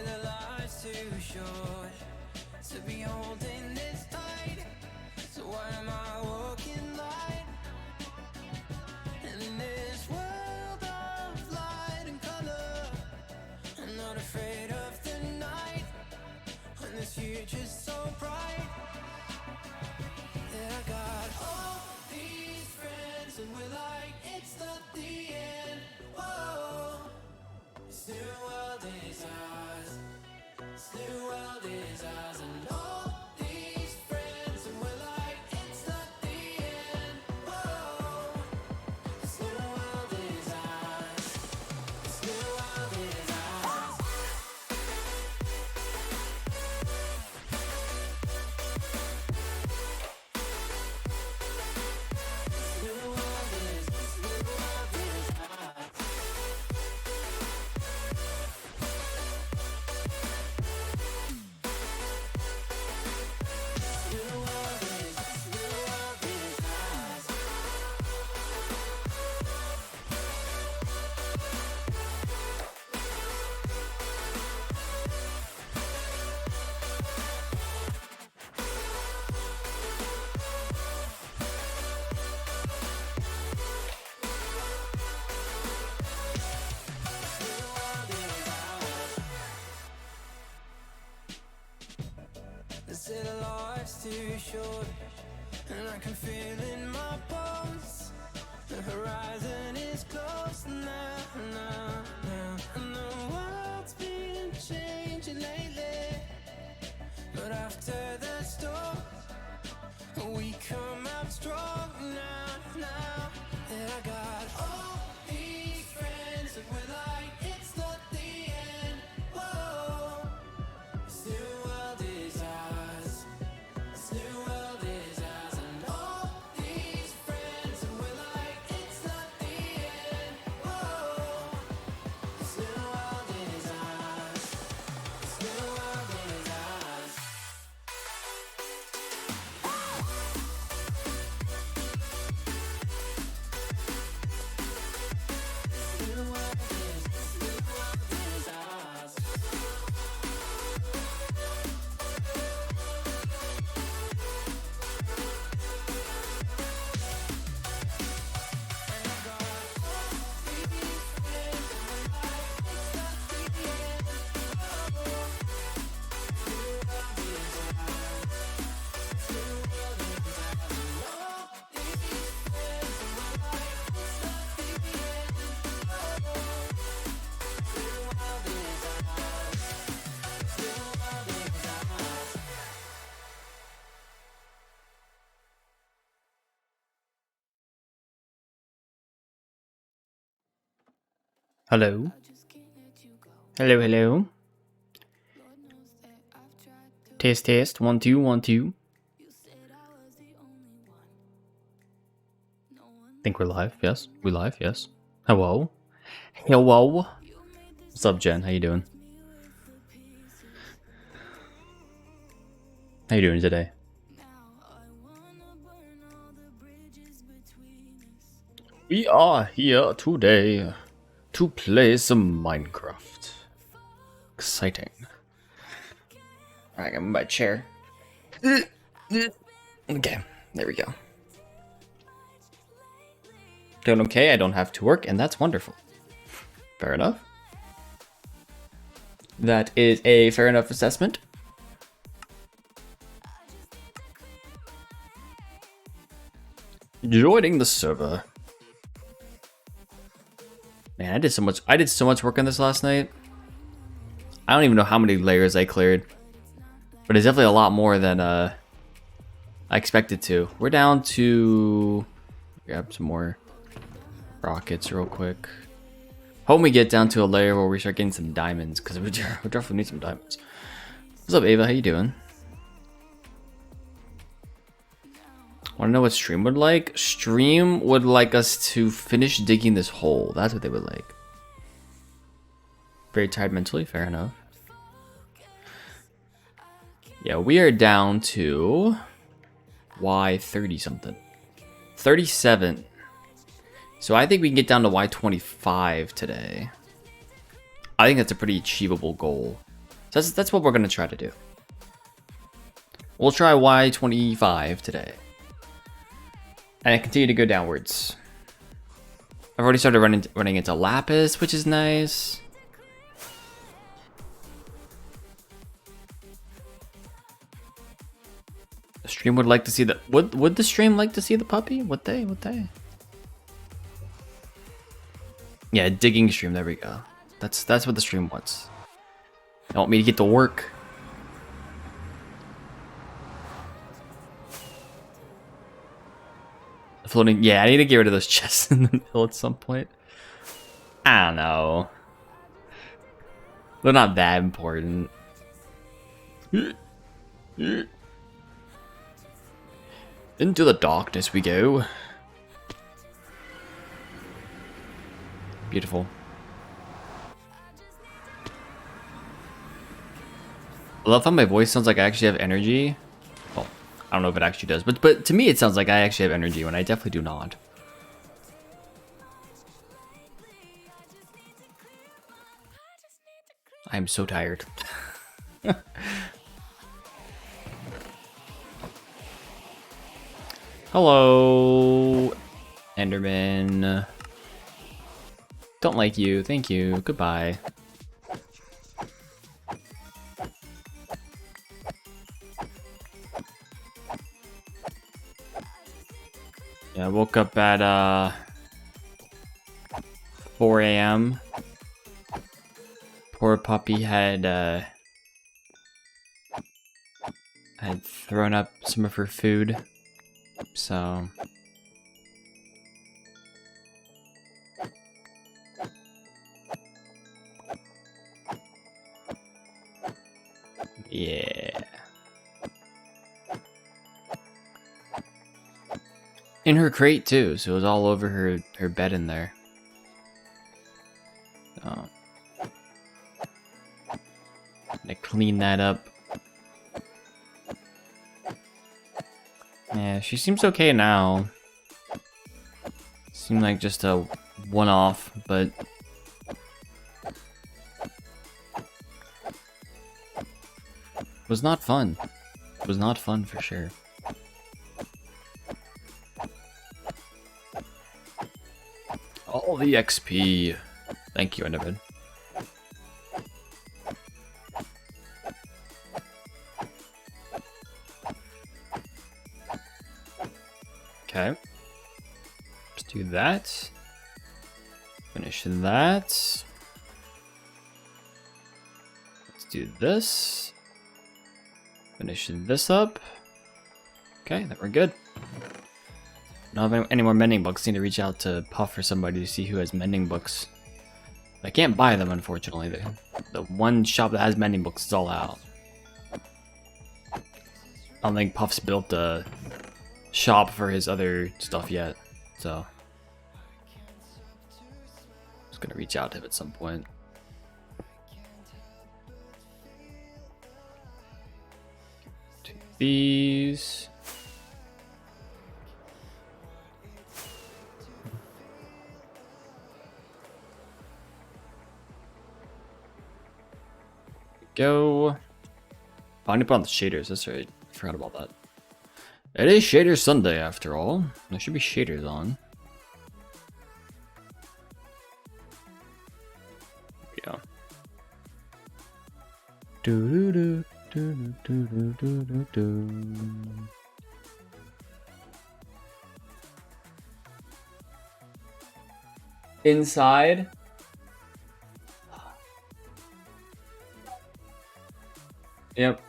the life's too short to be holding this tight. So why am I walking light? And in this world of light and color, I'm not afraid of the night. When this future's so bright. Yeah, I got all these friends and we're like, it's not the end. Whoa, this new world is ours. This new world is ours. And all these friends and we're like, it's not the end. Whoa, this new world is ours. This new world is ours. This new world is, this new world is ours. This new world is, this new world is ours. They say the life's too short, and I can feel in my bones. The horizon is close now, now, now. And the world's been changing lately, but after the storm, we come out strong now, now. Yeah, I got all these friends, and we're like, it's not the end. Whoa, this new world is ours. This new world is ours. And all these friends, and we're like, it's not the end. Whoa, this new world is ours. This new world is ours. This new world is, this new world is ours. And I got all these friends, and we're like, it's not the end. Oh, this new world is ours. This new world is ours. And all these friends, and we're like, it's not the end. Oh, this new world is ours. This new world is ours. Hello. Hello, hello. Test, test. 1, 2, 1, 2. Think we're live. Yes, we live. Yes. Hello. Hello. What's up, Jen? How you doing? How you doing today? We are here today to play some Minecraft. Exciting. Alright, I'm in my chair. Okay, there we go. Doing okay, I don't have to work, and that's wonderful. Fair enough. That is a fair enough assessment. Joining the server. Man, I did so much work on this last night. I don't even know how many layers I cleared. But it's definitely a lot more than I expected to. We're down to grab some more rockets real quick. Hope we get down to a layer where we start getting some diamonds, because we definitely need some diamonds. What's up, Ava? How you doing? Want to know what stream would like? Stream would like us to finish digging this hole. That's what they would like. Very tired mentally, fair enough. Yeah, we are down to Y30 something. 37. So I think we can get down to Y25 today. I think that's a pretty achievable goal. So that's what we're gonna try to do. We'll try Y25 today. And I continue to go downwards. I've already started running into Lapis, which is nice. The stream would like to see the would the stream like to see the puppy? Would they? Yeah, digging stream, there we go. That's what the stream wants. They want me to get to work. Floating, yeah, I need to get rid of those chests in the middle at some point. I don't know. They're not that important. Into the darkness we go. Beautiful. I love how my voice sounds like I actually have energy. Well, I don't know if it actually does, but to me it sounds like I actually have energy when I definitely do not. I am so tired. Hello, Enderman. Don't like you. Thank you. Goodbye. Yeah, I woke up at 4 a.m. Poor puppy had thrown up some of her food, so yeah. In her crate too, so it was all over her bed in there. Oh. Gonna clean that up. Yeah, she seems okay now. Seemed like just a one-off, but was not fun. It was not fun for sure. All the XP. Thank you, Enderman. Okay. Let's do that. Finish that. Let's do this. Finish this up. Okay, then we're good. Don't have any more mending books. Need to reach out to Puff or somebody to see who has mending books. I can't buy them, unfortunately. The one shop that has mending books is all out. I don't think Puff's built a shop for his other stuff yet, so just gonna reach out to him at some point. Take these. Go. Oh, I need to put on the shaders. That's right. I forgot about that. It is Shader Sunday after all. There should be shaders on. There we go. Do do do do do do do do. Inside. Yep.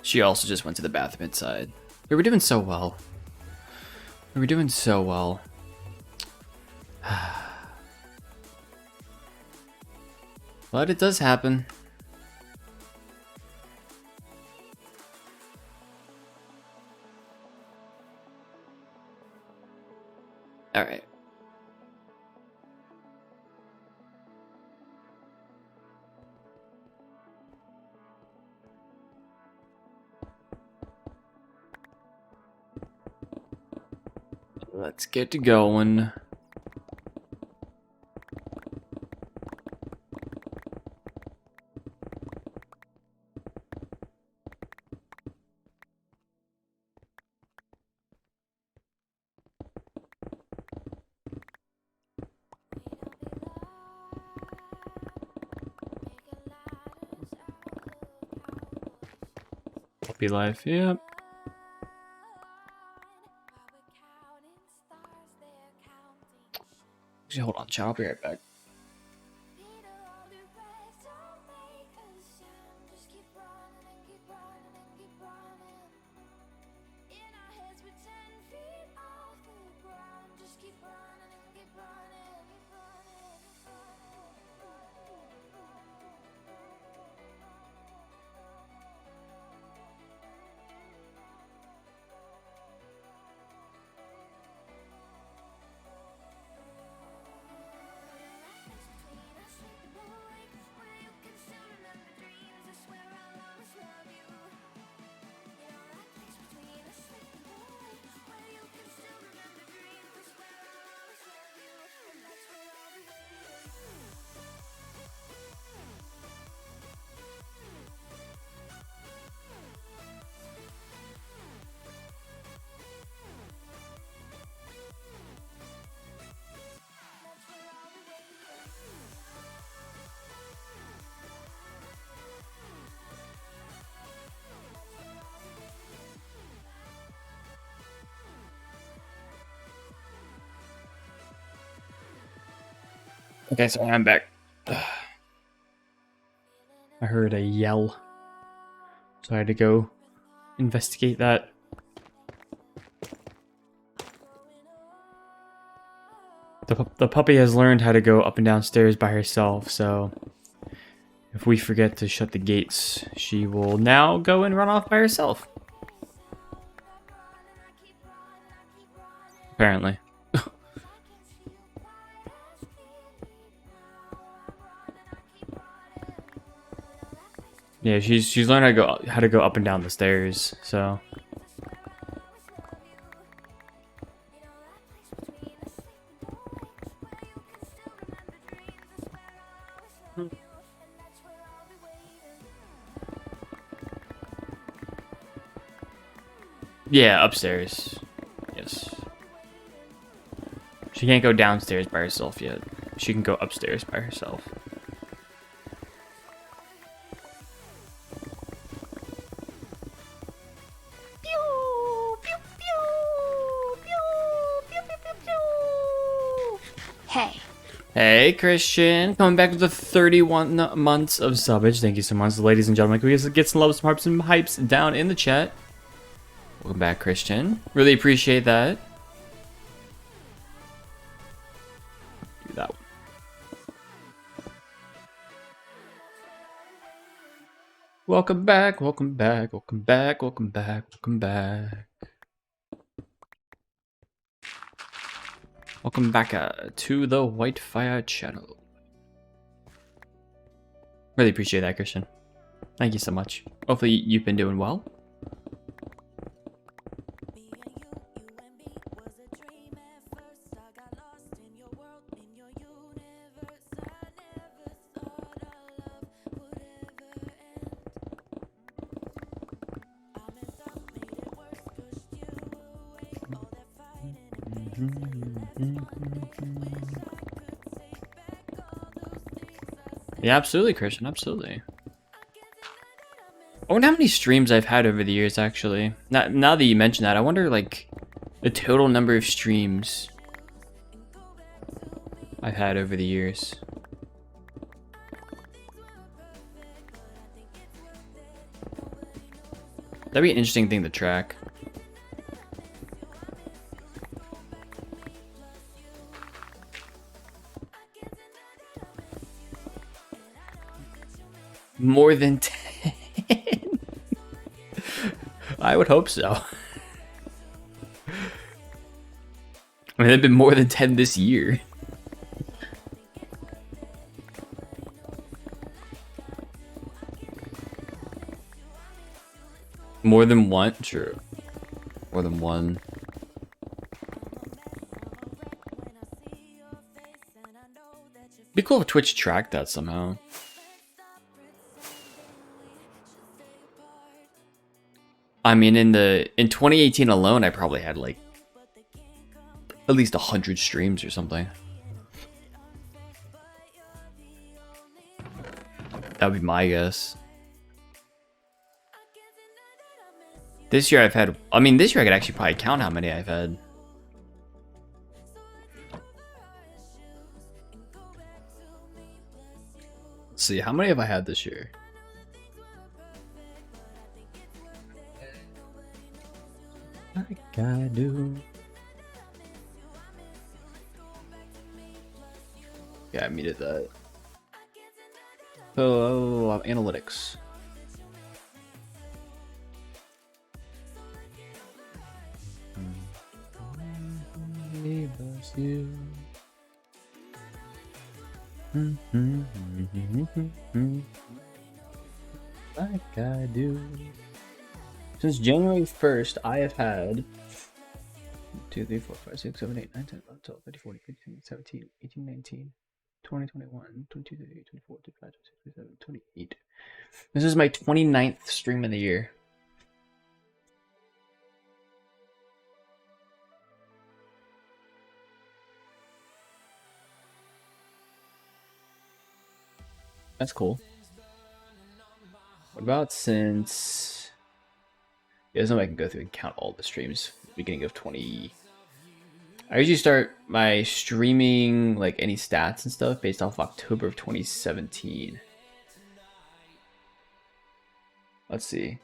She also just went to the bathroom inside. We were doing so well. We were doing so well. But it does happen. All right. Let's get going. Puppy life, yep. Actually, hold on, chat. I'll be right back. Okay, so I'm back. I heard a yell, so I had to go investigate that. The puppy has learned how to go up and down stairs by herself, so if we forget to shut the gates, she will now go and run off by herself. Apparently. Yeah, she's learned how to go up and down the stairs, so. Yeah, upstairs. Yes. She can't go downstairs by herself yet. She can go upstairs by herself. Hey. Hey, Christian. Coming back with the 31 months of subbage. Thank you so much, ladies and gentlemen. Can we get some love, some hearts, and hypes down in the chat? Welcome back, Christian. Really appreciate that. Do that one. Welcome back, welcome back, welcome back, welcome back, welcome back. Welcome back to the White Fire channel. Really appreciate that, Christian. Thank you so much. Hopefully you've been doing well. Yeah, absolutely, Christian. Absolutely. I wonder how many streams I've had over the years, actually. Now that you mention that, I wonder, like, the total number of streams I've had over the years. That'd be an interesting thing to track. More than 10. I would hope so. I mean, they've been more than 10 this year. More than one? True. More than one. Be cool if Twitch tracked that somehow. I mean, in 2018 alone, I probably had like at least 100 streams or something. That would be my guess. This year I've had, I mean, this year I could actually probably count how many I've had. Let's see, how many have I had this year? Like I do. Yeah, I muted that. Oh, analytics. You. Like I do. Since January 1st, I have had 2, 3, 4, 5, 6, 7, 8, 9, 10, 11, 12, 13, 14, 15, 17, 18, 19, 20, 21, 22, 23, 24, 25, 26, 27, 28. This is my 29th stream of the year. That's cool. What about since... Yeah, there's no way I can go through and count all the streams. Beginning of 20... I usually start my streaming, like any stats and stuff, based off October of 2017. Let's see.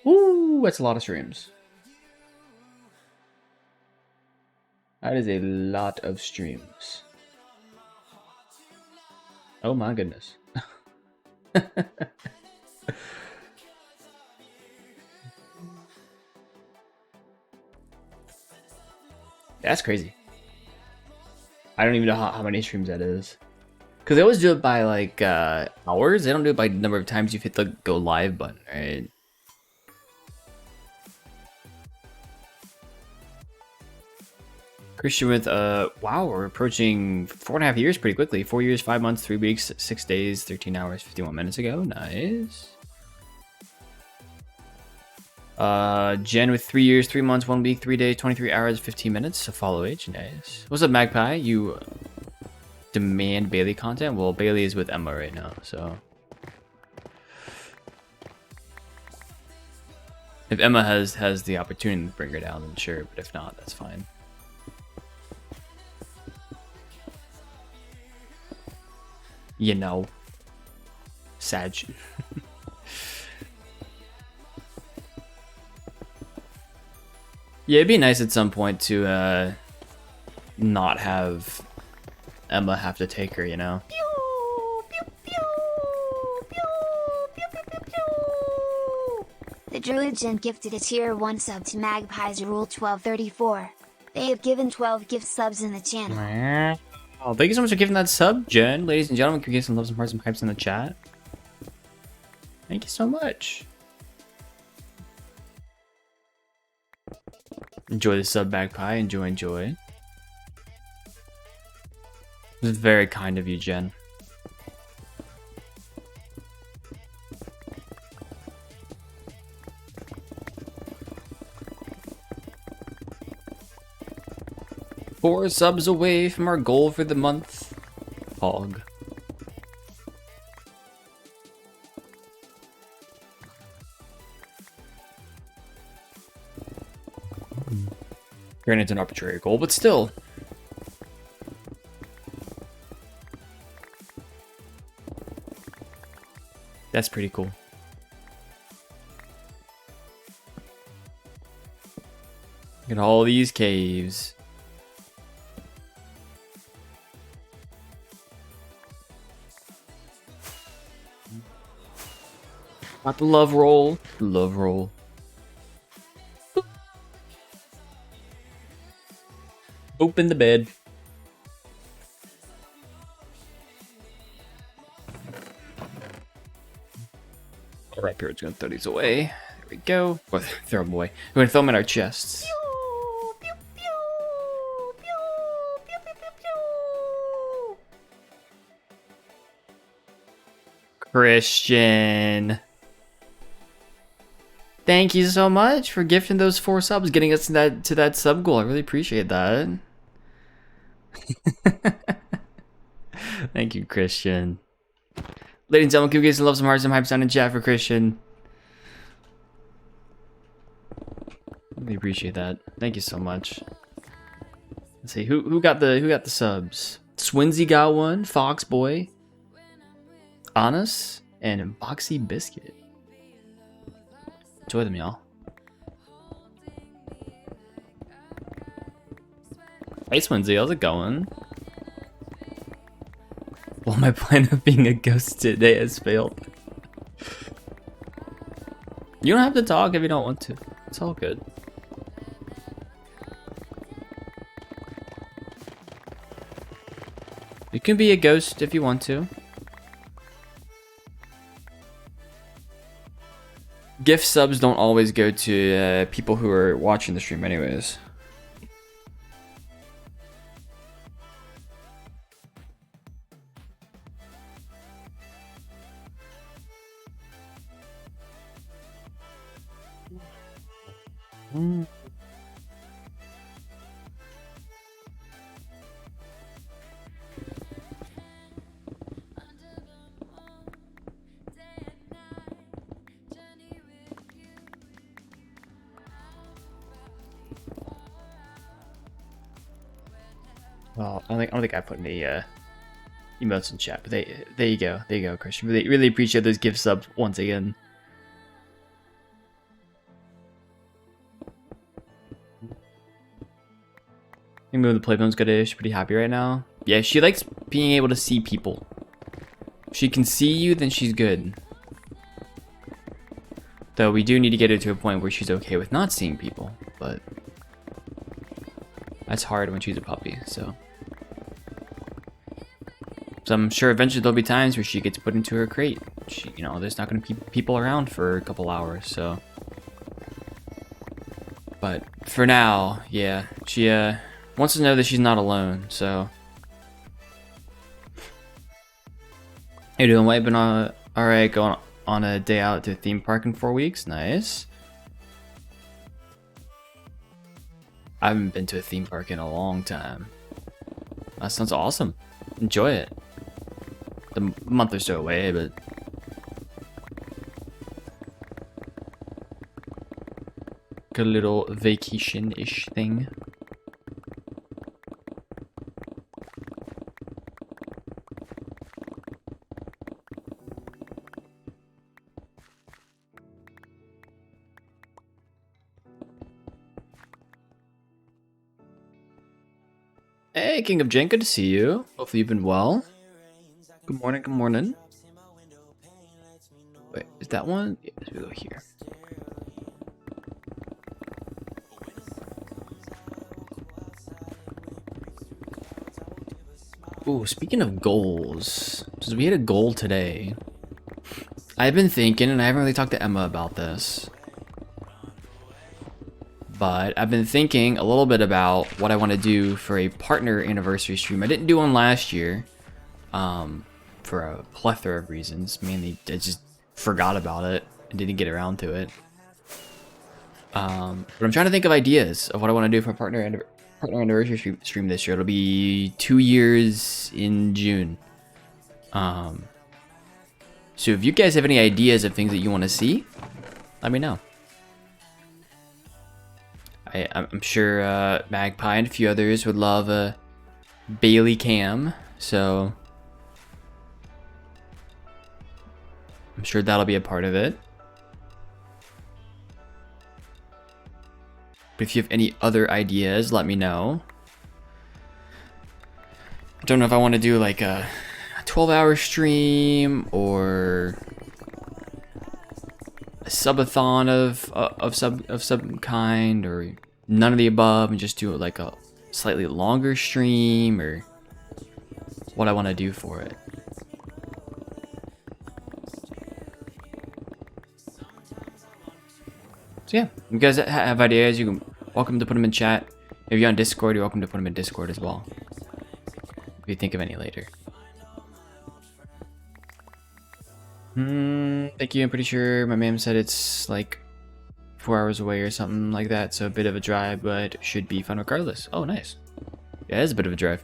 Woo! That's a lot of streams. That is a lot of streams. Oh my goodness. That's crazy. I don't even know how many streams that is. Because they always do it by like hours. They don't do it by number of times you've hit the go live button, right? Christian with wow, we're approaching 4.5 years pretty quickly. 4 years, 5 months, 3 weeks, 6 days, 13 hours, 51 minutes ago. Nice. Jen with 3 years, 3 months, 1 week, 3 days, 23 hours, 15 minutes. So follow H. Nice. What's up, Magpie? You demand Bailey content? Well, Bailey is with Emma right now, so if Emma has the opportunity to bring her down, then sure. But if not, that's fine. You know, Sag. Yeah, it'd be nice at some point to not have Emma have to take her, you know? The Druidgen gifted a tier 1 sub to Magpie's Rule 1234. They have given 12 gift subs in the channel. Oh, thank you so much for giving that sub, Jen. Ladies and gentlemen, can we get some loves and hearts and pipes in the chat? Thank you so much. Enjoy the sub, Magpie. Enjoy. It was very kind of you, Jen. Four subs away from our goal for the month. Hog. Granted, it's an arbitrary goal, but still. That's pretty cool. Look at all these caves. Got the love roll. Love roll. Boop in the bed. Alright, Period's gonna throw these away. There we go. Or throw them away. We're gonna throw them in our chests. Christian. Thank you so much for gifting those 4 subs, getting us to that sub goal. I really appreciate that. Thank you, Christian. Ladies and gentlemen, give you guys love, some hearts, some hype sound in chat for Christian. Really appreciate that. Thank you so much. Let's see who got the subs. Swinsy got one. Fox Boy, Honest, and Boxy Biscuit. Enjoy them, y'all. Hey, Swinsy, how's it going? Well, my plan of being a ghost today has failed. You don't have to talk if you don't want to. It's all good. You can be a ghost if you want to. Gift subs don't always go to people who are watching the stream anyways. Well, I don't think I put any emotes in chat, but there you go, Christian. Really appreciate those gift subs once again. I think the playbone's good-ish, pretty happy right now. Yeah, she likes being able to see people. If she can see you, then she's good. Though we do need to get her to a point where she's okay with not seeing people, but that's hard when she's a puppy, so I'm sure eventually there'll be times where she gets put into her crate. You know, there's not going to be people around for a couple hours, so. But for now, yeah, she wants to know that she's not alone, so. How you doing, White? Been alright, going on a day out to a theme park in 4 weeks. Nice. I haven't been to a theme park in a long time. That sounds awesome. Enjoy it. The month or so away, but a little vacation-ish thing. Hey, King of Jen, good to see you. Hopefully you've been well. Good morning, good morning. Wait, is that one? Yeah, let's go here. Ooh, speaking of goals, because we had a goal today. I've been thinking, and I haven't really talked to Emma about this, but I've been thinking a little bit about what I want to do for a partner anniversary stream. I didn't do one last year, for a plethora of reasons. Mainly, I just forgot about it and didn't get around to it. But I'm trying to think of ideas of what I want to do for a partner anniversary stream this year. It'll be 2 years in June. So if you guys have any ideas of things that you want to see, let me know. I'm sure Magpie and a few others would love a Bailey cam, so I'm sure that'll be a part of it. But if you have any other ideas, let me know. I don't know if I want to do like a 12-hour stream or subathon of some kind, or none of the above, and just do it like a slightly longer stream, or what I want to do for it. So yeah, you guys have ideas, you can welcome to put them in chat. If you're on Discord, you're welcome to put them in Discord as well, if you think of any later. Thank you. I'm pretty sure my ma'am said it's like 4 hours away or something like that, so a bit of a drive, but should be fun regardless. Oh, nice. Yeah, it is a bit of a drive.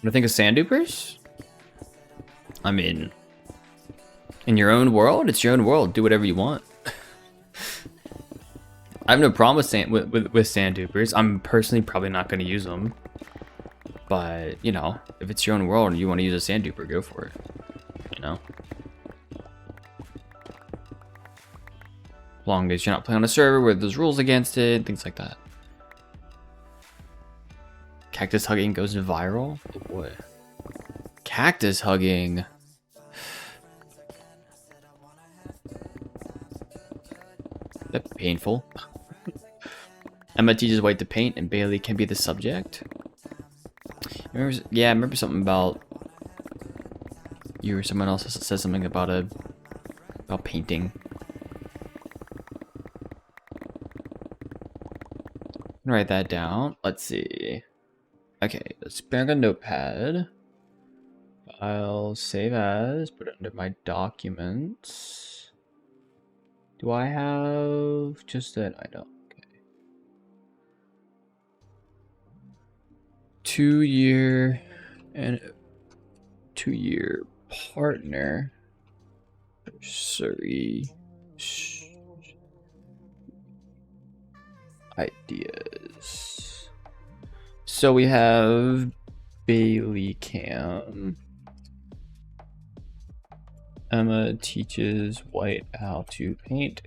What do you think of sand dupers? I mean, in your own world, it's your own world. Do whatever you want. I have no problem with sand dupers. I'm personally probably not going to use them. But, you know, if it's your own world and you want to use a sand duper, go for it. You know? As long as you're not playing on a server where there's rules against it, things like that. Cactus hugging goes viral? What? Cactus hugging? That's painful. Emma teaches White to paint and Bailey can be the subject. I remember something about you or someone else said something about painting. Write that down. Let's see. Okay, let's bring a notepad. I'll save as, put it under my documents. Do I have just that? I don't. Okay. 2-year and 2-year partner. Sorry. Ideas. So we have Bailey Cam. Emma teaches White how to paint,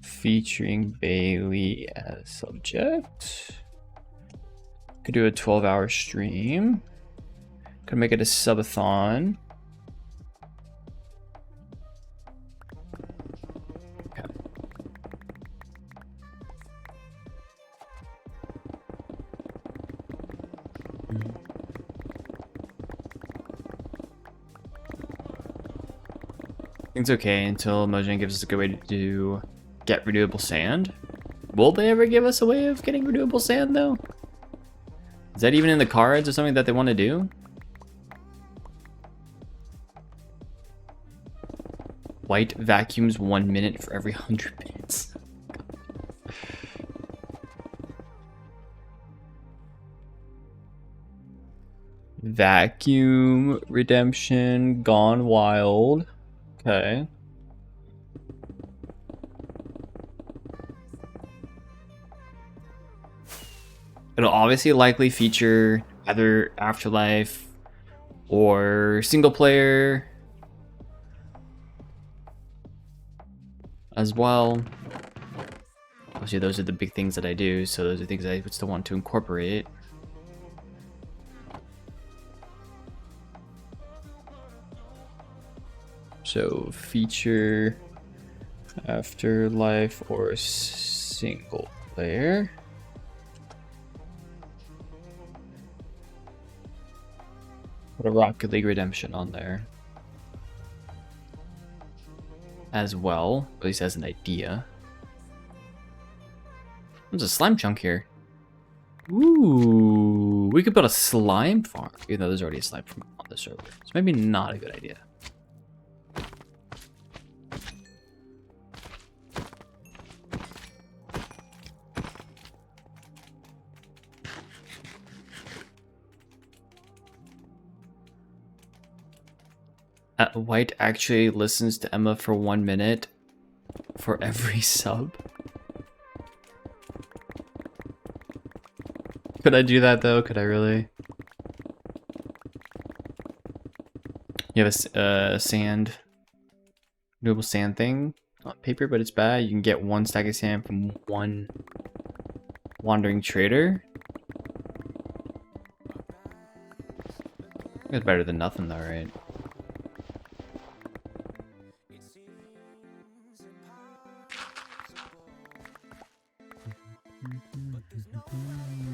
featuring Bailey as subject. Could do a 12-hour stream. Could make it a subathon. Okay. It's okay until Mojang gives us a good way to get renewable sand. Will they ever give us a way of getting renewable sand though? Is that even in the cards or something that they want to do? White vacuums 1 minute for every 100 minutes. Vacuum redemption gone wild. Okay. It'll obviously likely feature either AfterLife or single player as well. Obviously those are the big things that I do, so those are things I would still want to incorporate. So feature AfterLife or single player. Put a Rocket League Redemption on there as well, at least as an idea. There's a slime chunk here. Ooh, we could build a slime farm, even though there's already a slime farm on the server. So maybe not a good idea. White actually listens to Emma for 1 minute for every sub. Could I do that though? Could I really? You have a sand, renewable sand thing Not paper, but it's bad. You can get 1 stack of sand from 1 wandering trader. It's better than nothing though, right?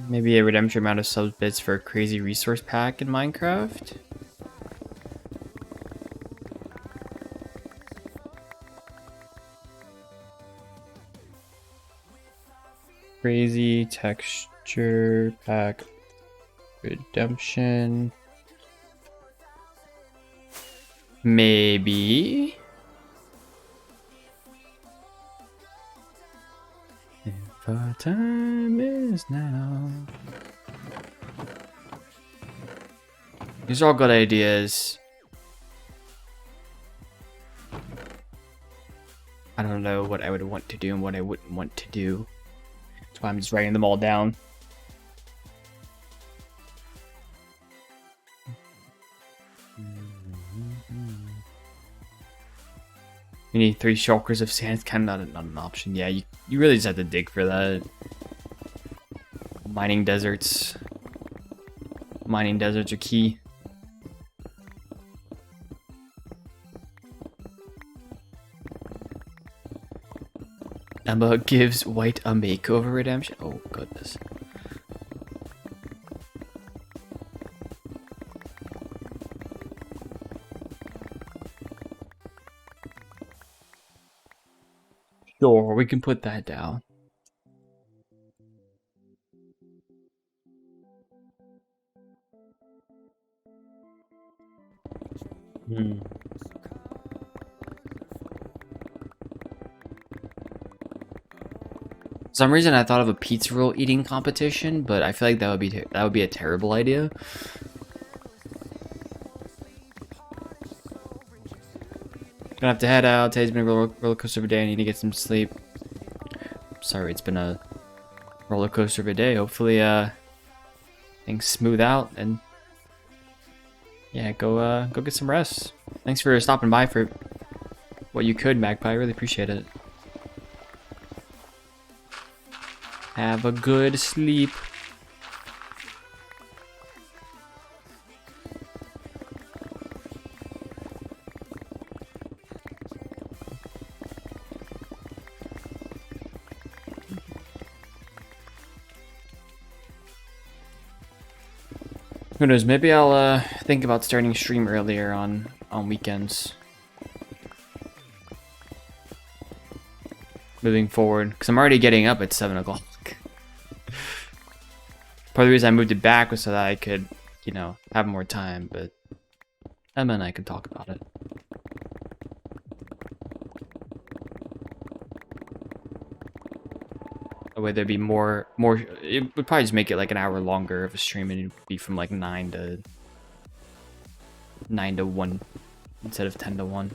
Maybe a redemption amount of sub bits for a crazy resource pack in Minecraft. Crazy texture pack redemption. Maybe. If our time is now. These are all good ideas. I don't know what I would want to do and what I wouldn't want to do. That's why I'm just writing them all down. You need 3 shulkers of sand. It's kind of not an option. Yeah, you really just have to dig for that. Mining deserts. Mining deserts are key. Emma gives White a makeover redemption. Oh goodness. Sure, we can put that down. For some reason I thought of a pizza roll eating competition, but I feel like that would be a terrible idea. Gonna have to head out. Today's been a roller coaster of a day. I need to get some sleep. Sorry, it's been a roller coaster of a day. Hopefully, things smooth out and yeah, go get some rest. Thanks for stopping by for what you could, Magpie. I really appreciate it. Have a good sleep. Who knows? Maybe I'll think about starting a stream earlier on weekends. Moving forward, because I'm already getting up at 7 o'clock. Part of the reason I moved it back was so that I could, you know, have more time, but Emma and I can talk about it. That way there'd be more, it would probably just make it like an hour longer of a stream, and it'd be from like 9 to 1 instead of 10 to 1.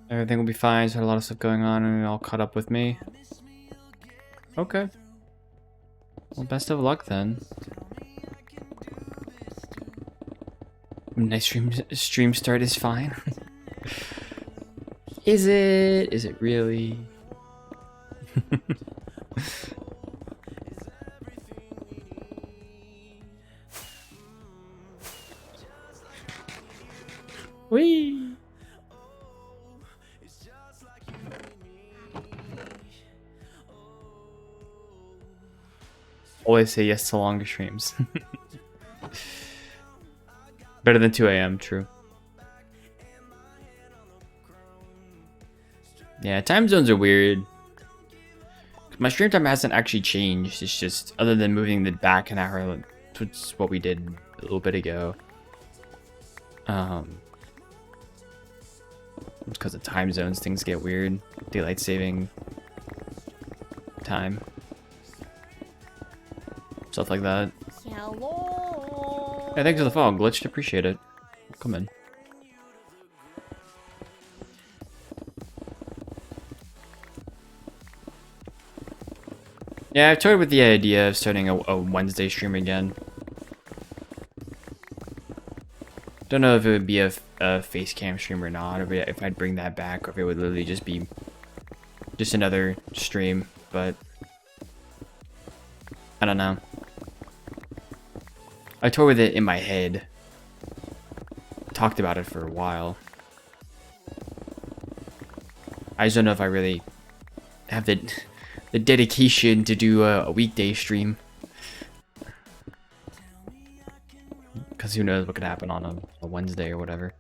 Everything will be fine. Just had a lot of stuff going on and it all caught up with me. Okay. Well, best of luck then. Nice stream start is fine. Is it? Is it really? Whee! Always say yes to longer streams. Better than 2 AM, true. Yeah, time zones are weird. My stream time hasn't actually changed. It's just, other than moving it back an hour, which is what we did a little bit ago. Because of time zones, things get weird. Daylight saving time. Stuff like that. Hello. Hey, thanks for the phone. Glitched. Appreciate it. Come in. Yeah, I've toyed with the idea of starting a Wednesday stream again. Don't know if it would be a face cam stream or not, or if I'd bring that back, or if it would literally just be just another stream, but I don't know. I toyed with it in my head. Talked about it for a while. I just don't know if I really have the dedication to do a weekday stream. Because who knows what could happen on a Wednesday or whatever.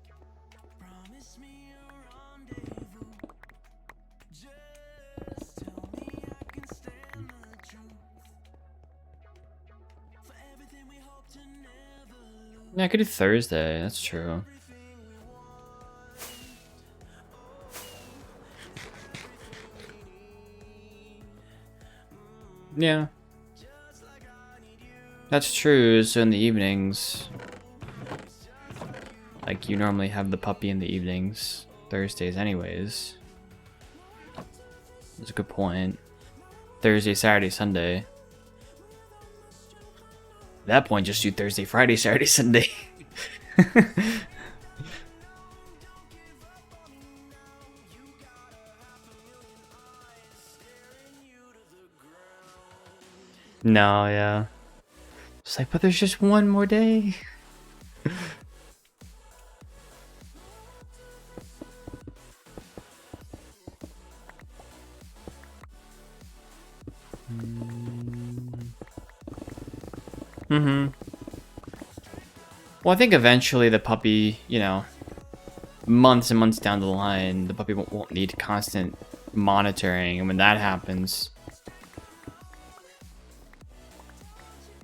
Yeah, I could do Thursday, that's true. Yeah. That's true, so in the evenings, like you normally have the puppy in the evenings, Thursdays anyways. That's a good point. Thursday, Saturday, Sunday. At that point, just do Thursday, Friday, Saturday, Sunday. No, yeah. It's like, but there's just one more day. Well, I think eventually the puppy, you know, months and months down the line, the puppy won't need constant monitoring, and when that happens,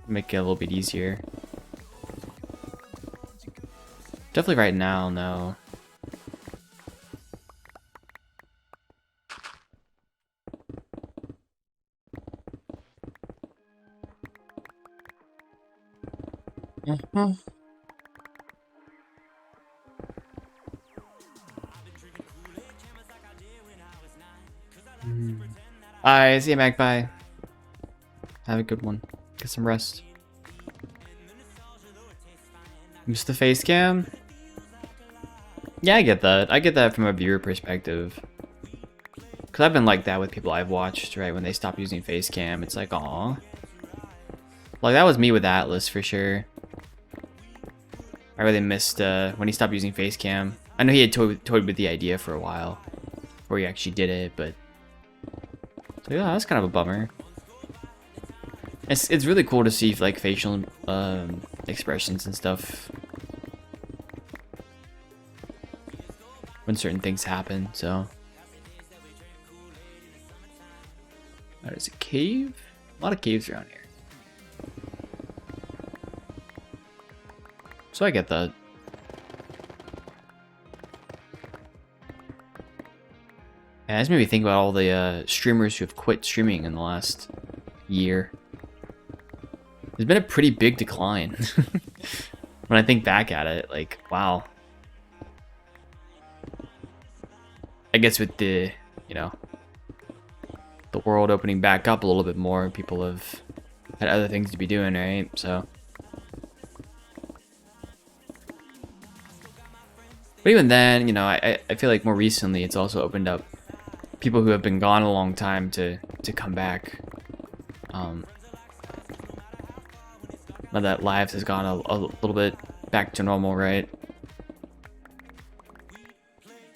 make it a little bit easier. Definitely right now, no. Alright, see you, Magpie. Have a good one. Get some rest. Miss the face cam? Yeah, I get that. I get that from a viewer perspective. Because I've been like that with people I've watched, right? When they stop using face cam, it's like, aw. Like, that was me with Atlas, for sure. I really missed when he stopped using face cam. I know he had toyed with the idea for a while. Before he actually did it, but... So yeah, that's kind of a bummer. It's really cool to see, like, facial expressions and stuff when certain things happen, so... There's a cave? A lot of caves around here. So I get that. Yeah, this made me think about all the streamers who have quit streaming in the last year. There's been a pretty big decline. When I think back at it, like, wow. I guess with the, you know, the world opening back up a little bit more, people have had other things to be doing, right? So. But even then, you know, I feel like more recently it's also opened up people who have been gone a long time to come back. Now that lives has gone a little bit back to normal, right?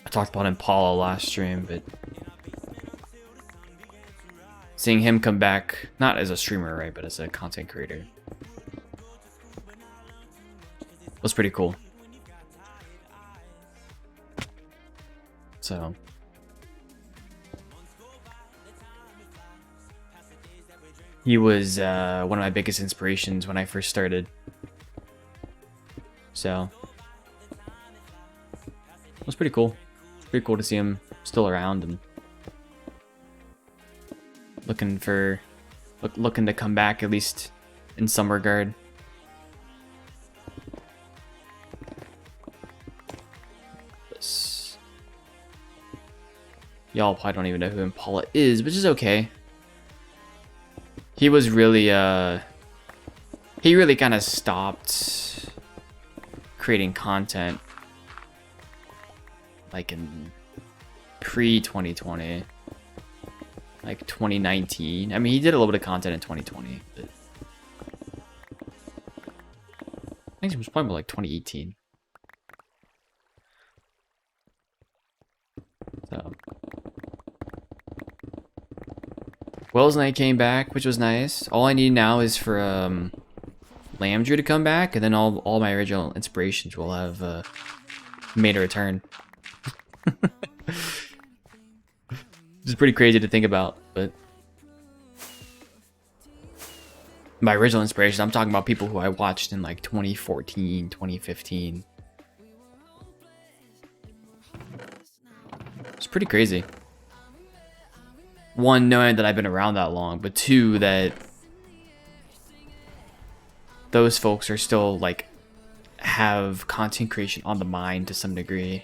I talked about Impala last stream, but seeing him come back, not as a streamer, right, but as a content creator, was pretty cool. So he was one of my biggest inspirations when I first started. So it was pretty cool. Pretty cool to see him still around and looking to come back, at least in some regard. Y'all probably don't even know who Impala is, which is okay. he was really he really kind of stopped creating content like in pre-2020, like 2019. I mean, he did a little bit of content in 2020, but I think it was probably like 2018. So Wells Knight came back, which was nice. All I need now is for Lambdrew to come back, and then all my original inspirations will have made a return. It's pretty crazy to think about, but my original inspirations, I'm talking about people who I watched in like 2014, 2015. It's pretty crazy. One, knowing that I've been around that long, but two, that those folks are still like have content creation on the mind to some degree.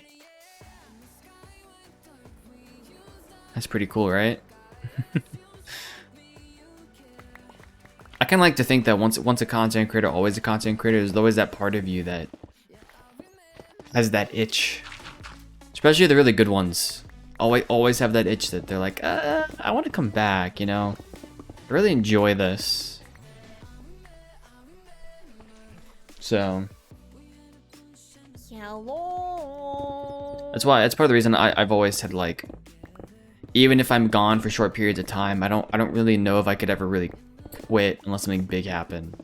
That's pretty cool, right? I kind of like to think that once a content creator, always a content creator. There's always that part of you that has that itch, especially the really good ones. Always have that itch that they're like, I want to come back, you know? I really enjoy this. So that's part of the reason I've always said, like, even if I'm gone for short periods of time, I don't really know if I could ever really quit unless something big happened.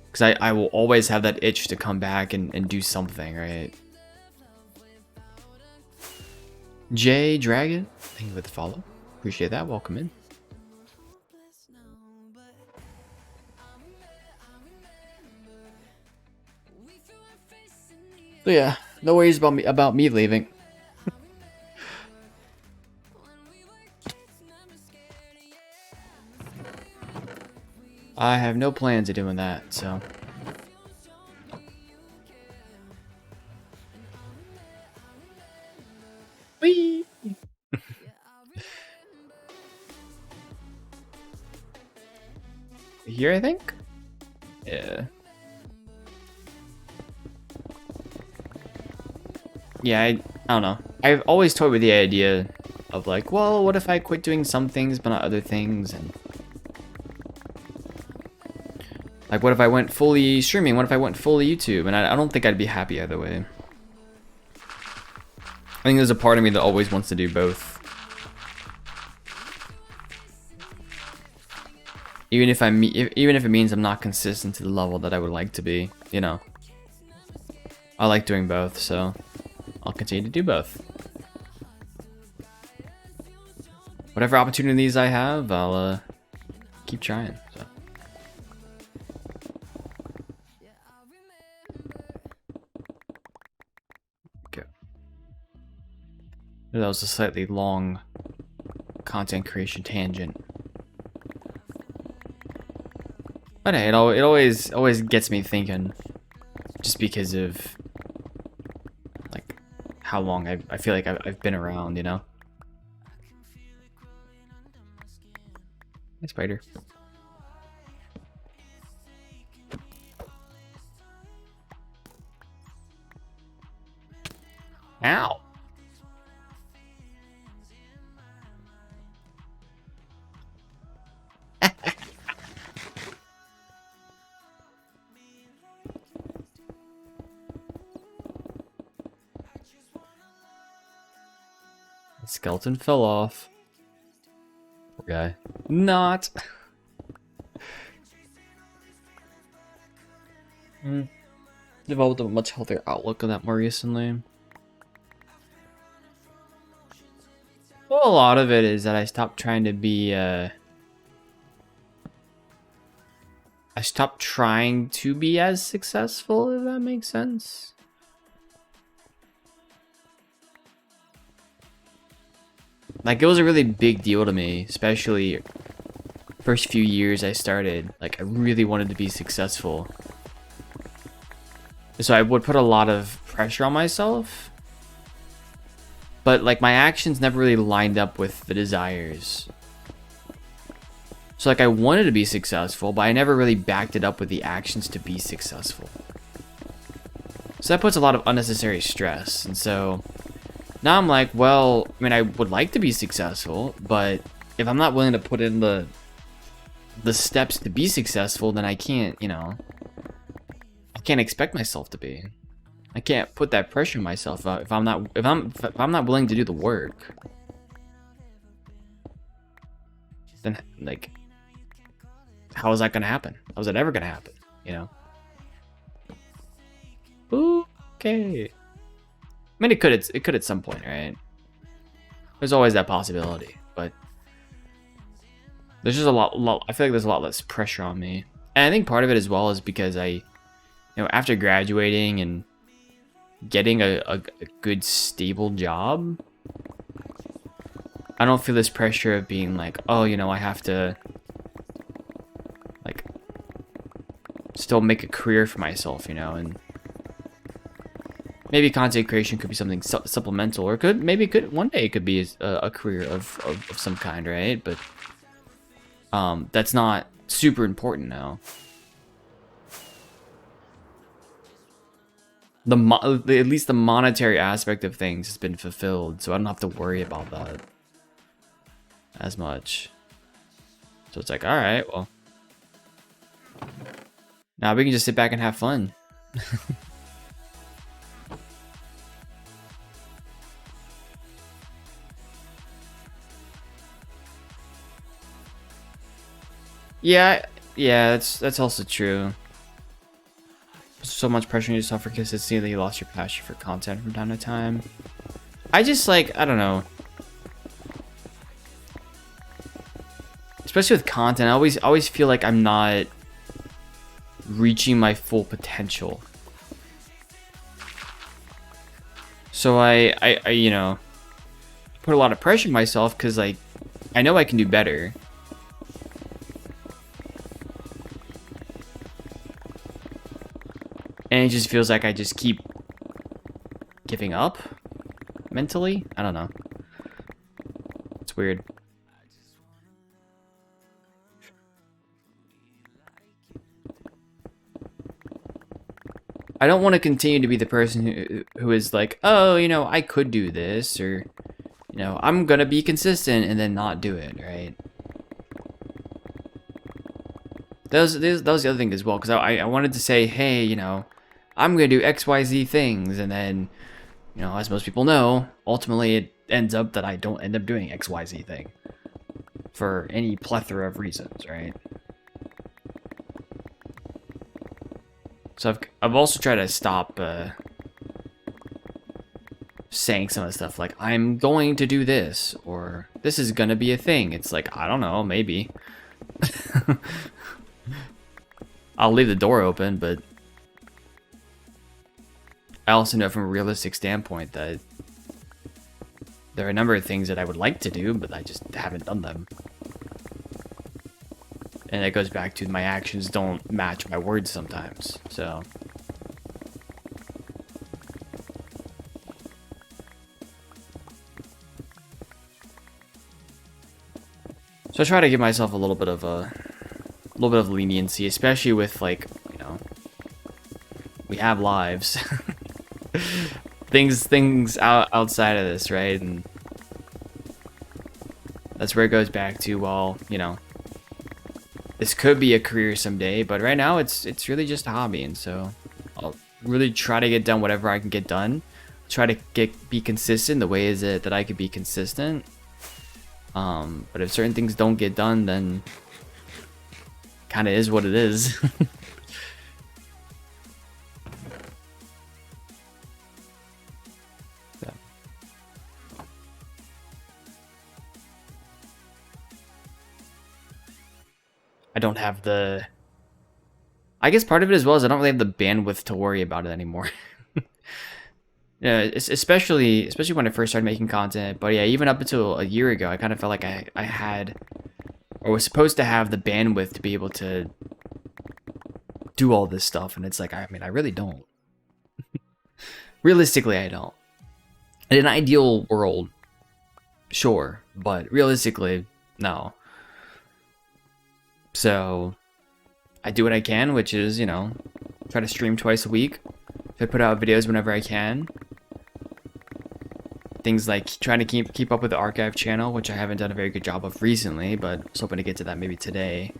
Because I will always have that itch to come back and do something, right? Jay Dragon, thank you for the follow. Appreciate that. Welcome in. So yeah, no worries about me leaving. I have no plans of doing that, so. Whee! Here, I think? Yeah. Yeah, I don't know. I've always toyed with the idea of like, well, what if I quit doing some things but not other things? And like, what if I went fully streaming? What if I went fully YouTube? And I don't think I'd be happy either way. I think there's a part of me that always wants to do both. Even if it means I'm not consistent to the level that I would like to be, you know. I like doing both, so I'll continue to do both. Whatever opportunities I have, I'll keep trying. So. Okay. That was a slightly long content creation tangent. But hey, it always gets me thinking, just because of like how long I feel like I've been around, you know. Hey, spider. Ow. The skeleton fell off. Poor guy. Not. Developed a much healthier outlook on that more recently. Well, a lot of it is that I stopped trying to be, I stopped trying to be as successful, if that makes sense. Like, it was a really big deal to me, especially first few years I started. Like, I really wanted to be successful. So I would put a lot of pressure on myself. But, like, my actions never really lined up with the desires. So like I wanted to be successful, but I never really backed it up with the actions to be successful. So that puts a lot of unnecessary stress. And so now I'm like, well, I mean, I would like to be successful, but if I'm not willing to put in the steps to be successful, then I can't, you know, I can't expect myself to be. I can't put that pressure on myself if I'm not willing to do the work. Then like, how is that gonna happen? How is that ever gonna happen? You know? Okay. I mean, it could at some point, right? There's always that possibility, but there's just a lot. I feel like there's a lot less pressure on me, and I think part of it as well is because I, you know, after graduating and getting a good stable job, I don't feel this pressure of being like, oh, you know, I have to like still make a career for myself, you know, and maybe content creation could be something supplemental, or one day it could be a career of some kind, right? But that's not super important now. At least the monetary aspect of things has been fulfilled, so I don't have to worry about that as much. So it's like, all right, well, now we can just sit back and have fun. Yeah, that's also true. So much pressure on yourself for consistency that you lost your passion for content from time to time. I just like, I don't know. Especially with content, I always feel like I'm not reaching my full potential. So I you know, put a lot of pressure on myself because like I know I can do better. And it just feels like I just keep giving up mentally. I don't know. It's weird. I don't want to continue to be the person who is like, oh, you know, I could do this, or, you know, I'm gonna be consistent and then not do it, right? That was the other thing as well, because I wanted to say, hey, you know, I'm gonna do XYZ things, and then, you know, as most people know, ultimately it ends up that I don't end up doing XYZ thing for any plethora of reasons, right? So I've also tried to stop saying some of the stuff like, I'm going to do this, or this is gonna be a thing. It's like, I don't know, maybe. I'll leave the door open, but I also know from a realistic standpoint that there are a number of things that I would like to do, but I just haven't done them. And it goes back to my actions don't match my words sometimes, so. So I try to give myself a little bit of leniency, especially with, like, you know, we have lives. things outside of this, right? And that's where it goes back to, well, you know, this could be a career someday, but right now it's really just a hobby, and so I'll really try to get done whatever I can get done. Try to be consistent the way is it that I could be consistent. But if certain things don't get done, then kind of is what it is. So. I don't have the... I guess part of it as well is I don't really have the bandwidth to worry about it anymore. Yeah, especially when I first started making content. But yeah, even up until a year ago, I kind of felt like I had, or was supposed to have the bandwidth to be able to do all this stuff. And it's like, I mean, I really don't. Realistically, I don't. In an ideal world, sure. But realistically, no. So I do what I can, which is, you know, try to stream twice a week. I put out videos whenever I can. Things like trying to keep up with the archive channel, which I haven't done a very good job of recently, but I was hoping to get to that maybe today.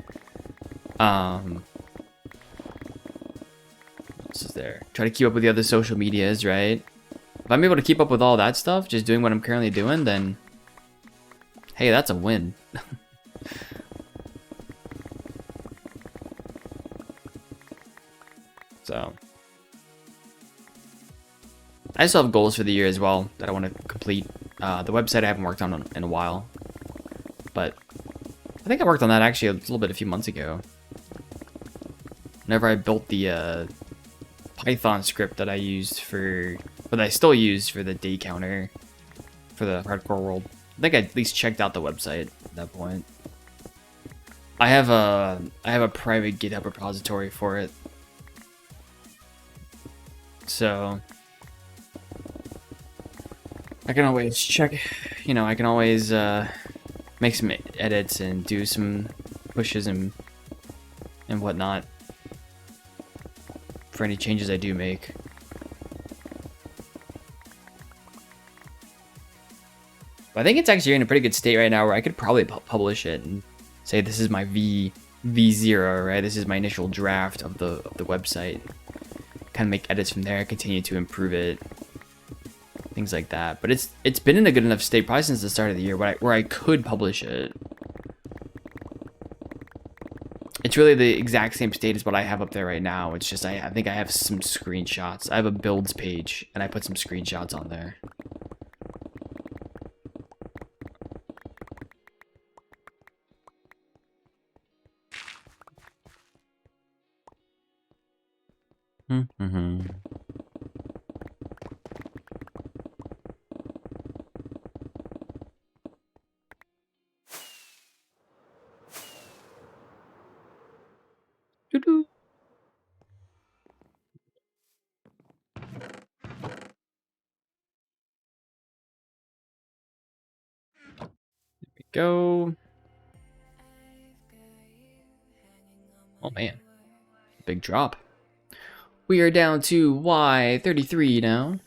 What else is there? Try to keep up with the other social medias, right? If I'm able to keep up with all that stuff, just doing what I'm currently doing, then hey, that's a win. So I still have goals for the year as well that I want to complete. The website I haven't worked on in a while, but I think I worked on that actually a little bit a few months ago. Whenever I built the Python script that I used for, but I still use for the day counter for the hardcore world. I think I at least checked out the website at that point. I have a private GitHub repository for it, so I can always check, you know, I can always make some edits and do some pushes and whatnot for any changes I do make. But I think it's actually in a pretty good state right now where I could probably publish it and say this is my V0, right? This is my initial draft of the website. Kind of make edits from there, continue to improve it. Things like that, but it's been in a good enough state probably since the start of the year where I could publish it. It's really the exact same state as what I have up there right now. It's just I think I have some screenshots. I have a builds page and I put some screenshots on there. Doo-doo. There we go. Oh man, big drop. We are down to Y33 now.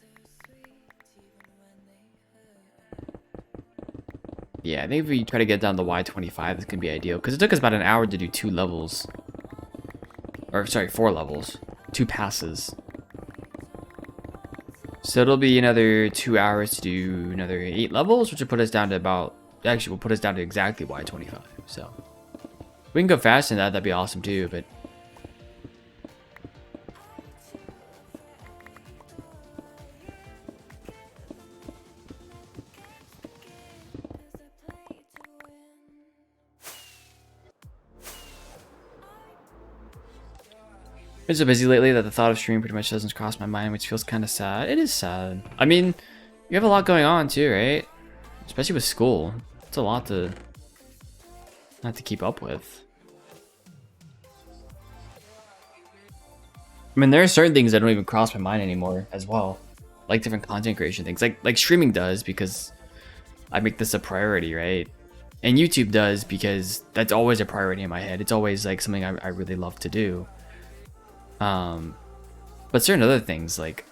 Yeah, I think if we try to get down to Y25, this can be ideal. Because it took us about an hour to do 2 levels. Or, sorry, 4 levels. 2 passes. So it'll be another 2 hours to do another 8 levels, which will put us down to about... Actually, will put us down to exactly Y25. So, if we can go faster than that, that'd be awesome too, but... Been so busy lately that the thought of streaming pretty much doesn't cross my mind, which feels kind of sad. It is sad. I mean, you have a lot going on too, right? Especially with school. It's a lot to have to keep up with. I mean, there are certain things that don't even cross my mind anymore as well. Like different content creation things. Like streaming does because I make this a priority, right? And YouTube does because that's always a priority in my head. It's always like something I really love to do. But certain other things like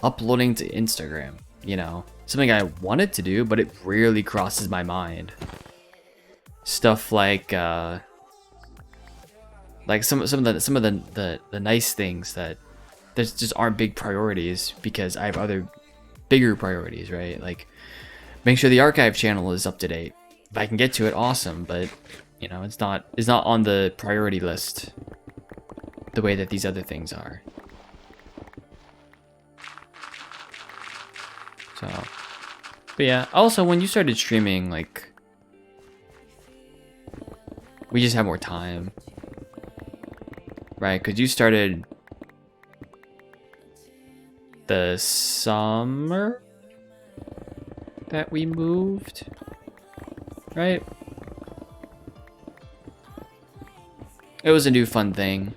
uploading to Instagram, you know, something I wanted to do, but it rarely crosses my mind. Stuff like some of the nice things that there just aren't big priorities because I have other bigger priorities, right? Like make sure the archive channel is up to date. If I can get to it, awesome, but you know, it's not on the priority list the way that these other things are. So, but yeah, also when you started streaming, like, we just have more time, right? Because you started the summer that we moved, right? It was a new fun thing.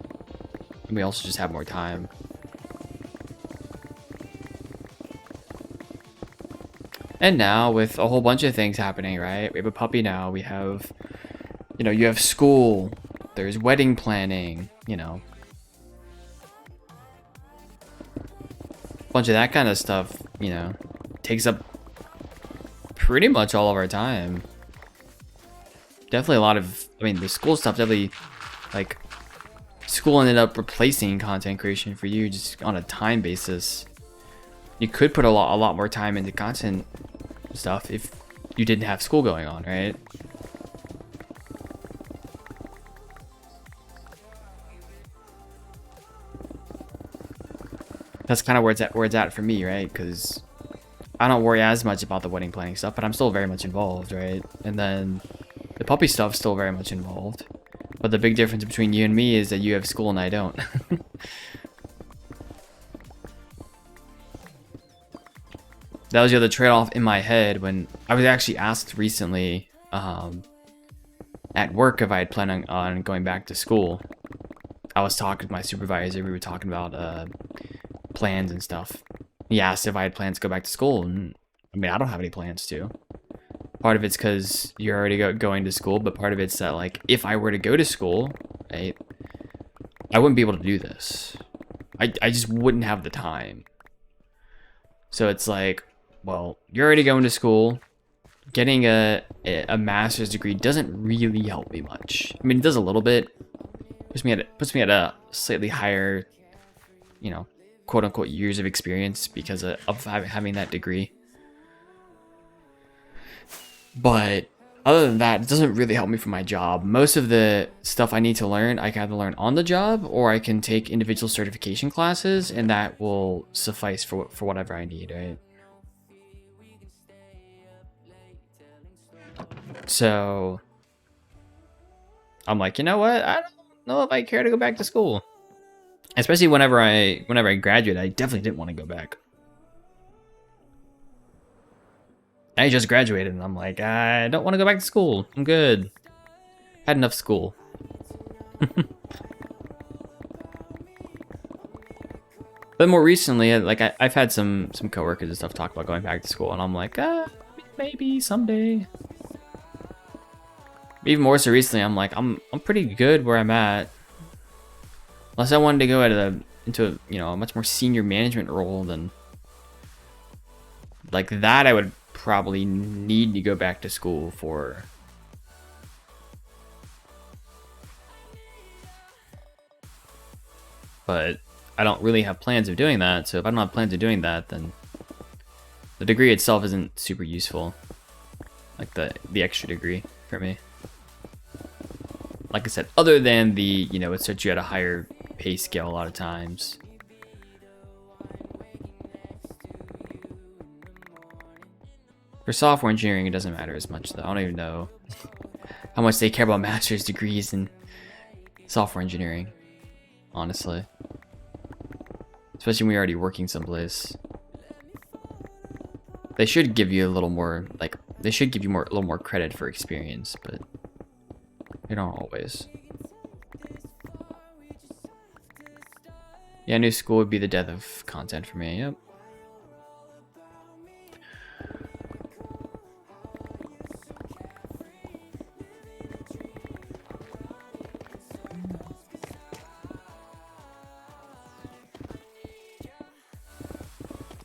We also just have more time. And now with a whole bunch of things happening, right? We have a puppy now. We have, you know, you have school, there's wedding planning, you know, a bunch of that kind of stuff, you know, takes up pretty much all of our time. Definitely a lot of, I mean, the school stuff definitely, like, school ended up replacing content creation for you just on a time basis. You could put a lot more time into content stuff if you didn't have school going on, right? That's kind of where it's at for me, right? Because I don't worry as much about the wedding planning stuff, but I'm still very much involved, right? And then the puppy stuff's still very much involved. But the big difference between you and me is that you have school and I don't. That was the other trade-off in my head when I was actually asked recently at work if I had planned on going back to school. I was talking to my supervisor. We were talking about plans and stuff. He asked if I had plans to go back to school, and I mean, I don't have any plans to. Part of it's because you're already going to school, but part of it's that, like, if I were to go to school, right, I wouldn't be able to do this. I just wouldn't have the time. So it's like, well, you're already going to school. Getting a master's degree doesn't really help me much. I mean, it does a little bit. Puts me at a slightly higher, you know, quote unquote years of experience because of having that degree. But other than that, it doesn't really help me for my job. Most of the stuff I need to learn, I can either learn on the job or I can take individual certification classes, and that will suffice for whatever I need, right? So I'm like, you know what? I don't know if I care to go back to school. Especially whenever I graduated, I definitely didn't want to go back. I just graduated and I'm like, I don't want to go back to school. I'm good. Had enough school. But more recently, like I've had some coworkers and stuff talk about going back to school, and I'm like, maybe someday. Even more so recently, I'm like, I'm pretty good where I'm at. Unless I wanted to go into you know, a much more senior management role, then like that I would probably need to go back to school for. But I don't really have plans of doing that, so if I don't have plans of doing that, then the degree itself isn't super useful. Like the extra degree for me. Like I said, other than the, you know, it sets you at a higher pay scale a lot of times. For software engineering, it doesn't matter as much, though. I don't even know how much they care about master's degrees in software engineering, honestly. Especially when you're already working someplace. They should give you a little more, like, they should give you a little more credit for experience, but they don't always. Yeah, new school would be the death of content for me, yep.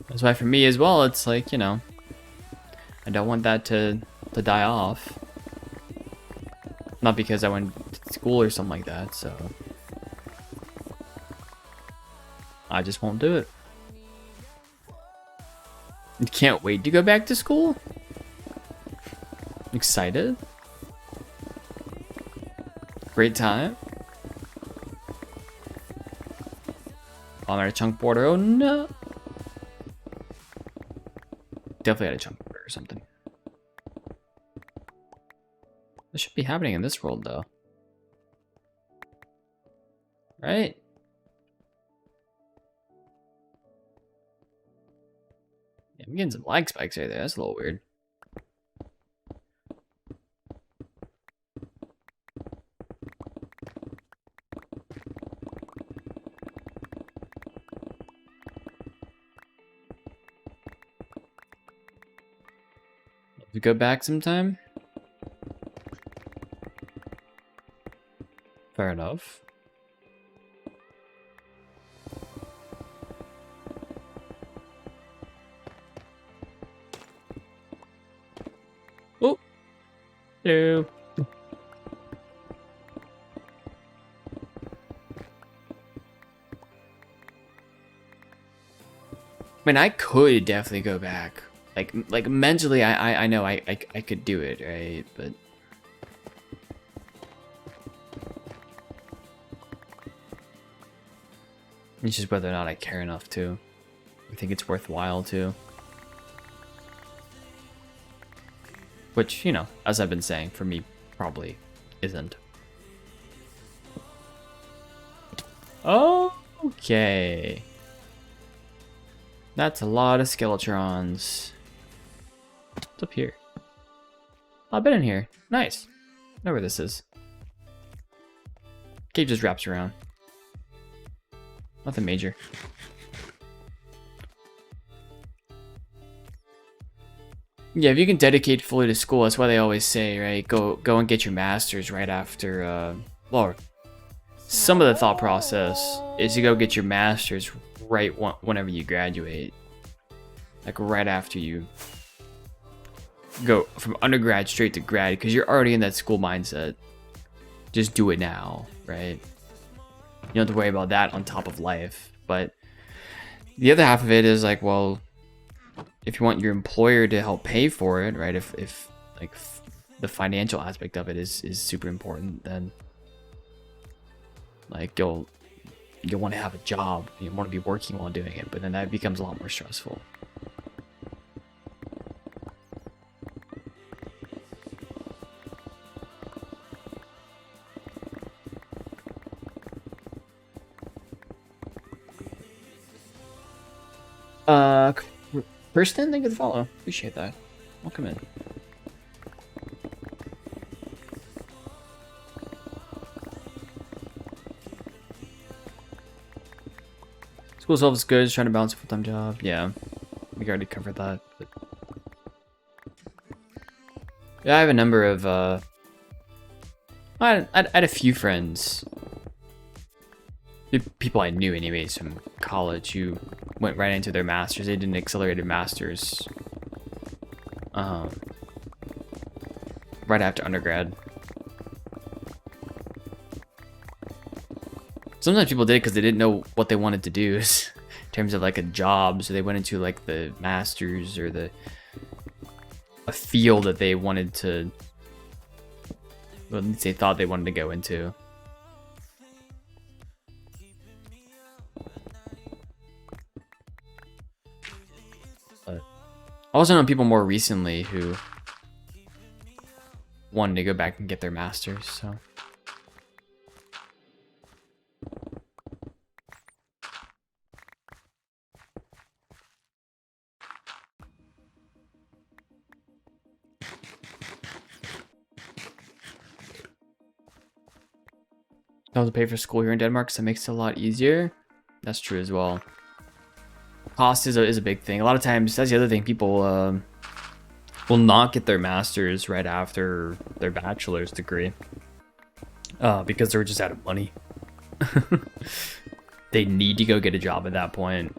That's why for me as well, it's like, you know, I don't want that to die off. Not because I went to school or something like that, so I just won't do it. Can't wait to go back to school. Excited. Great time. I'm at a chunk border. Oh no. Definitely had a chunk border or something. This should be happening in this world though. Right? Yeah, I'm getting some lag spikes right there. That's a little weird. We go back sometime. Fair enough. Oh, hello. I mean, I could definitely go back. Like mentally, I know I could do it, right? But it's just whether or not I care enough to. I think it's worthwhile to. Which, you know, as I've been saying, for me, probably isn't. Okay. That's a lot of Skeletrons. What's up here? I've been in here. Nice. I know where this is. Cave just wraps around. Nothing major. Yeah, if you can dedicate fully to school, that's why they always say, right? Go and get your master's right after, well, some of the thought process is to go get your master's right whenever you graduate. Like right after you go from undergrad straight to grad, because you're already in that school mindset. Just do it now, right? You don't have to worry about that on top of life. But the other half of it is like, well, if you want your employer to help pay for it, right? If like the financial aspect of it is super important, then like you'll want to have a job. You want to be working while doing it, but then that becomes a lot more stressful. Kirsten, thank you for the follow. Appreciate that. Welcome in. School self is good. Just trying to balance a full-time job. Yeah, we already covered that. But... yeah, I have a number of. I had a few friends, people I knew anyways from college, who went right into their masters. They did an accelerated masters, right after undergrad. Sometimes people did it because they didn't know what they wanted to do in terms of like a job, so they went into like the masters or a field that they wanted to, well, at least they thought they wanted to go into. But I also know people more recently who wanted to go back and get their masters, so. Don't have to pay for school here in Denmark, so that makes it a lot easier. That's true as well. Cost is a big thing. A lot of times, that's the other thing. People will not get their masters right after their bachelor's degree because they're just out of money. They need to go get a job at that point.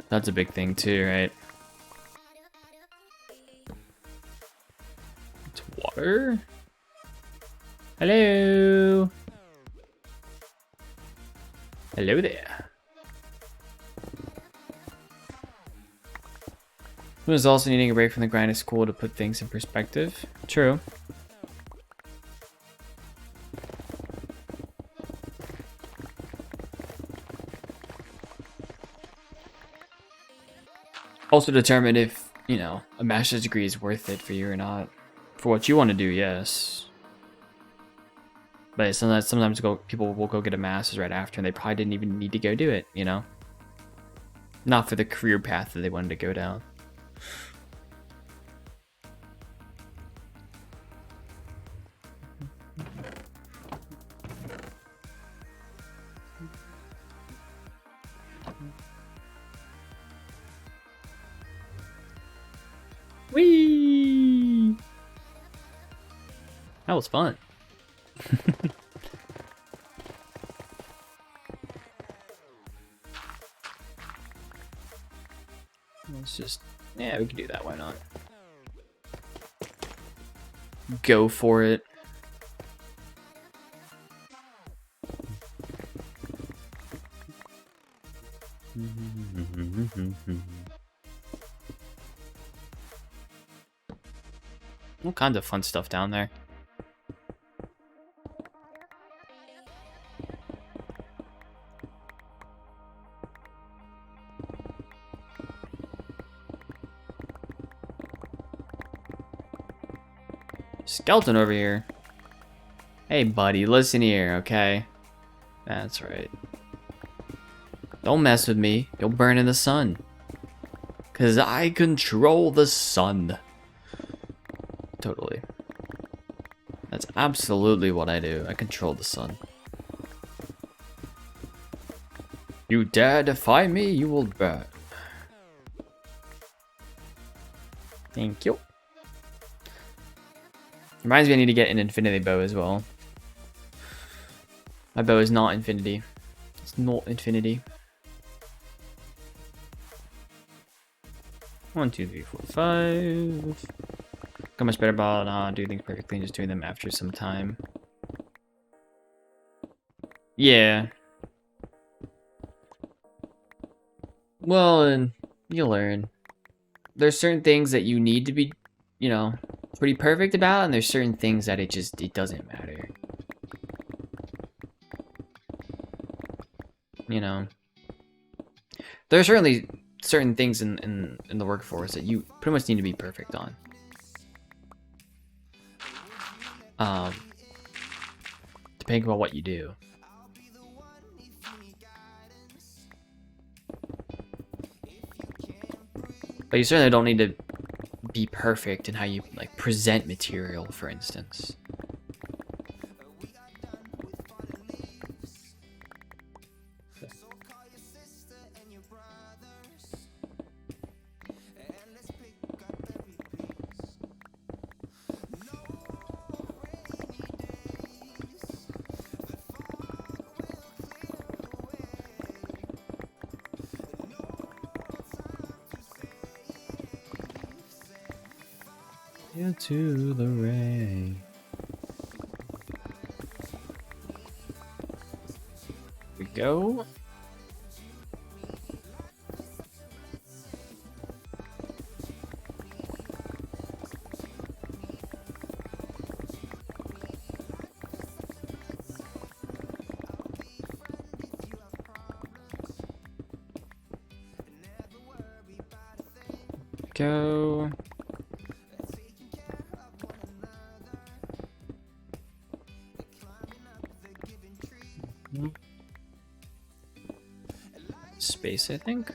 That's a big thing too, right? It's water. Hello. Hello there. Who's also needing a break from the grind of school to put things in perspective. True. Also determine if, you know, a master's degree is worth it for you or not. For what you want to do, yes. But sometimes people will go get a master's right after and they probably didn't even need to go do it, you know? Not for the career path that they wanted to go down. Whee! That was fun. Let's just, yeah, we can do that. Why not? Go for it. All kinds of fun stuff down there. Skeleton over here. Hey, buddy, listen here, okay? That's right. Don't mess with me. You'll burn in the sun. 'Cause I control the sun. Totally. That's absolutely what I do. I control the sun. You dare defy me, you will burn. Thank you. Reminds me I need to get an infinity bow as well. My bow is not infinity. It's not infinity. 1, 2, 3, 4, 5. Got much better about doing things perfectly and just doing them after some time. Yeah. Well, and you'll learn. There's certain things that you need to be, you know, pretty perfect about, and there's certain things that it doesn't matter. You know. There are certainly certain things in the workforce that you pretty much need to be perfect on. Depending on what you do. But you certainly don't need to be perfect in how you like present material, for instance. To the ray. We go. Go. Space, I think.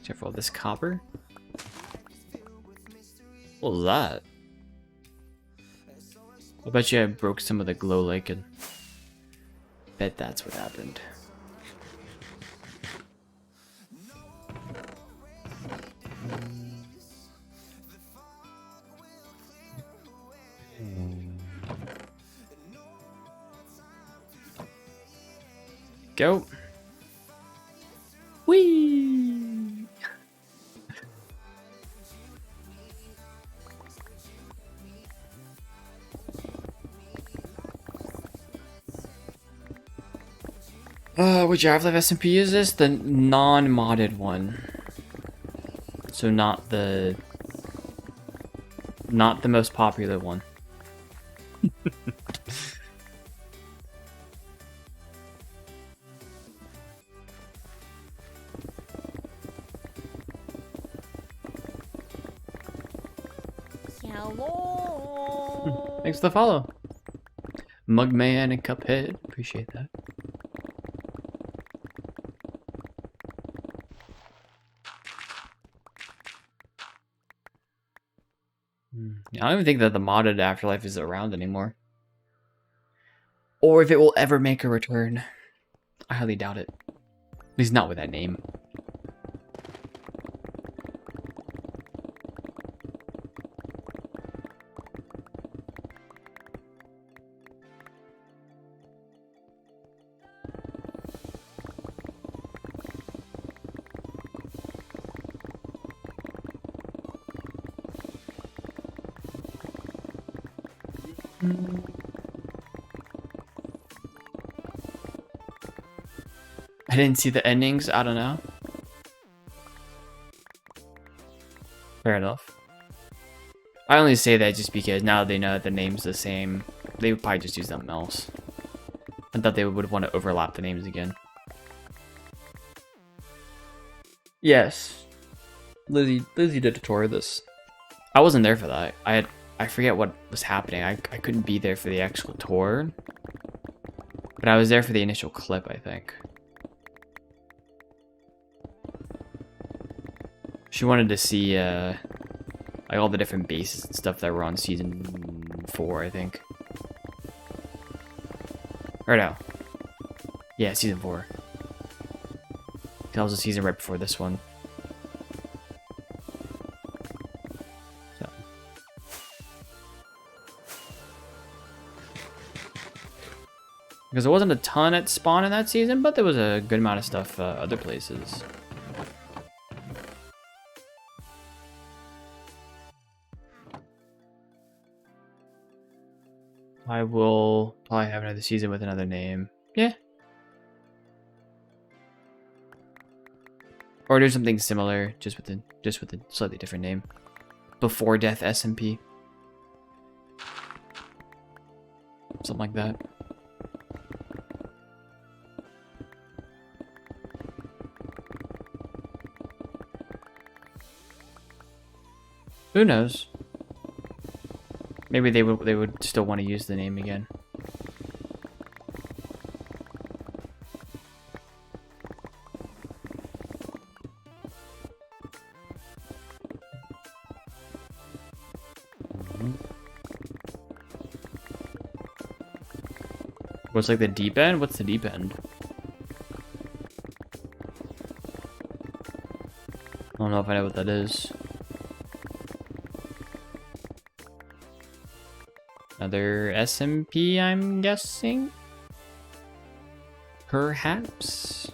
Careful of this copper. What was that? I bet you I broke some of the glow lichen. Bet that's what happened. Go. Whee! Which AfterLife SMP is this? The non-modded one. So not the most popular one. Hello. Thanks for the follow. Mugman and Cuphead. Appreciate that. I don't even think that the modded AfterLife is around anymore. Or if it will ever make a return. I highly doubt it. At least not with that name. I didn't see the endings. I don't know. Fair enough. I only say that just because now they know the name's the same. They would probably just use something else. I thought they would want to overlap the names again. Yes. Lizzie did a tour of this. I wasn't there for that. I forget what was happening. I couldn't be there for the actual tour. But I was there for the initial clip, I think. She wanted to see like all the different bases and stuff that were on season 4, I think. Or no. Yeah, season 4. That was the season right before this one. So. Because there wasn't a ton at spawn in that season, but there was a good amount of stuff other places. I will probably have another season with another name. Yeah. Or do something similar, just with a slightly different name. Before Death SMP. Something like that. Who knows? Maybe they would still want to use the name again. What's like the deep end? What's the deep end? I don't know if I know what that is. Another SMP, I'm guessing? Perhaps?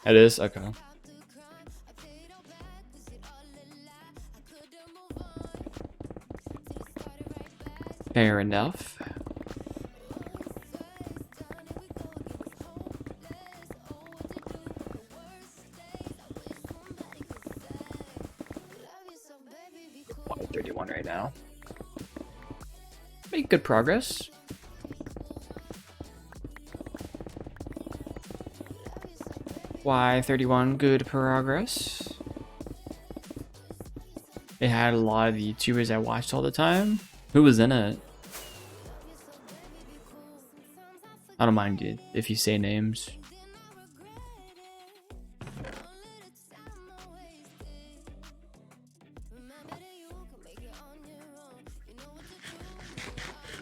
It is? Okay. Fair enough. I'm 31 right now. Make good progress. Why 31 good progress? It had a lot of the YouTubers I watched all the time. Who was in it? I don't mind you if you say names.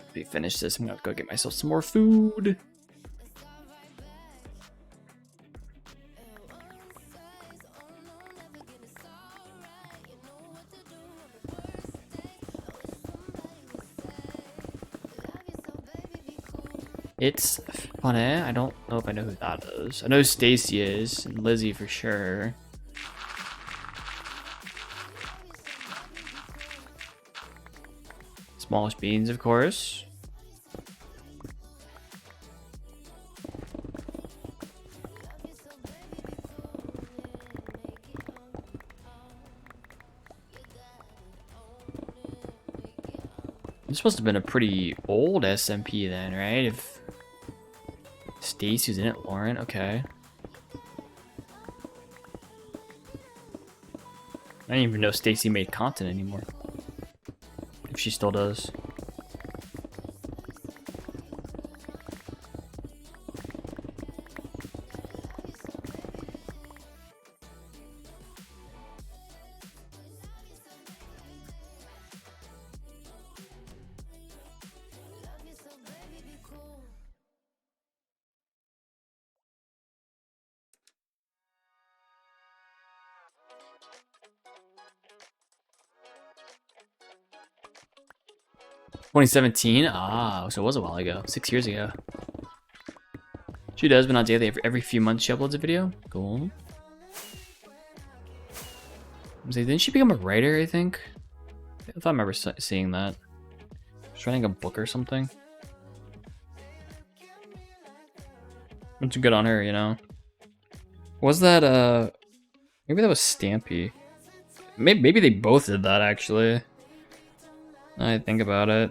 Let me finish this. I'm gonna go get myself some more food. It's funny. I don't know if I know who that is. I know Stacy is, and Lizzie for sure. Smallish Beans, of course. This must have been a pretty old SMP then, right? If Stacy's in it, Lauren, okay. I didn't even know Stacy made content anymore. If she still does. 2017? Ah, so it was a while ago. 6 years ago. She does, but not daily. Every few months she uploads a video. Cool. Didn't she become a writer, I think? I thought I remember seeing that. She's writing a book or something. It's good on her, you know. Was that, maybe that was Stampy. Maybe they both did that, actually. Now I think about it.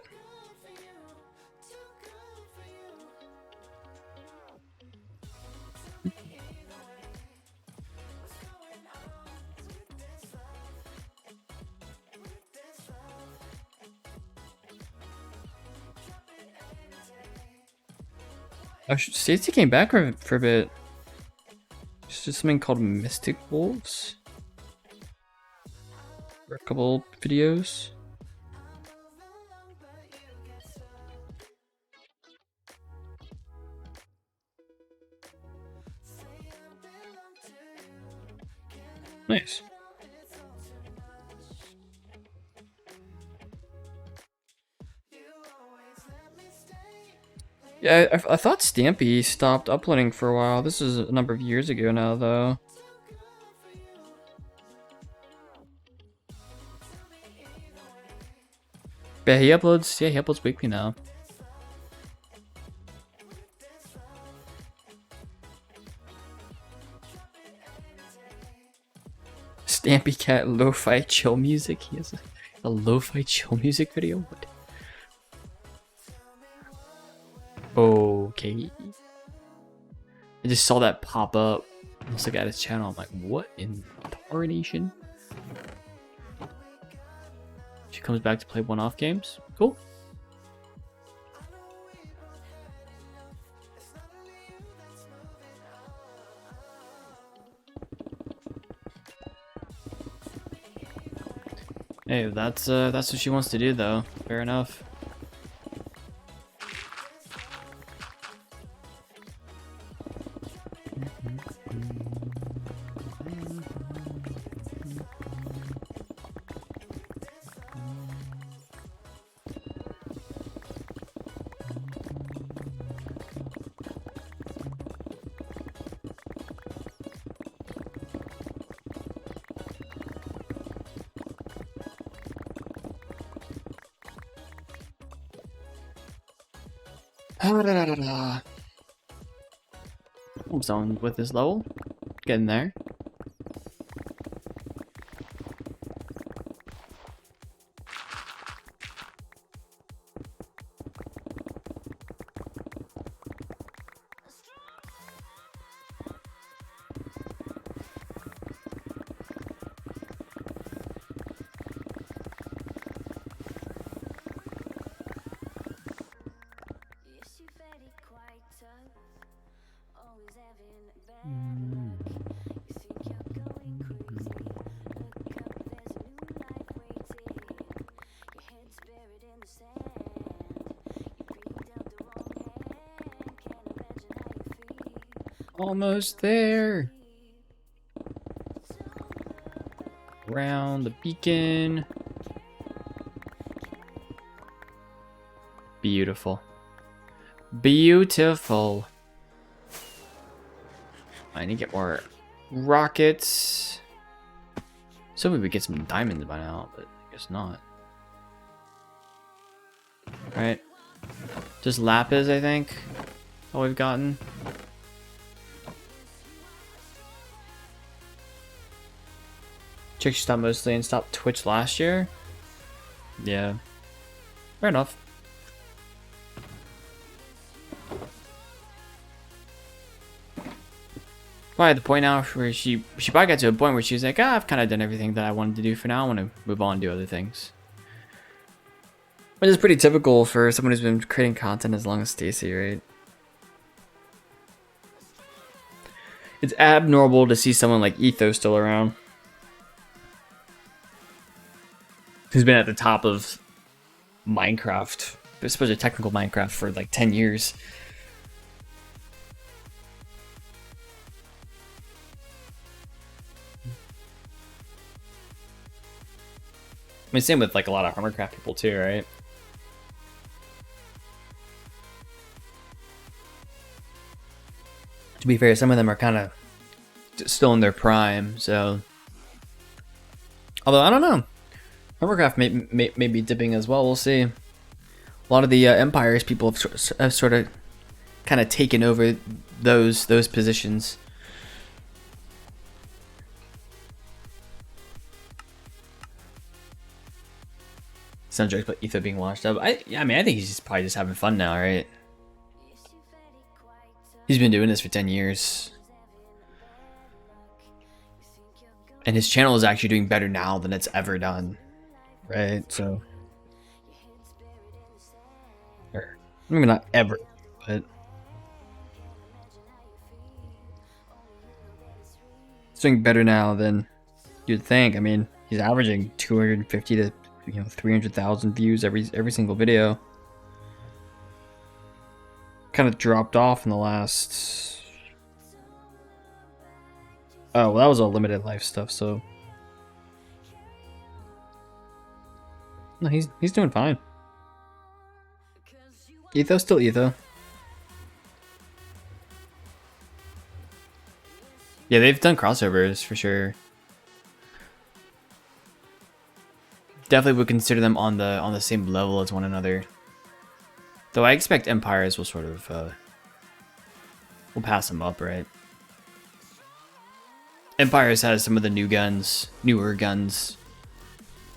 Oh, Stacey came back for a bit. It's just something called Mystic Wolves. For a couple videos. Nice. Yeah, I thought Stampy stopped uploading for a while. This is a number of years ago now, though. Yeah, he uploads weekly now. Stampy Cat lo-fi chill music. He has a lo-fi chill music video. What? Okay. I just saw that pop up. Let's look at his channel. I'm like, what in tarnation? She comes back to play one-off games. Cool. Hey, that's what she wants to do, though. Fair enough. Almost done with this level. Getting there. Almost there. Around the beacon. Beautiful. Beautiful. I need to get more rockets. So we would get some diamonds by now, but I guess not. Alright. Just lapis, I think. All we've gotten. Chick stopped mostly and stopped Twitch last year. Yeah. Fair enough. Probably at the point now where she probably got to a point where she's like, I've kind of done everything that I wanted to do for now. I want to move on and do other things. Which is pretty typical for someone who's been creating content as long as Stacy, right? It's abnormal to see someone like Etho still around. Who's been at the top of Minecraft, especially technical Minecraft, for like 10 years. I mean, same with like a lot of Hammercraft people too, right? To be fair, some of them are kind of still in their prime, so. Although, I don't know. Hovercraft may be dipping as well, we'll see. A lot of the Empires people have sort of kind of taken over those positions. Some jokes about Etho being washed up. I mean, I think he's probably just having fun now, right? He's been doing this for 10 years. And his channel is actually doing better now than it's ever done. Right? So. Or, maybe not ever, but. It's doing better now than you'd think. I mean, he's averaging 250 to 300,000 views every single video. Kind of dropped off in the last. Oh, well, that was all limited life stuff. So no, he's doing fine. Etho still Etho. Yeah, they've done crossovers for sure. Definitely would consider them on the same level as one another. Though I expect Empires will sort of will pass them up, right? Empires has some of the newer guns.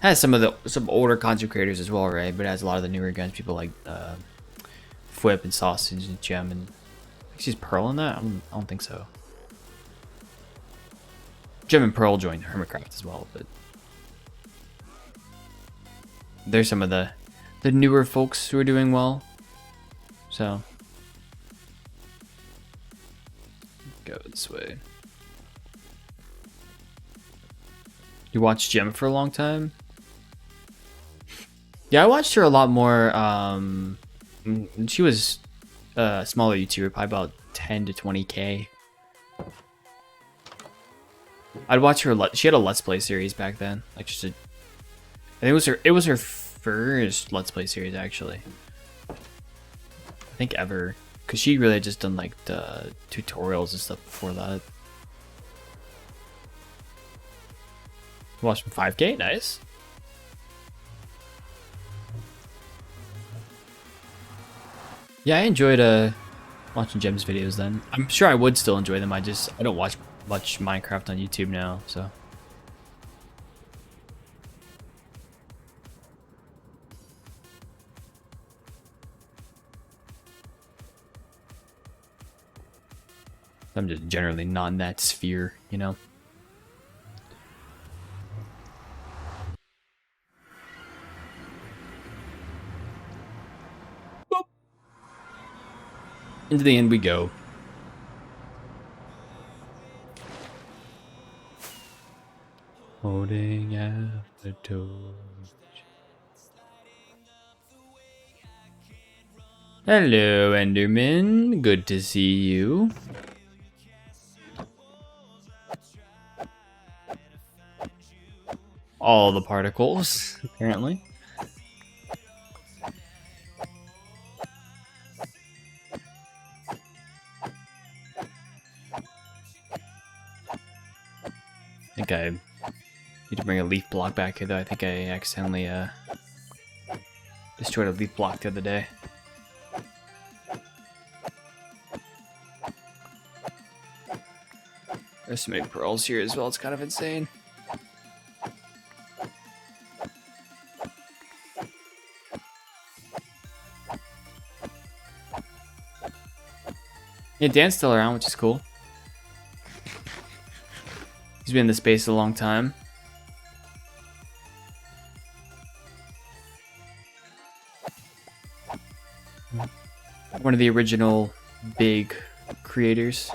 Has some older content creators as well, right? But it has a lot of the newer guns. People like Fwip and Sausage and Gem and she's Pearl in that. I don't think so. Gem and Pearl joined Hermitcraft as well, but there's some of the newer folks who are doing well. So go this way. You watched Gem for a long time? Yeah, I watched her a lot more. She was a smaller YouTuber, probably about 10 to 20K. I'd watch her. She had a Let's Play series back then, like just a. I think it was her first Let's Play series actually. I think ever, because she really had just done like the tutorials and stuff before that. Watched from 5K, nice. Yeah, I enjoyed watching Gem's videos then. I'm sure I would still enjoy them. I don't watch much Minecraft on YouTube now, so. I'm just generally not in that sphere, you know. Boop. Into the end we go. Holding out the torch. Hello, Enderman. Good to see you. All the particles, apparently. I think I need to bring a leaf block back here, though. I think I accidentally destroyed a leaf block the other day. There's so many pearls here as well, it's kind of insane. Yeah, Dan's still around, which is cool. He's been in the space a long time. One of the original big creators.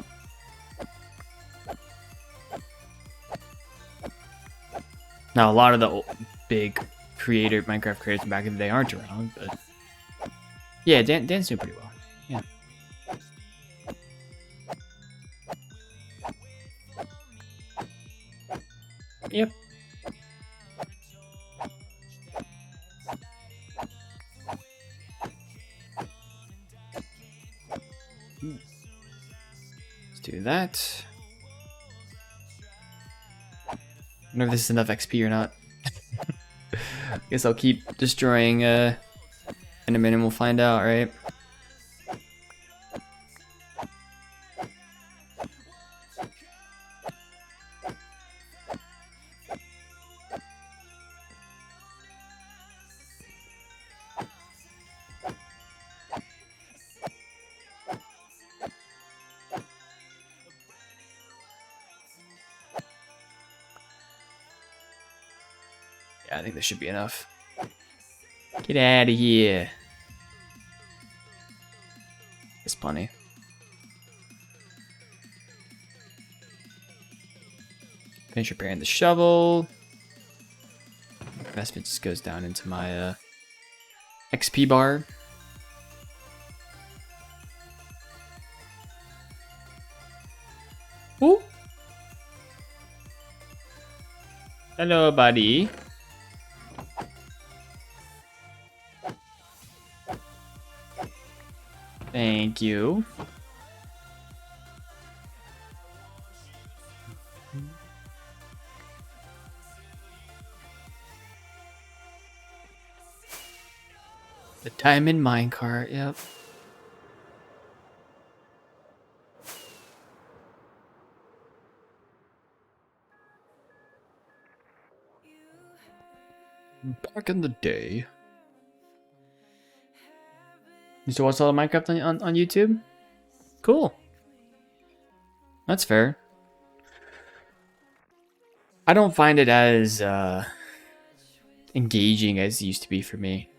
Now, a lot of the big Minecraft creators back in the day aren't around, but yeah, Dan's doing pretty well. Yeah. Yep. Do that. I wonder if this is enough XP or not. Guess I'll keep destroying in a minute and we'll find out, right? Yeah, I think this should be enough. Get out of here. It's plenty. Finish repairing the shovel. Investment just goes down into my XP bar. Ooh. Hello, buddy. Thank you. The diamond minecart, yep. Back in the day. You still watch all the Minecraft on YouTube? Cool. That's fair. I don't find it as engaging as it used to be for me.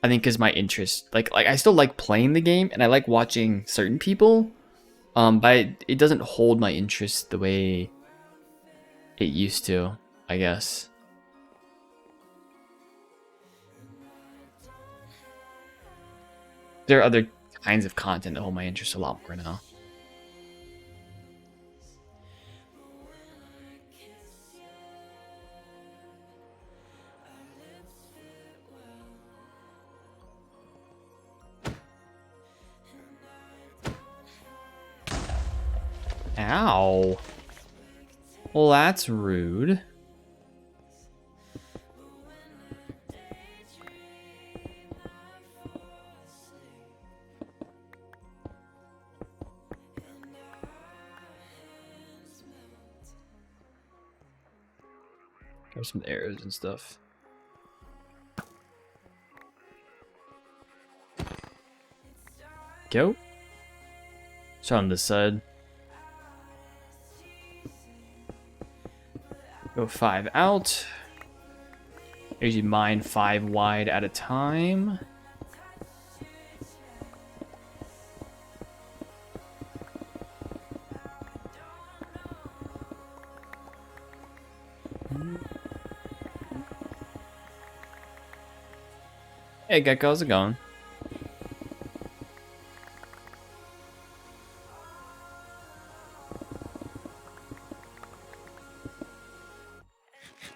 I think because my interest, like I still like playing the game and I like watching certain people, but it doesn't hold my interest the way it used to, I guess. There are other kinds of content that hold my interest a lot more now. Ow. Well, that's rude. Grab some arrows and stuff. Go. Start on this side. Go 5 out. Usually mine 5 wide at a time. Hey Gecko, how's it going?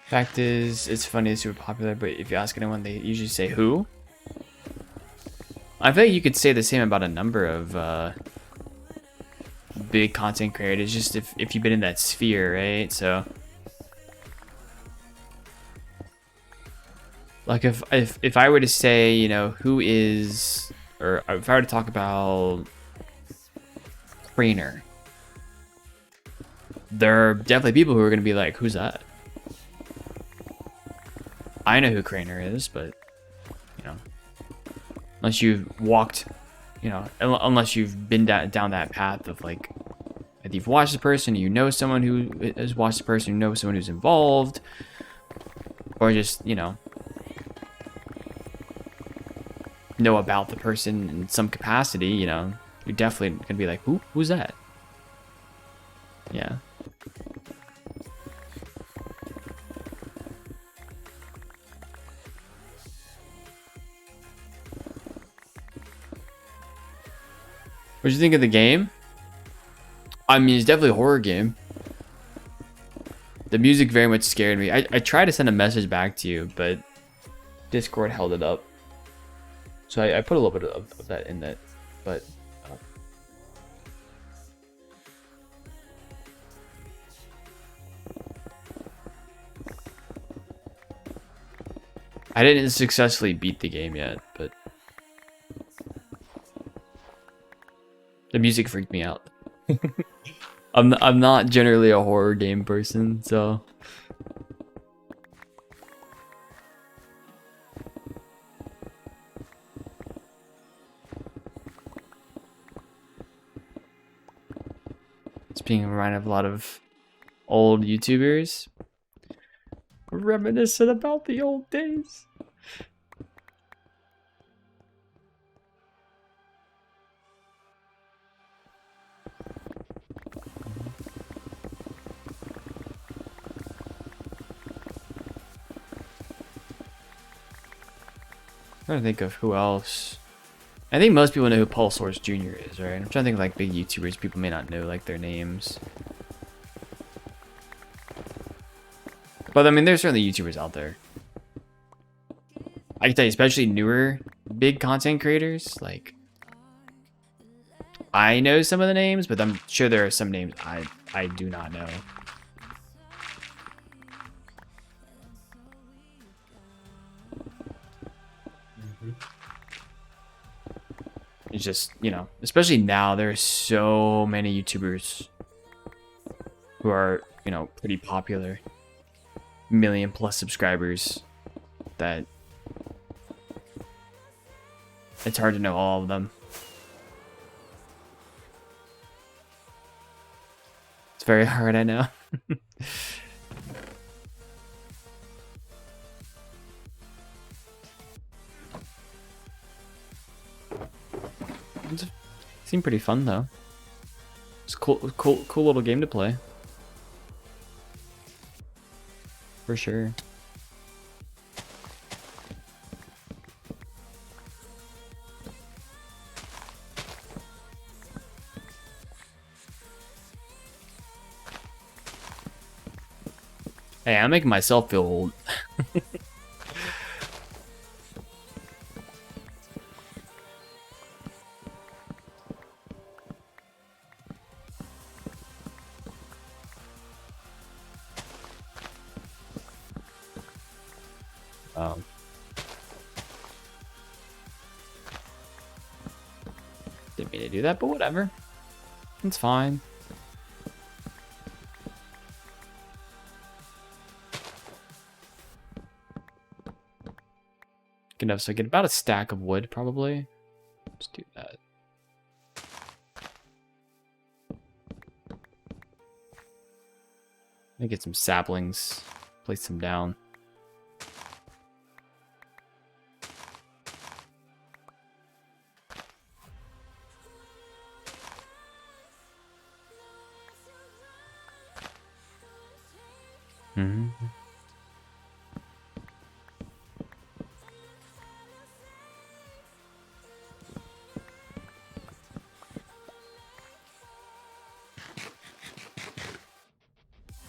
Fact is, it's funny, it's super popular, but if you ask anyone, they usually say who. I feel like you could say the same about a number of big content creators, just if you've been in that sphere, right? So, like if I were to say, you know, who is, or if I were to talk about Craner, there are definitely people who are going to be like, who's that? I know who Craner is, but, you know, unless you've walked, you know, unless you've been down that path of, like, if you've watched the person, you know someone who has watched the person, you know someone who's involved, or just, you know about the person in some capacity, you know, you're definitely going to be like, who's that? Yeah. What'd you think of the game? I mean, it's definitely a horror game. The music very much scared me. I tried to send a message back to you, but Discord held it up. So I put a little bit of that in that, but I didn't successfully beat the game yet, but the music freaked me out. I'm not generally a horror game person, so it's being reminded of a lot of old YouTubers reminiscent about the old days. I'm trying to think of who else. I think most people know who Paul Source Jr. is, right? I'm trying to think of like big YouTubers people may not know like their names. But I mean, there's certainly YouTubers out there. I can tell you, especially newer big content creators, like I know some of the names, but I'm sure there are some names I do not know. It's just, you know, especially now, there are so many YouTubers who are, you know, pretty popular, million plus subscribers, that it's hard to know all of them. It's very hard, I know. It seemed pretty fun though. It's a cool little game to play. For sure. Hey, I'm making myself feel old. Didn't mean to do that, but whatever. It's fine. Good enough, so I get about a stack of wood, probably. Let's do that. Let me get some saplings, place them down.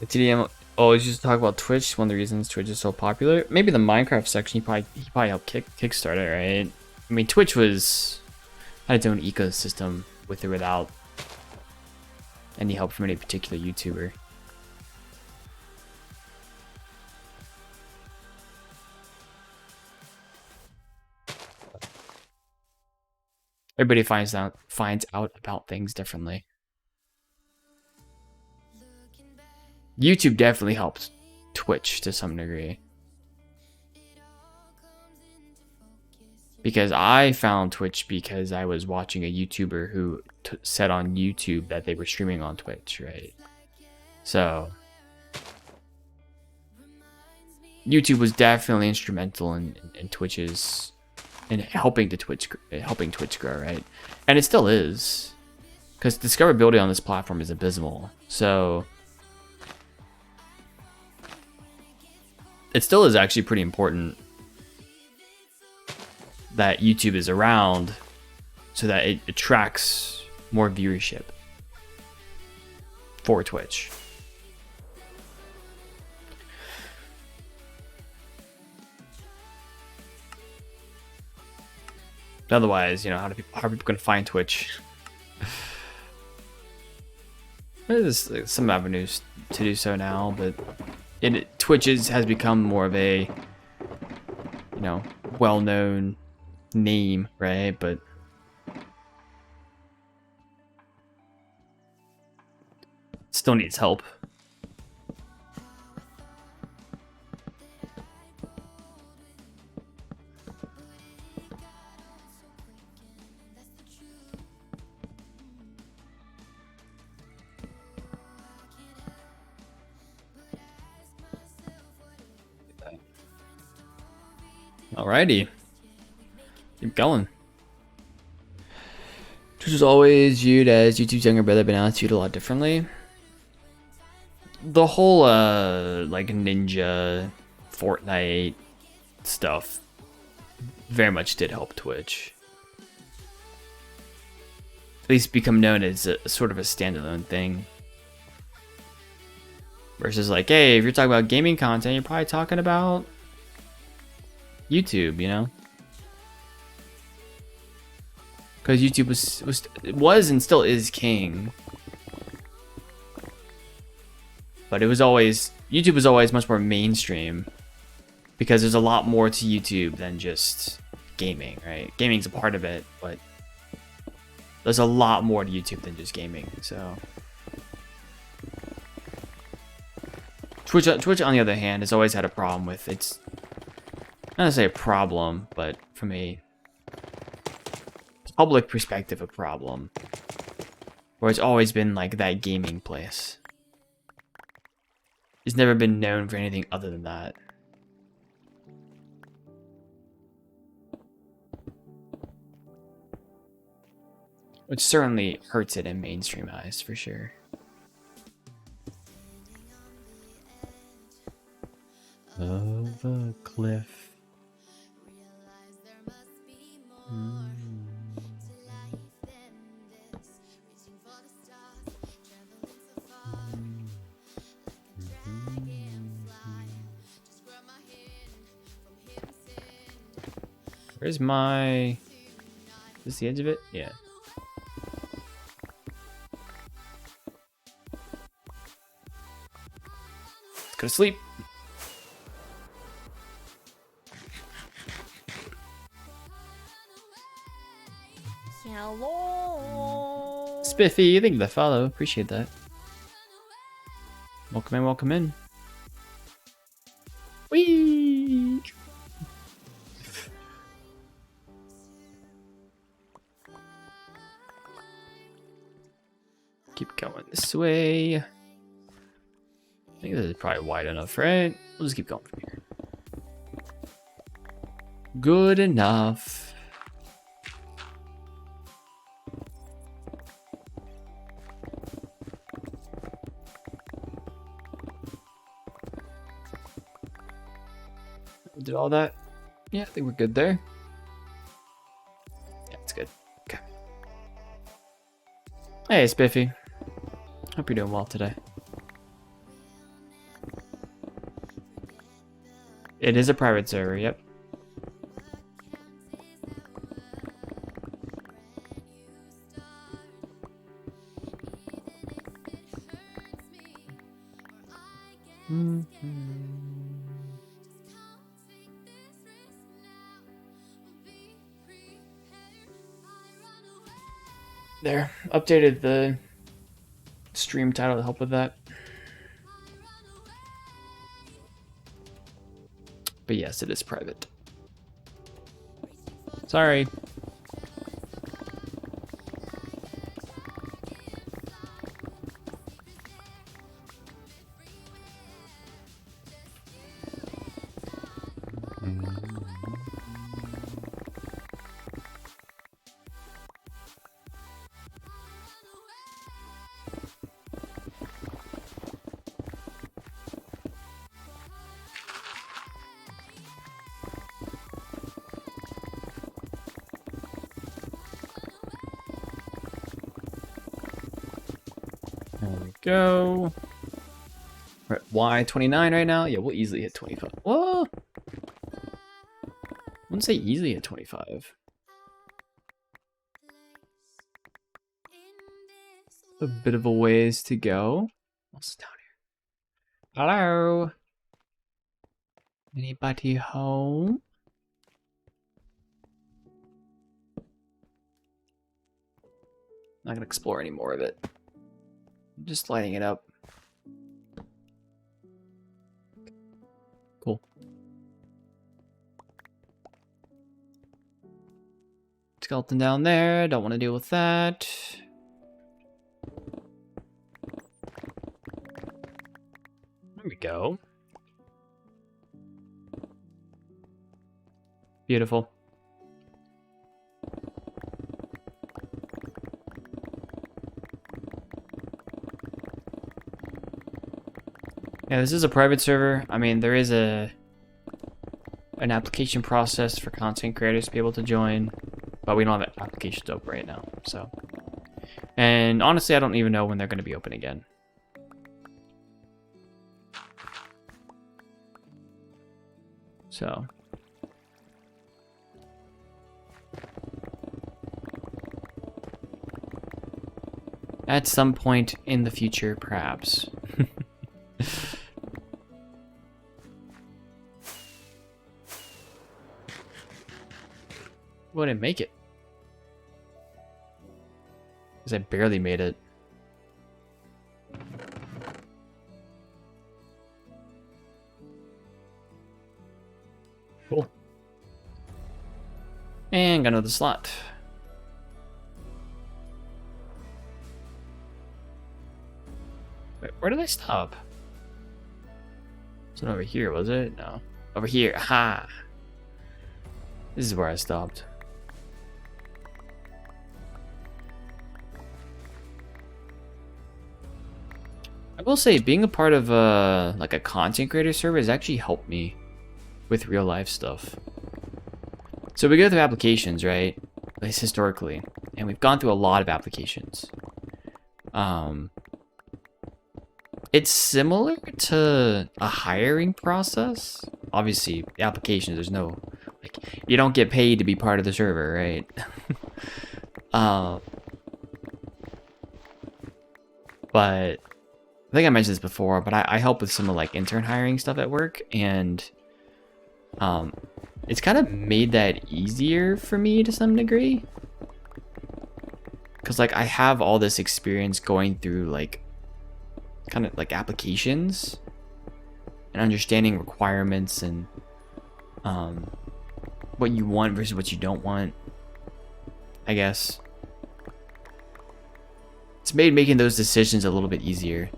TDM always used to talk about Twitch. One of the reasons Twitch is so popular. Maybe the Minecraft section, he probably helped kickstart it, right? I mean, Twitch had its own ecosystem with or without any help from any particular YouTuber. Everybody finds out about things differently. YouTube definitely helped Twitch to some degree, because I found Twitch because I was watching a YouTuber who said on YouTube that they were streaming on Twitch, right? So YouTube was definitely instrumental in Twitch's helping Twitch grow, right? And it still is, because discoverability on this platform is abysmal. So it still is actually pretty important that YouTube is around so that it attracts more viewership for Twitch. Otherwise, you know, how are people going to find Twitch? There's some avenues to do so now, but Twitch has become more of a you know, well-known name, right? But still needs help. Alrighty. Keep going. Twitch was always viewed as YouTube's younger brother, but now it's viewed a lot differently. The whole, like, Ninja, Fortnite stuff very much did help Twitch. At least become known as a sort of a standalone thing. Versus like, hey, if you're talking about gaming content, you're probably talking about YouTube, you know? Because YouTube was and still is king. But YouTube was always much more mainstream. Because there's a lot more to YouTube than just gaming, right? Gaming's a part of it, but there's a lot more to YouTube than just gaming, so. Twitch, on the other hand, has always had a problem with its, not to say a problem, but from a public perspective, a problem. Where it's always been like that gaming place. It's never been known for anything other than that. Which certainly hurts it in mainstream eyes, for sure. Of a cliff. Where's my... Is this the edge of it? Yeah. Let's go to sleep. Hello. Spiffy, thank you for the follow. Appreciate that. Welcome in, welcome in. Whee! Keep going this way. I think this is probably wide enough, right? We'll just keep going from here. Good enough. Did all that? Yeah, I think we're good there. Yeah, it's good. Okay. Hey, Spiffy. Hope you're doing well today. It is a private server, yep. There, updated the stream title to help with that. But yes, it is private. Sorry. There we go. We're at Y29 right now. Yeah, we'll easily hit 25. Whoa! I wouldn't say easily hit 25. A bit of a ways to go. What's down here? Hello? Anybody home? Not gonna explore any more of it. Just lighting it up. Cool. Skeleton down there. Don't want to deal with that. There we go. Beautiful. Yeah, this is a private server. I mean, there is an application process for content creators to be able to join, but we don't have applications open right now, so. And honestly, I don't even know when they're going to be open again. So. At some point in the future, perhaps. Wouldn't make it. Because I barely made it. Cool. And got another slot. Wait, where did I stop? It's not over here, was it? No. Over here. Ha! This is where I stopped. I will say, being a part of like a content creator server has actually helped me with real life stuff. So we go through applications, right? At least historically, and we've gone through a lot of applications. It's similar to a hiring process. Obviously, the applications, there's no, like, you don't get paid to be part of the server, right? But I think I mentioned this before, but I help with some of like intern hiring stuff at work, and it's kind of made that easier for me to some degree. Because like I have all this experience going through like kind of like applications and understanding requirements and what you want versus what you don't want, I guess. It's made making those decisions a little bit easier.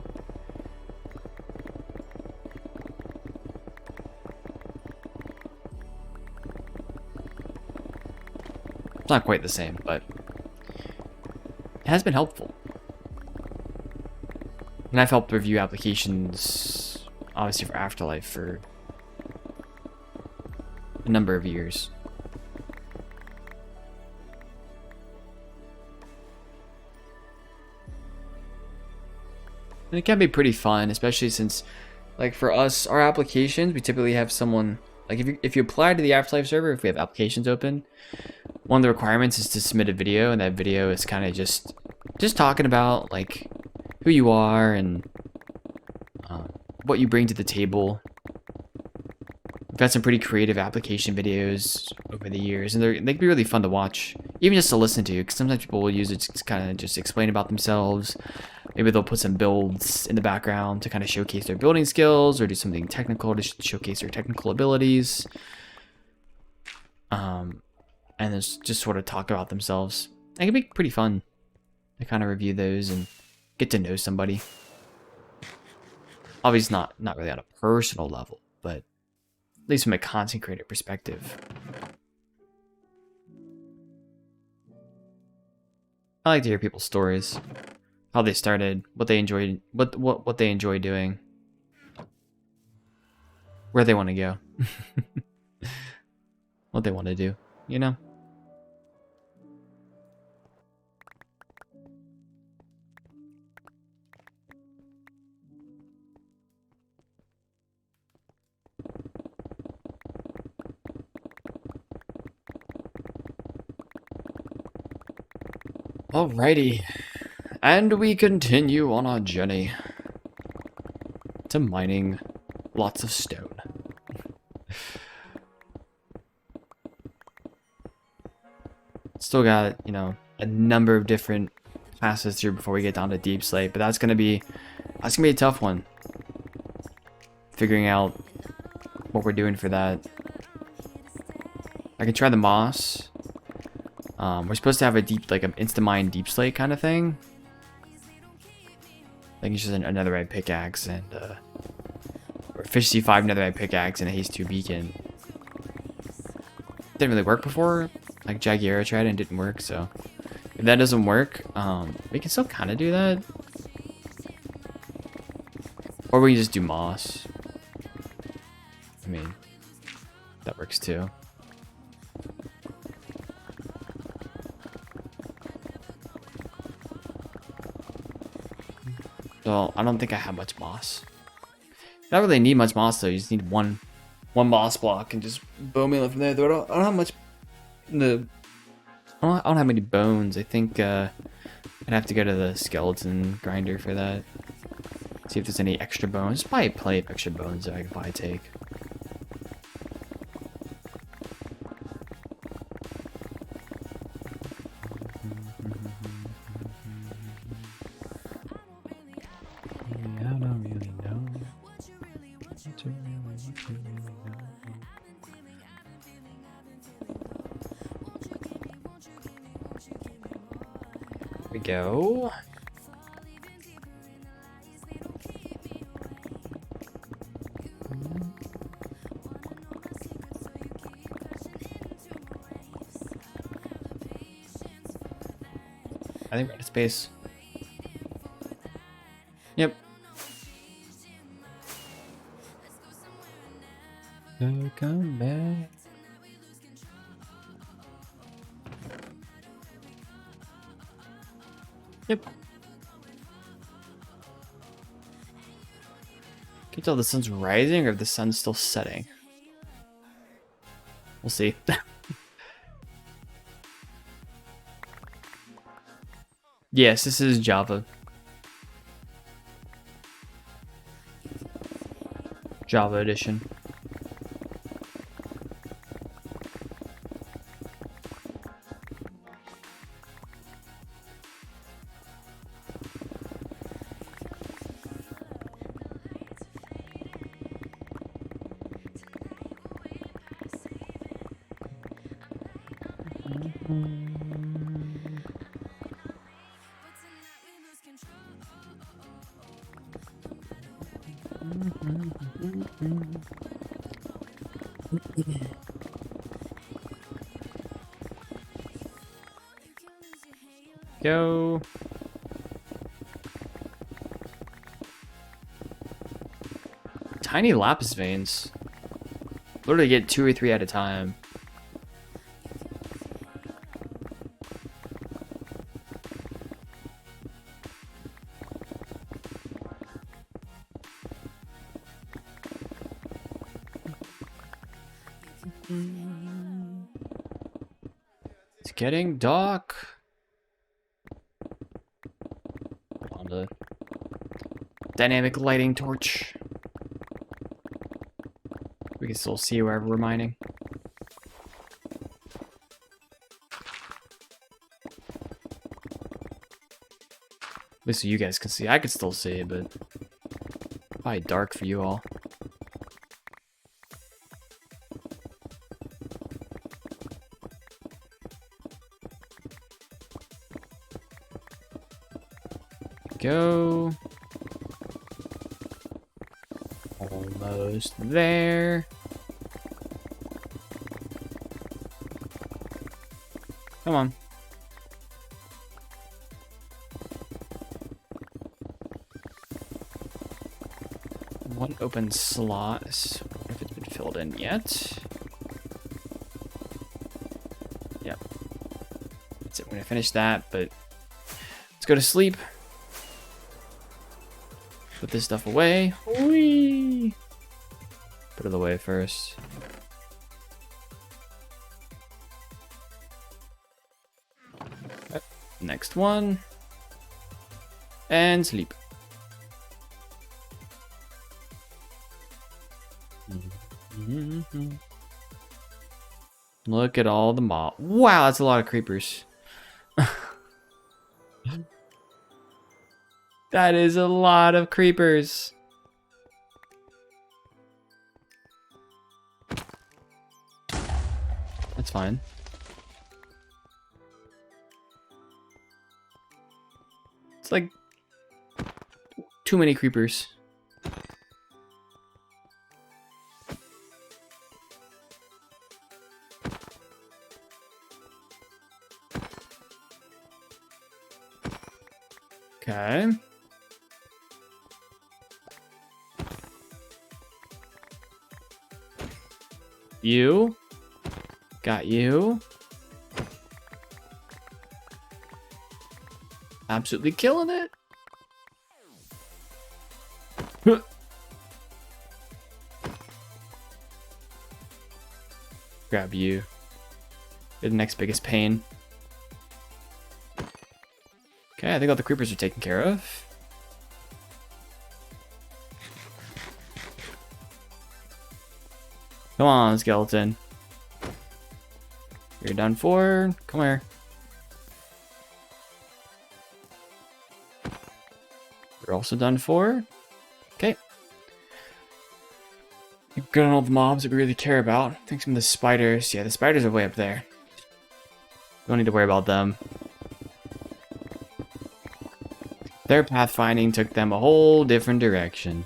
It's not quite the same, but it has been helpful. And I've helped review applications, obviously for AfterLife, for a number of years. And it can be pretty fun, especially since, like, for us, our applications, we typically have someone, like, if you apply to the AfterLife server, if we have applications open, one of the requirements is to submit a video, and that video is kind of just talking about, like, who you are and what you bring to the table. We've had some pretty creative application videos over the years, and they can be really fun to watch, even just to listen to, because sometimes people will use it to kind of just explain about themselves. Maybe they'll put some builds in the background to kind of showcase their building skills, or do something technical to showcase their technical abilities. And then just sort of talk about themselves. It can be pretty fun to kind of review those and get to know somebody. Obviously not really on a personal level, but at least from a content creator perspective. I like to hear people's stories, how they started, what they enjoyed, what they enjoy doing, where they want to go, what they want to do, you know? Alrighty, and we continue on our journey to mining lots of stone. Still got, you know, a number of different pass this through before we get down to Deep Slate, but that's gonna be a tough one. Figuring out what we're doing for that. I can try the moss. We're supposed to have a deep, like an insta-mine Deep Slate kind of thing. I think it's just another red pickaxe and or Fish C5 another red pickaxe and a Haste 2 beacon. Didn't really work before. Like Jaguar tried it and didn't work, so if that doesn't work, we can still kind of do that. Or we can just do moss. I mean, that works too. Well, I don't think I have much moss. I don't really need much moss though. You just need one moss block and just bone meal it from there. Though I don't have much. I don't have many bones. I think I'd have to go to the skeleton grinder for that. See if there's any extra bones. There's probably plenty of extra bones that I could probably take. We go. I think we're out of space. Yep. So come back. Yep. Can you tell the sun's rising or if the sun's still setting? We'll see. Yes, this is Java. Java edition. Go. Tiny lapis veins. Literally get 2 or 3 at a time. It's getting dark. On the dynamic lighting torch. We can still see wherever we're mining. At least so you guys can see. I could still see, but probably dark for you all. Go. Almost there. Come on. One open slot. I wonder if it's been filled in yet. Yep. That's it. We're gonna finish that, but let's go to sleep. Put this stuff away. Whee! Put it away first. Okay. Next one. And sleep. Look at all the mob. Wow, that's a lot of creepers. That is a lot of creepers. That's fine. It's like too many creepers. Okay. You. Got you. Absolutely killing it. Huh. Grab you. You're the next biggest pain. Okay, I think all the creepers are taken care of. Come on, skeleton. You're done for. Come here. You're also done for. Okay. You've got all the mobs that we really care about. I think some of the spiders. Yeah, the spiders are way up there. Don't need to worry about them. Their pathfinding took them a whole different direction.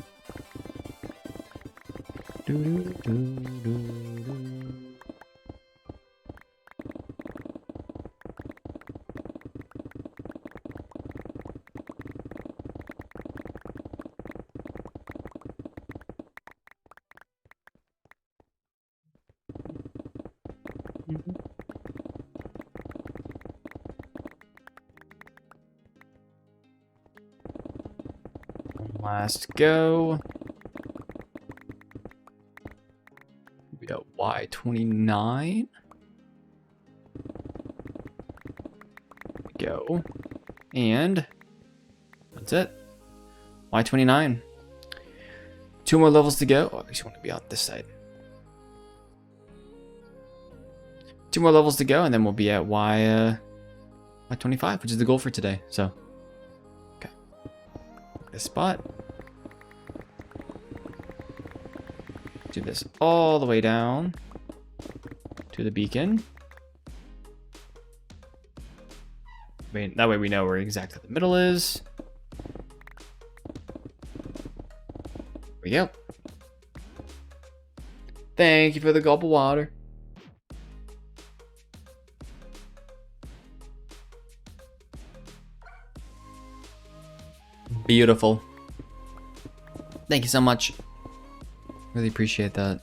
Last go. We got Y29. Go. And that's it. Y29. 2 more levels to go. Oh, I just want to be on this side. 2 more levels to go, and then we'll be at Y25, which is the goal for today. So, okay. This spot. Do this all the way down to the beacon. That way we know where exactly the middle is. There we go. Thank you for the gulp of water. Beautiful. Thank you so much. Really appreciate that.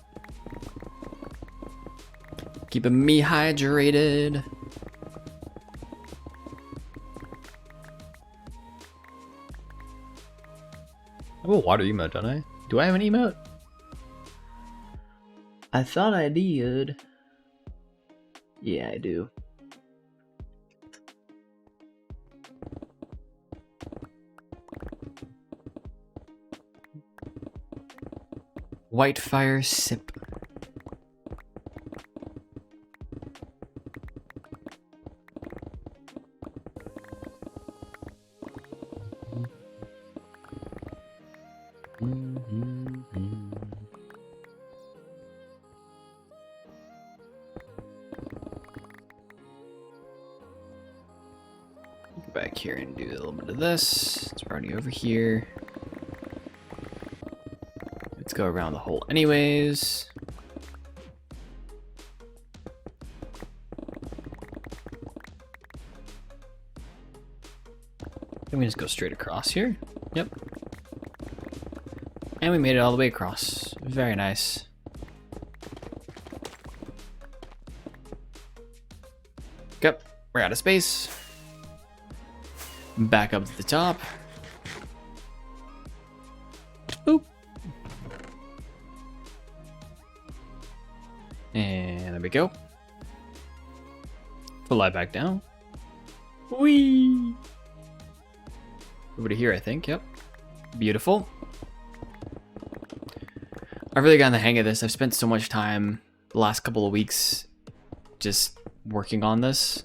Keeping me hydrated. I have a water emote, don't I? Do I have an emote? I thought I did. Yeah, I do. Whitefire sip. Go back here and do a little bit of this. It's already over here. Let's go around the hole anyways. Then we just go straight across here. Yep. And we made it all the way across. Very nice. Yep, we're out of space. Back up to the top. Boop. And there we go. Fly back down. Whee! Over to here, I think. Yep. Beautiful. I've really gotten the hang of this. I've spent so much time the last couple of weeks just working on this.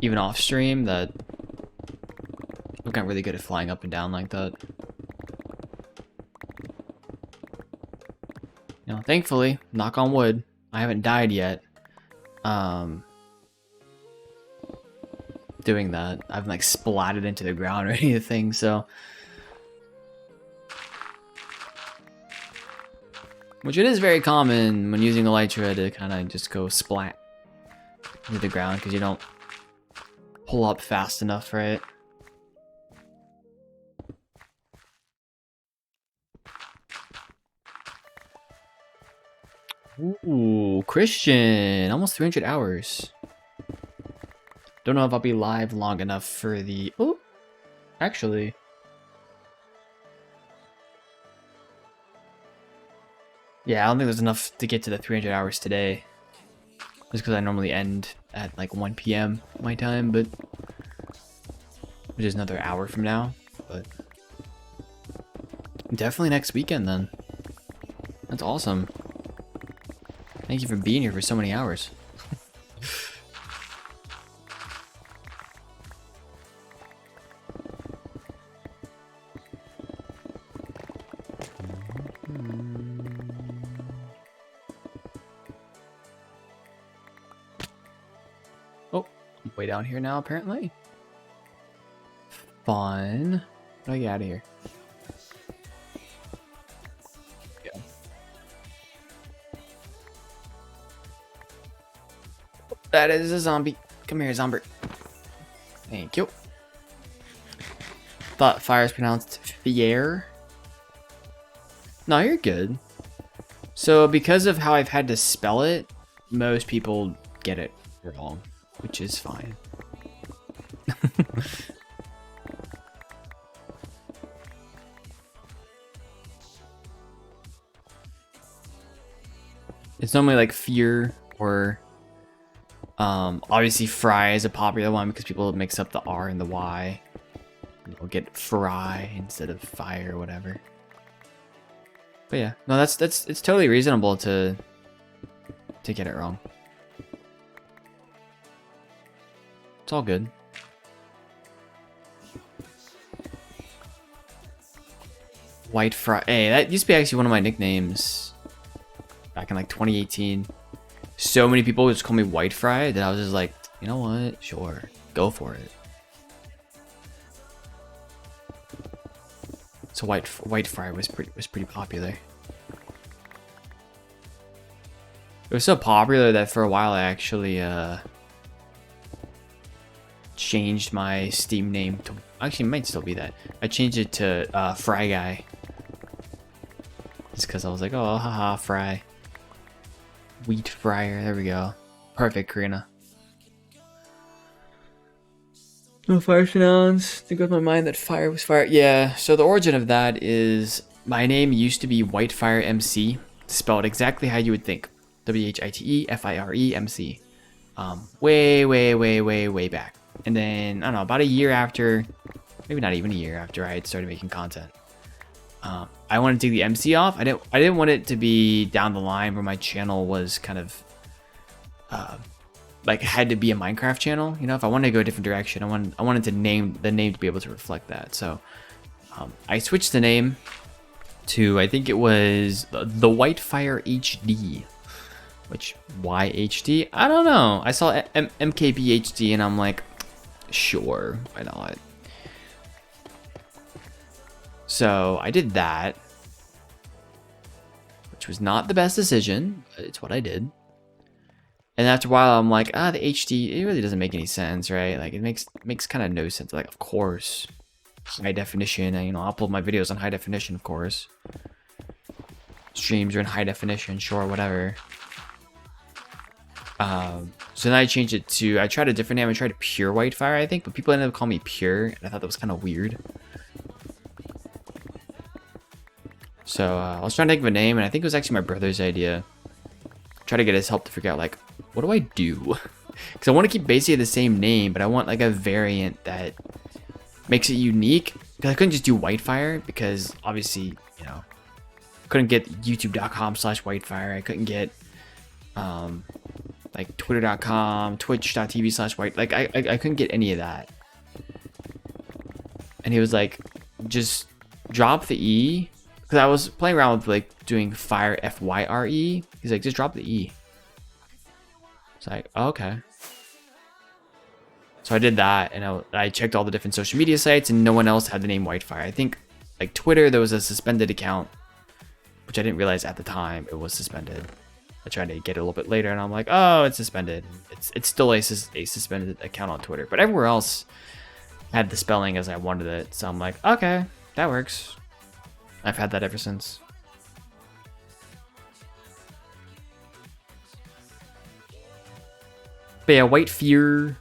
Even off stream, that I'm not really good at flying up and down like that. You know, thankfully, knock on wood, I haven't died yet. Doing that. I haven't like splatted into the ground or anything, so. Which it is very common when using Elytra to kind of just go splat into the ground because you don't pull up fast enough, right? Ooh, Christian, almost 300 hours. Don't know if I'll be live long enough for the... Oh, actually. Yeah, I don't think there's enough to get to the 300 hours today. Just because I normally end at like 1 p.m. my time, but... Which is another hour from now, but... Definitely next weekend then. That's awesome. Thank you for being here for so many hours. Oh, I'm way down here now apparently. Fun. How do I get out of here? Yeah. That is a zombie. Come here, zombie. Thank you. Thought fire is pronounced fier. No, you're good. So because of how I've had to spell it, most people get it wrong, which is fine. It's normally like fear or obviously fry is a popular one because people mix up the R and the Y. They'll get fry instead of fire or whatever. But yeah, no, it's totally reasonable to get it wrong. It's all good. White fry. Hey, that used to be actually one of my nicknames back in like 2018. So many people would just call me White Fry that I was just like, you know what? Sure, go for it. So White Fry was pretty popular. It was so popular that for a while I actually changed my Steam name to, actually it might still be that. I changed it to Fry Guy. Just because I was like, oh haha, Fry. Wheat fryer, there we go. Perfect, Karina. No fire sounds. Think with my mind that fire was fire. Yeah, so the origin of that is my name used to be Whitefire MC, spelled exactly how you would think. WHITEFIRE MC. Way back. And then, I don't know, about a year after, maybe not even a year after I had started making content, I wanted to take the MC off. I didn't want it to be down the line where my channel was kind of like had to be a Minecraft channel. You know, if I wanted to go a different direction, I wanted to name the name to be able to reflect that. So I switched the name to, I think it was the Whitefire HD, which why HD? I don't know. I saw MKB HD and I'm like, sure, why not? So I did that, which was not the best decision, but it's what I did. And after a while, I'm like, the HD, it really doesn't make any sense, right? Like, it makes kind of no sense. Like, of course, high definition, and, you know, I'll upload my videos on high definition, of course. Streams are in high definition, sure, whatever. So then I changed it to, I tried a different name. I tried Pure Whitefire, I think, but people ended up calling me Pure, and I thought that was kind of weird. So I was trying to think of a name, and I think it was actually my brother's idea. Try to get his help to figure out, like, what do I do? Because I want to keep basically the same name, but I want like a variant that makes it unique. Because I couldn't just do Whitefire, because obviously, you know, couldn't get youtube.com/Whitefire. I couldn't get like twitter.com, twitch.tv/White. Like I couldn't get any of that. and he was like, just drop the E, because I was playing around with like doing fire FYRE. He's like, just drop the E. It's like, oh, okay. So I did that, and I checked all the different social media sites, and no one else had the name Whitefire. I think like Twitter, there was a suspended account, which I didn't realize at the time it was suspended. I tried to get it a little bit later, and I'm like, oh, it's suspended. It's still a suspended account on Twitter, but everywhere else had the spelling as I wanted it. So I'm like, okay, that works. I've had that ever since. But yeah, White Fear,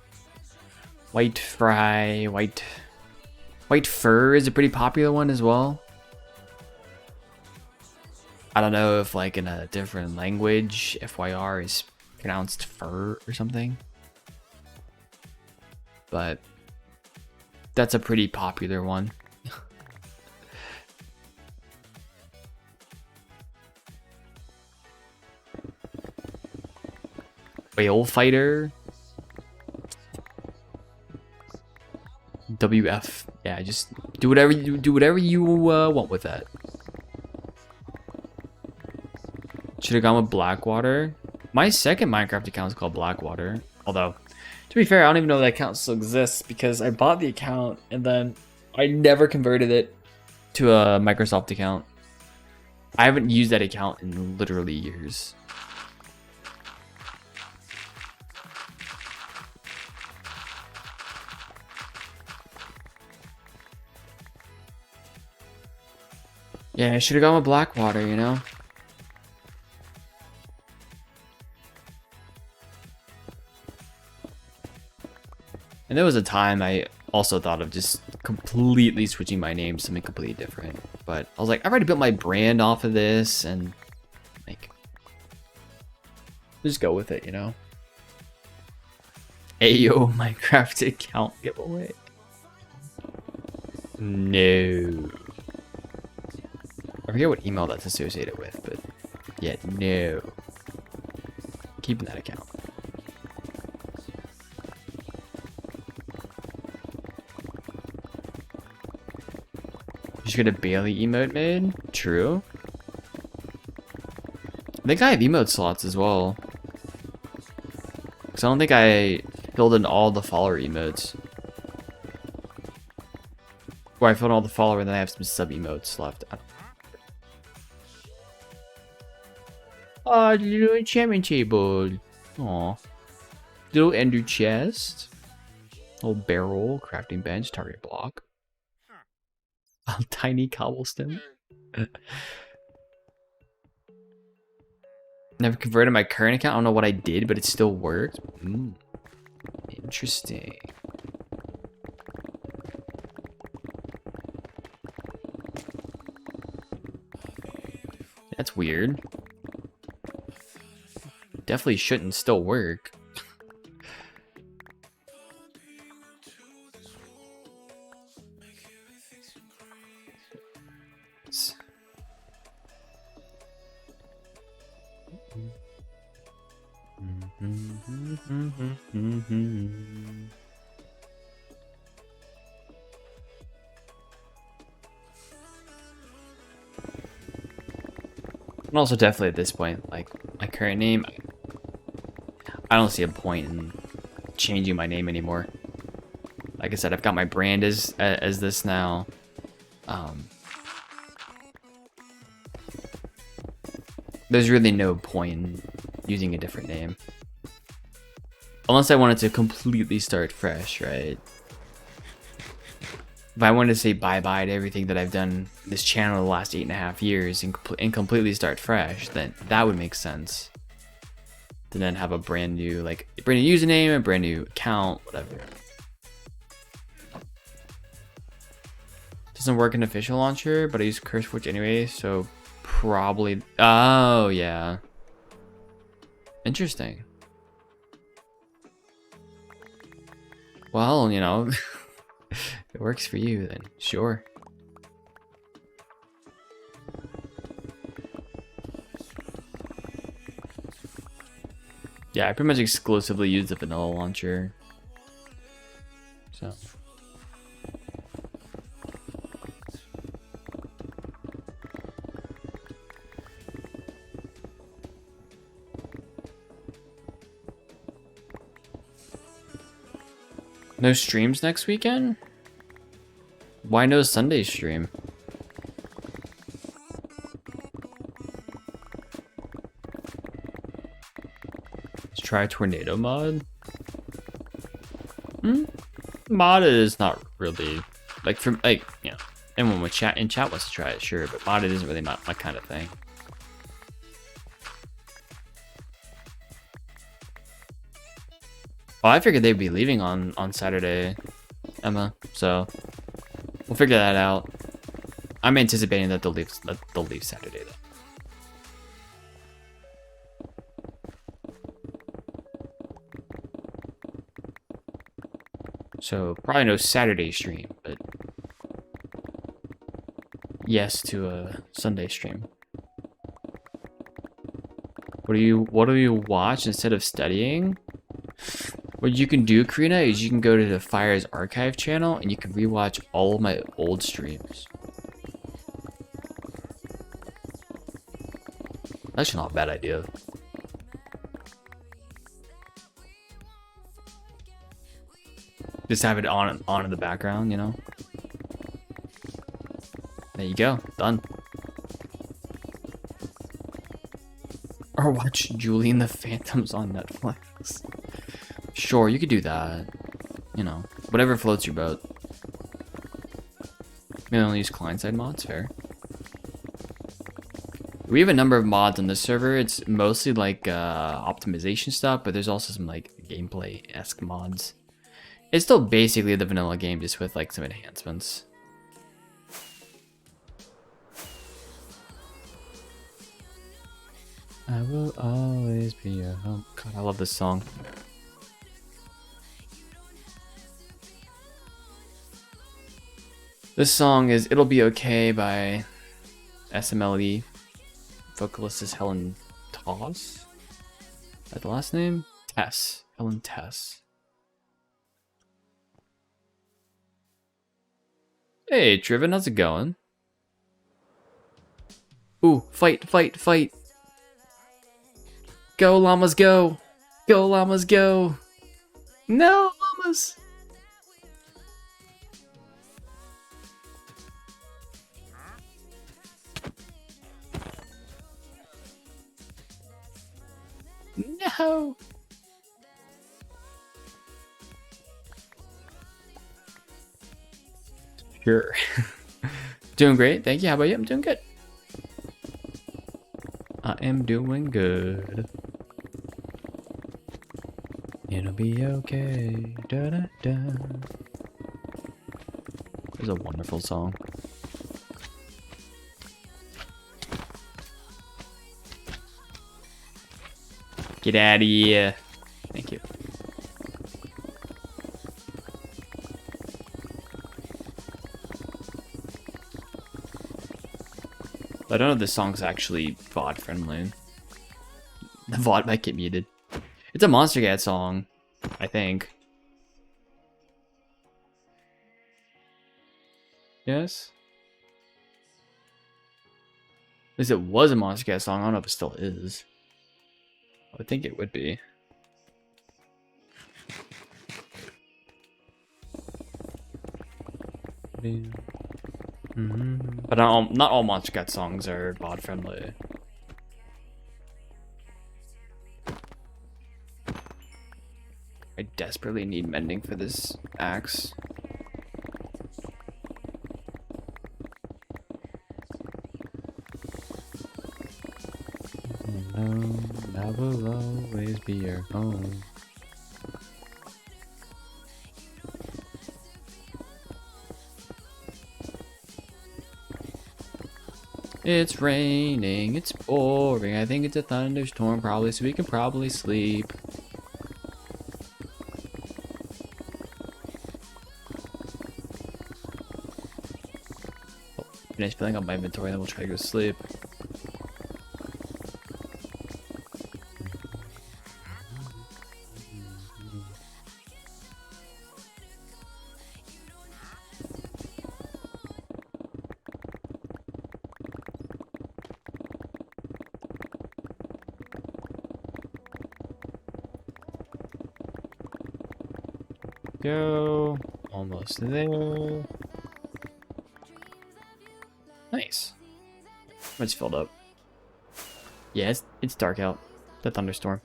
White Fry, White Fur is a pretty popular one as well. I don't know if like in a different language, FYR is pronounced fur or something. But that's a pretty popular one. Whale Fighter. WF. Yeah, just do whatever you want with that. Should have gone with Blackwater. My second Minecraft account is called Blackwater. Although, to be fair, I don't even know if that account still exists because I bought the account and then I never converted it to a Microsoft account. I haven't used that account in literally years. Yeah, I should have gone with Blackwater, you know? And there was a time I also thought of just completely switching my name to something completely different. But I was like, I've already built my brand off of this, and like, just go with it, you know? Ayo, Minecraft account giveaway. No. I forget what email that's associated with, but yeah, no. Keeping that account. You should get a Bailey emote made? True. I think I have emote slots as well. Because I don't think I filled in all the follower emotes. Or I filled in all the follower and then I have some sub emotes left. Oh, little enchantment table. Aw. Little ender chest. Little barrel, crafting bench, target block. A tiny cobblestone. Never converted my current account. I don't know what I did, but it still worked. Interesting. That's weird. Definitely shouldn't still work. And also definitely at this point, like my current name, I don't see a point in changing my name anymore. Like I said, I've got my brand as this now. There's really no point in using a different name. Unless I wanted to completely start fresh, right? If I wanted to say bye-bye to everything that I've done this channel the last 8.5 years and completely start fresh, then that would make sense. To then have a brand new username, a brand new account, whatever. Doesn't work in official launcher, but I use CurseForge anyway, so probably. Oh yeah. Interesting. Well, you know, if it works for you, then sure. Yeah, I pretty much exclusively use the vanilla launcher. So. No streams next weekend? Why no Sunday stream? Let's try tornado mod. Mod is not really like from like, you know, anyone with chat wants to try it, sure, but modded isn't really my kind of thing. Oh, I figured they'd be leaving on Saturday, Emma. So we'll figure that out. I'm anticipating that they'll leave Saturday though. So probably no Saturday stream, but yes to a Sunday stream. What do you watch instead of studying? What you can do, Karina, is you can go to the Fire's archive channel and you can rewatch all of my old streams. That's not a bad idea. Just have it on in the background, you know? There you go, done. Or watch Julie and the Phantoms on Netflix. Sure, you could do that. You know, whatever floats your boat. Maybe only use client-side mods, fair. We have a number of mods on this server. It's mostly like optimization stuff, but there's also some like gameplay-esque mods. It's still basically the vanilla game, just with like some enhancements. I will always be your home. God, I love this song. This song is It'll Be Okay by SMLE. Vocalist is Helen Toss. Is that the last name? Tess. Helen Tess. Hey, Driven, how's it going? Ooh, fight, fight, fight. Go, llamas, go. Go, llamas, go. No, llamas. No. Sure. Doing great. Thank you. How about you? I'm doing good. I am doing good. It'll be okay. Da da da. It's a wonderful song. Get out of here. Thank you. I don't know if this song's actually VOD friendly. The VOD might get muted. It's a Monster Cat song, I think. Yes? At least it was a Monster Cat song. I don't know if it still is. I would think it would be. But not all Monster Cat songs are VOD friendly. I desperately need mending for this axe. I will always be your home. It's raining, it's boring. I think it's a thunderstorm, probably, so we can probably sleep. Finish filling up my inventory, then we'll try to go to sleep. Go. Almost there. Nice. It's filled up. Yeah, it's dark out. The thunderstorm.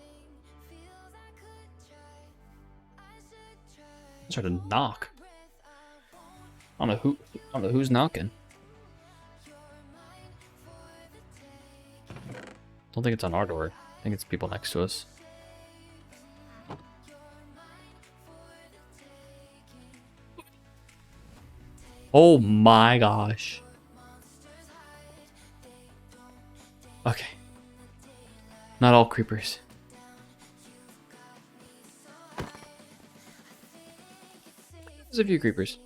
I started to knock. I don't know who's knocking. Don't think it's on our door. I think it's people next to us. Oh my gosh. Okay. Not all creepers. There's a few creepers.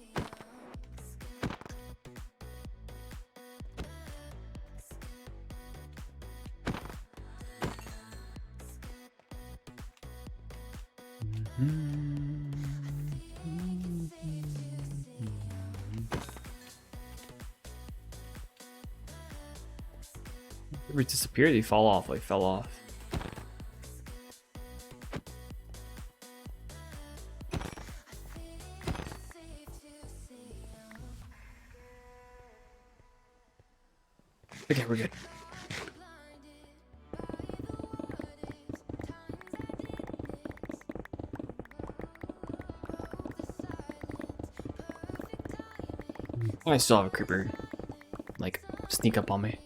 We disappeared, they fall off, like fell off. Okay, we're good. I still have a creeper, like, sneak up on me.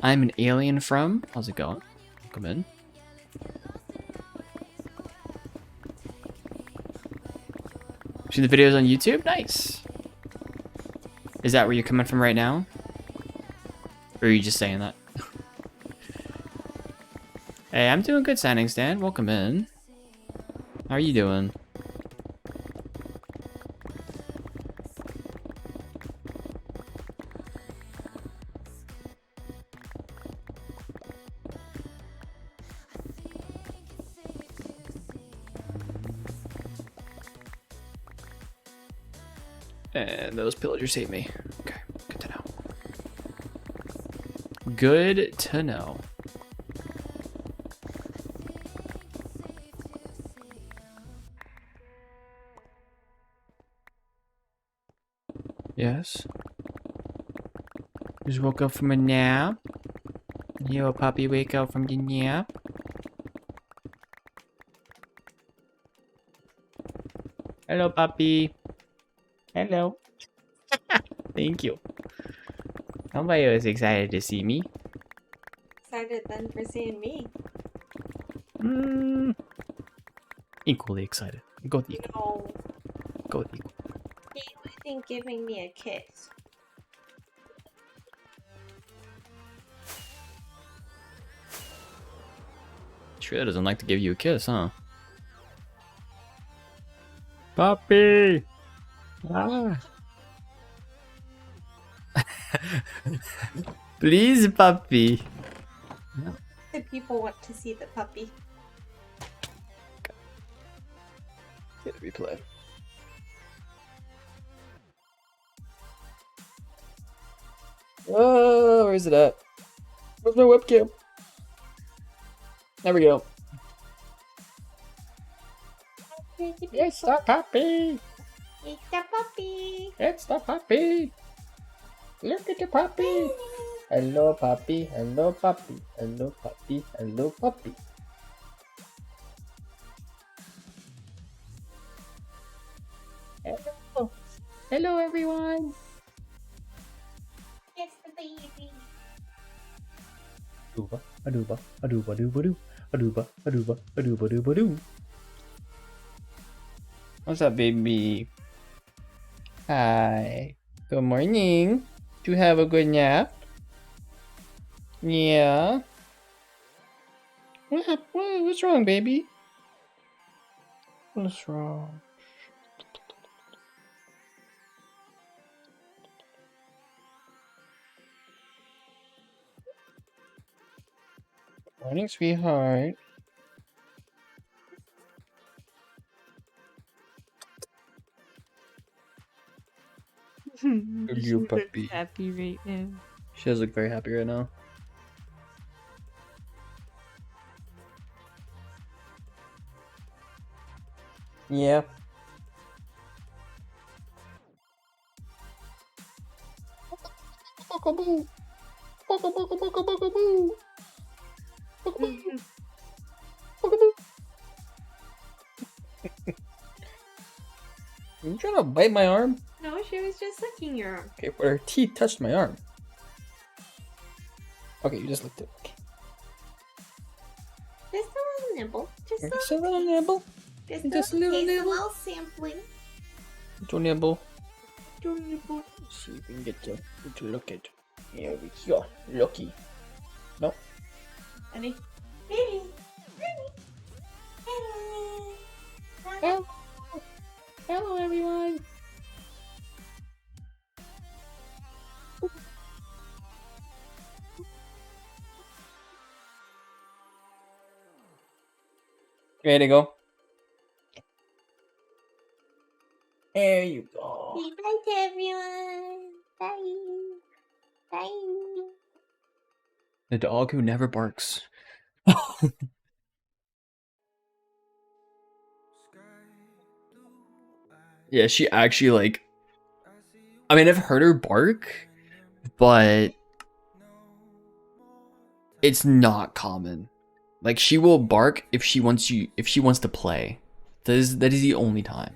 I'm an alien from... How's it going? Come in. See the videos on YouTube? Nice. Is that where you're coming from right now? Or are you just saying that? Hey, I'm doing good, Standing Stan. Welcome in. How are you doing? And those pillagers hate me. Okay, good to know. Good to know. Yes. Just woke up from a nap. You, a puppy, wake up from the nap. Hello, puppy. Hello. Thank you. Nobody was excited to see me. Excited then for seeing me. Equally excited. Go with equal. No, Go with equal. he wasn't giving me a kiss. Sure doesn't like to give you a kiss, huh? Puppy! Ah. Please, puppy. The people want to see the puppy. Hit replay. Oh, where's it at? Where's my webcam? There we go. It's the puppy! It's the puppy! It's the puppy! Look at the puppy! Hello, puppy. Hello, puppy. Hello, puppy. Hello, puppy. Hello. Hello, everyone. It's the baby! Aduba, aduba, aduba, aduba, doo. Aduba, aduba, aduba, aduba, doo. What's up, baby? Hi. Good morning. Did you have a good nap? Yeah. What's wrong, baby? What's wrong? Morning, sweetheart. You puppy. Happy right now. She does look very happy right now. Yeah. You trying to bite my arm? No, she was just licking your arm. Okay, but her teeth touched my arm. Okay, you just licked it. Okay. Just a little nibble. Just Just a little nibble. just a little taste, a little sampling. Little nibble. Little nibble. See if we can get to look at. Here we go. Lucky. No. Ready? Ready. Hello. Hello, everyone. Ready to go? There you go. Say bye to everyone. Bye. Bye. The dog who never barks. Yeah, she actually like. I mean, I've heard her bark, but it's not common. Like she will bark if she wants to play. That is the only time.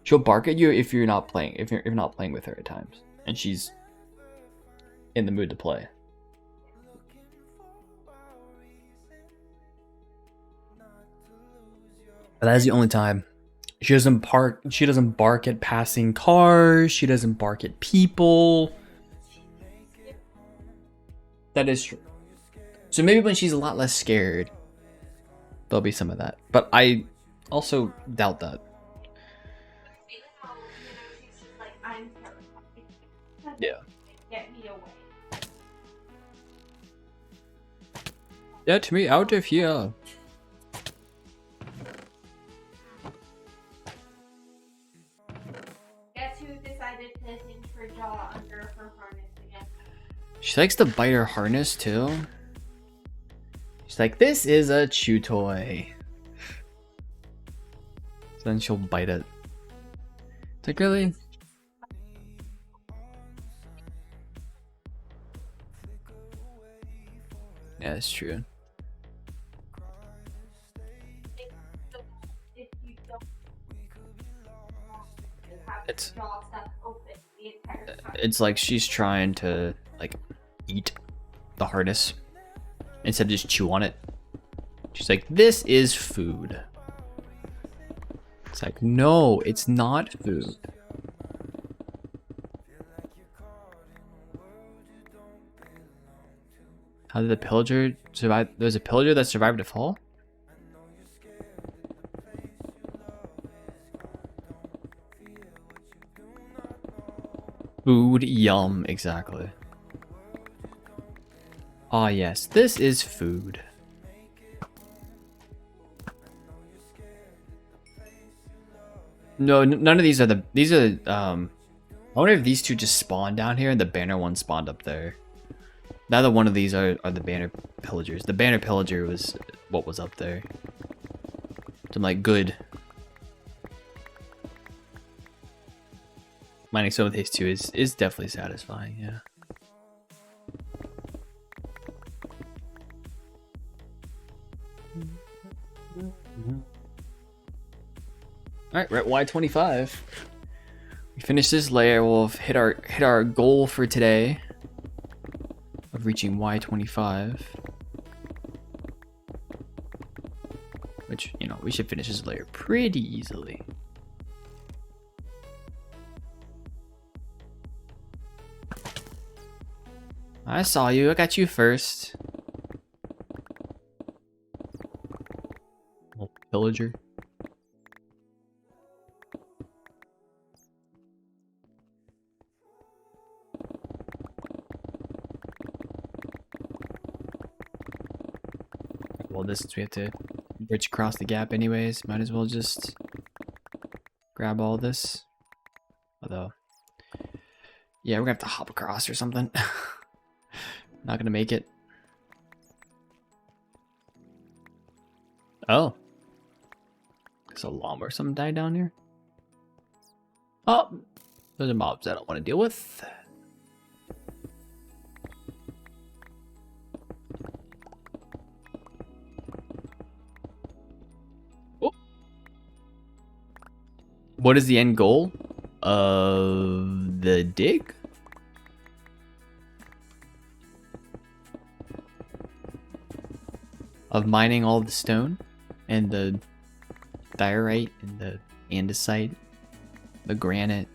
She'll bark at you if you're not playing. If you're not playing with her at times, and she's in the mood to play. But that is the only time. She doesn't bark at passing cars. She doesn't bark at people. That is true. So maybe when she's a lot less scared, there'll be some of that. But I also doubt that. Yeah. Get me away. Get me out of here. Guess who decided to hinge her jaw under her harness again? She likes to bite her harness too. She's like, this is a chew toy. So then she'll bite it. It's like, really? Yeah, it's true. If you don't have It's- your jaw stuck open the entire time. It's like she's trying to like eat the harness instead of just chew on it. She's like, this is food. It's like, no, it's not food. How did the pillager survive? There was a pillager that survived a fall? Food, yum, exactly. Ah, yes, this is food. No, none of these are I wonder if these two just spawned down here and the banner one spawned up there. Neither one of these are the banner pillagers. The banner pillager was what was up there. So I'm like, good. Mining some of these two is definitely satisfying, yeah. Alright, we're at Y25. We finish this layer, we'll hit our goal for today of reaching Y25. Which, you know, we should finish this layer pretty easily. I saw you, I got you first. Little pillager. Well, this since we have to bridge across the gap anyways, might as well just grab all this. Although, yeah, we're gonna have to hop across or something. Not gonna make it. Oh. There's a llama or something died down here. Oh, those are mobs I don't want to deal with. Oh. What is the end goal of the dig? Of mining all the stone and the diorite and the andesite, the granite.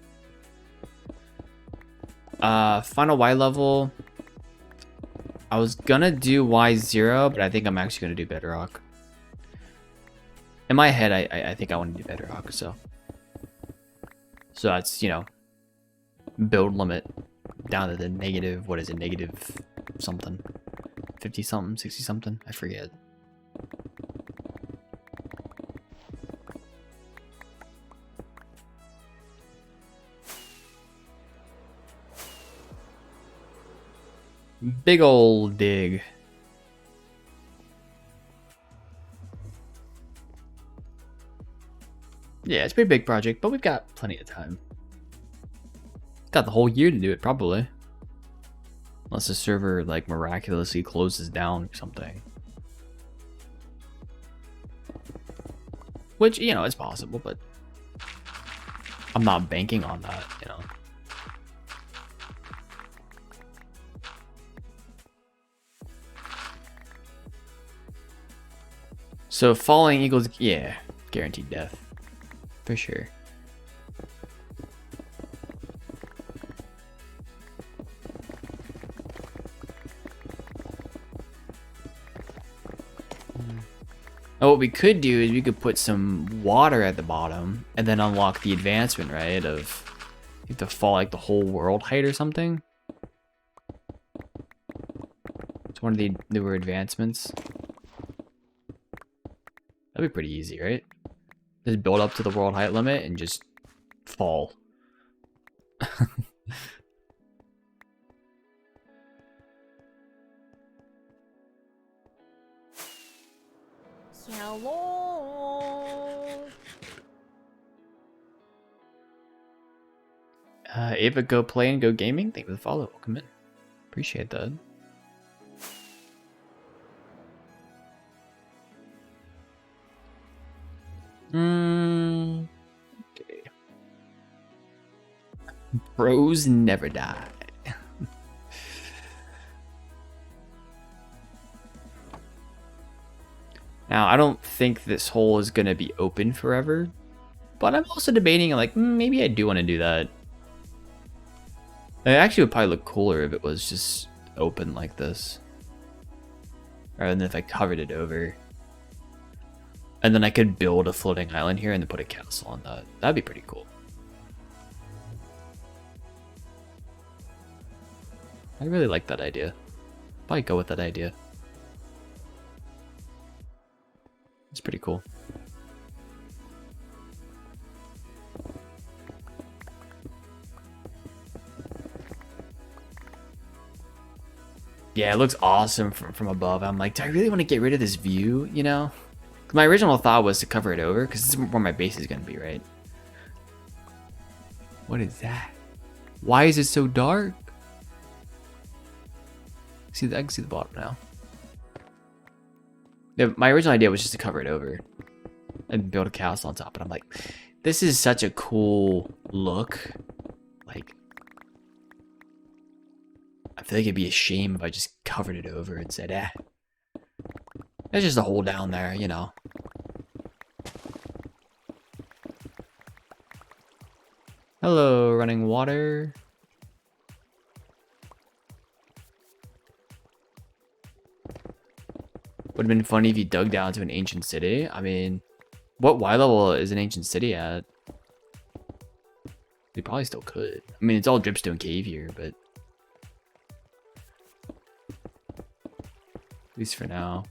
Final Y level. I was gonna do Y0, but I think I'm actually gonna do bedrock. In my head, I think I want to do bedrock, so that's, you know, build limit down to the negative, what is it, negative something, 50 something, 60 something, I forget. Big old dig. Yeah, it's a pretty big project, but we've got plenty of time. Got the whole year to do it, probably. Unless the server, like, miraculously closes down or something. Which, you know, it's possible, but I'm not banking on that, you know. So falling equals, yeah, guaranteed death. For sure. Now what we could do is we could put some water at the bottom and then unlock the advancement, right? Of you have to fall like the whole world height or something. It's one of the newer advancements. That'd be pretty easy, right? Just build up to the world height limit and just fall. Hello. Ava, go play and go gaming. Thank you for the follow. Welcome in. Appreciate that. Okay. Bros never die. Now, I don't think this hole is going to be open forever, but I'm also debating, like, maybe I do want to do that. It actually would probably look cooler if it was just open like this, rather than if I covered it over. And then I could build a floating island here and then put a castle on that. That'd be pretty cool. I really like that idea. Probably go with that idea. It's pretty cool. Yeah, it looks awesome from above. I'm like, do I really want to get rid of this view, you know? My original thought was to cover it over, because this is where my base is going to be, right? What is that? Why is it so dark? See, I can see the bottom now. Yeah, my original idea was just to cover it over and build a castle on top, but I'm like, this is such a cool look. Like, I feel like it'd be a shame if I just covered it over and said, eh. There's just a hole down there, you know. Hello, running water. Would have been funny if you dug down to an ancient city. I mean, what Y level is an ancient city at? We probably still could. I mean, it's all dripstone cave here, but at least for now.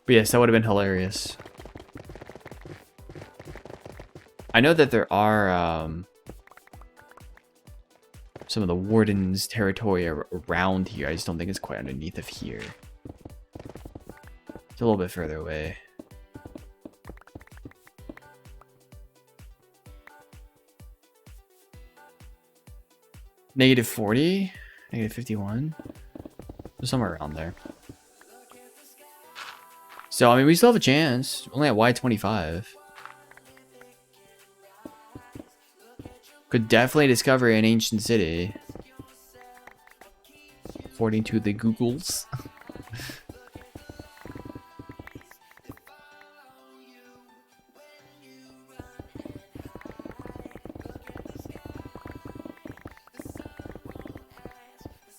But yes, that would have been hilarious. I know that there are some of the warden's territory around here. I just don't think it's quite underneath of here. It's a little bit further away. Negative 40? Negative 51? Somewhere around there. So, I mean, we still have a chance. Only at Y25. Could definitely discover an ancient city. According to the Googles.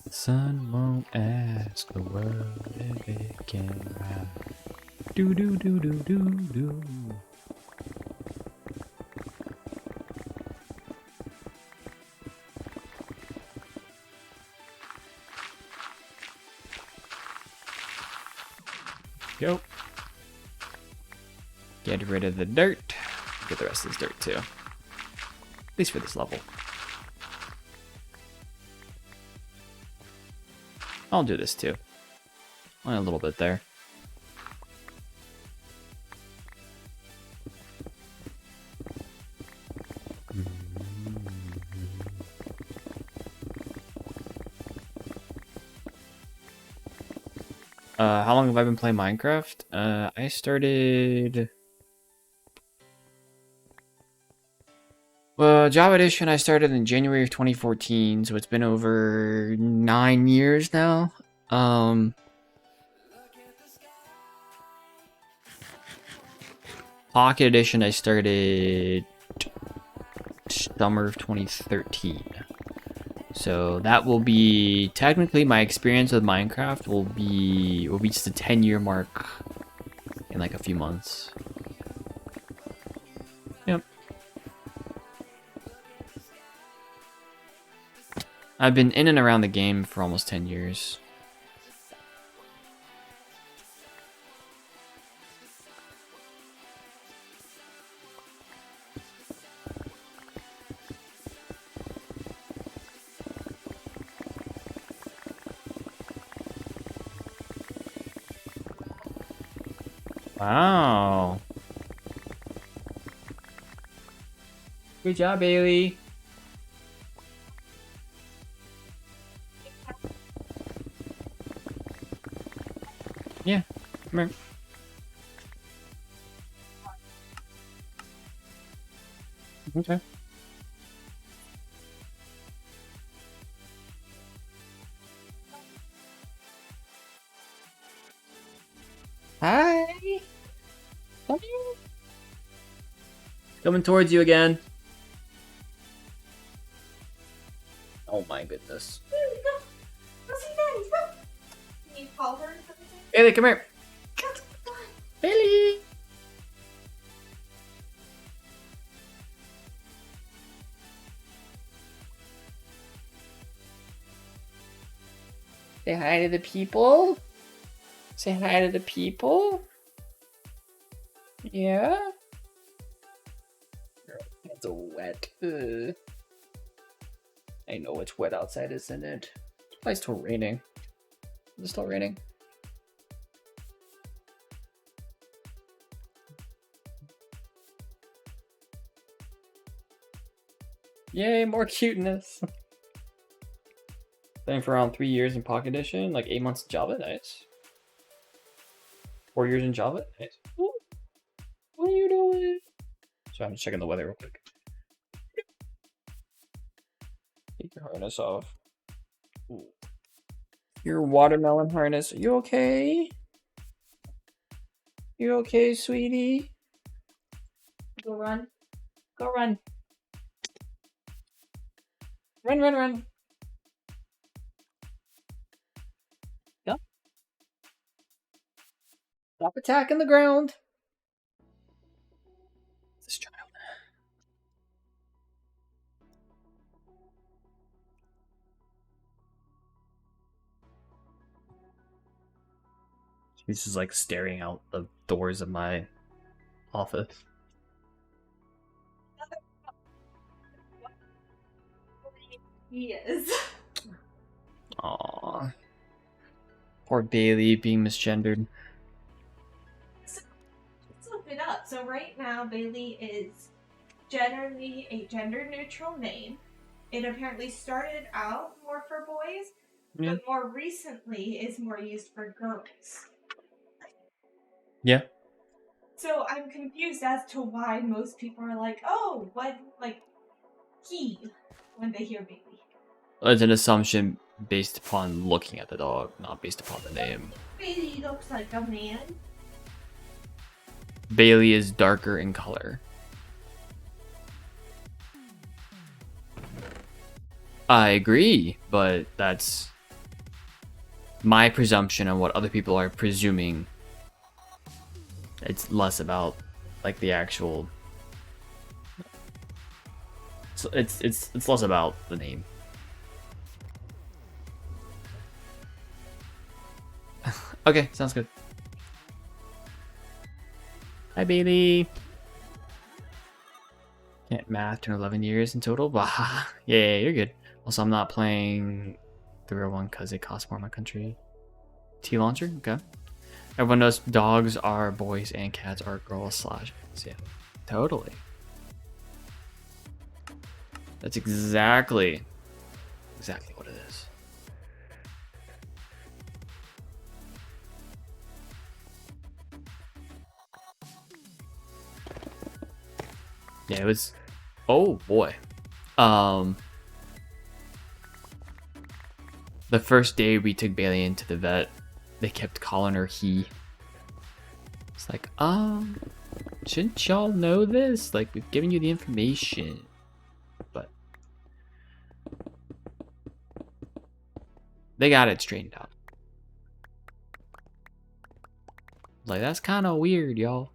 Sun won't ask the world if it can ride. Do do do do do do. Go. Get rid of the dirt. Get the rest of this dirt too. At least for this level. I'll do this too. Only a little bit there. How long have I been playing Minecraft? I started... Well, Java Edition I started in January of 2014, so it's been over 9 years now. Pocket Edition I started summer of 2013. So that will be technically my experience with Minecraft will reach the 10-year mark in like a few months. Yep. I've been in and around the game for almost 10 years. Wow. Good job, Bailey. Yeah, come here. Okay. Hi. Come here. Coming towards you again. Oh my goodness. There we go. Go see Daddy. Go. Can you call her or something? Bailey, come here. Go. Go on. Bailey. Say hi to the people. Say hi to the people. Yeah. It's wet. Ugh. I know it's wet outside, isn't it? It's probably still raining. Is it still raining? Yay, more cuteness. Playing for around 3 years in Pocket Edition, like 8 months in Java, nice. 4 years in Java, nice. Ooh. What are you doing? So I'm just checking the weather real quick. Take your harness off. Ooh. Your watermelon harness, are you okay? You okay, sweetie? Go run. Go run. Run, run, run. Go. Stop attacking the ground. This child. He's just like staring out the doors of my office. He is. Aww. Poor Bailey being misgendered. So, let's look it up. So right now, Bailey is generally a gender-neutral name. It apparently started out more for boys, Yeah. but more recently is more used for girls. Yeah. So I'm confused as to why most people are like, oh, what, like, he, when they hear Bailey. It's an assumption based upon looking at the dog, not based upon the name. Bailey looks like a man. Bailey is darker in color. I agree, but that's my presumption on what other people are presuming. It's less about like the actual. It's less about the name. Okay, sounds good. Hi, Bailey. Can't math, turn 11 years in total. Bah. Yeah, you're good. Also, I'm not playing 301 because it costs more in my country. T-Launcher? Okay. Everyone knows dogs are boys and cats are girls / yeah, totally. That's exactly what it is. Yeah, it was. Oh boy. The first day we took Bailey into the vet, they kept calling her he. It's like, shouldn't y'all know this? Like, we've given you the information. But they got it straightened out. Like, that's kind of weird, y'all.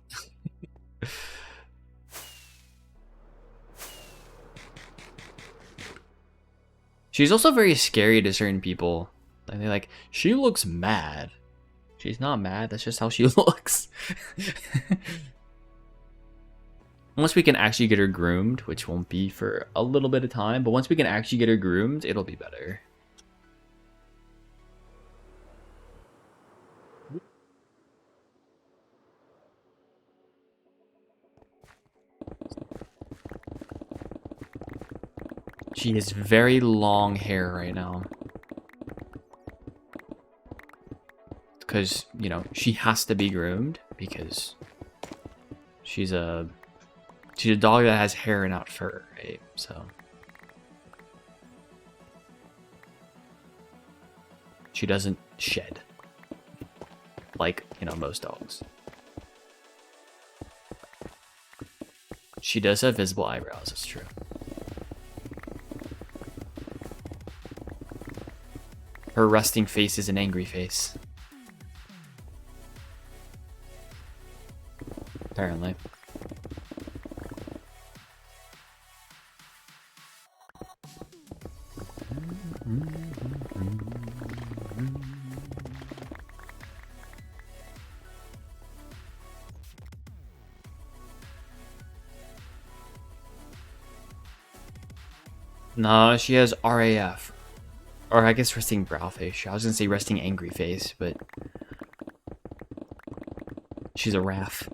She's also very scary to certain people. Like, they're like, she looks mad. She's not mad, that's just how she looks. Once we can actually get her groomed, which won't be for a little bit of time, but once we can actually get her groomed, it'll be better. She has very long hair right now. Because, you know, she has to be groomed because she's a dog that has hair and not fur, right? So she doesn't shed like, you know, most dogs. She does have visible eyebrows, that's true. Her resting face is an angry face. Apparently. No, she has RAF. Or I guess resting brow face. I was gonna say resting angry face, but she's a RAF.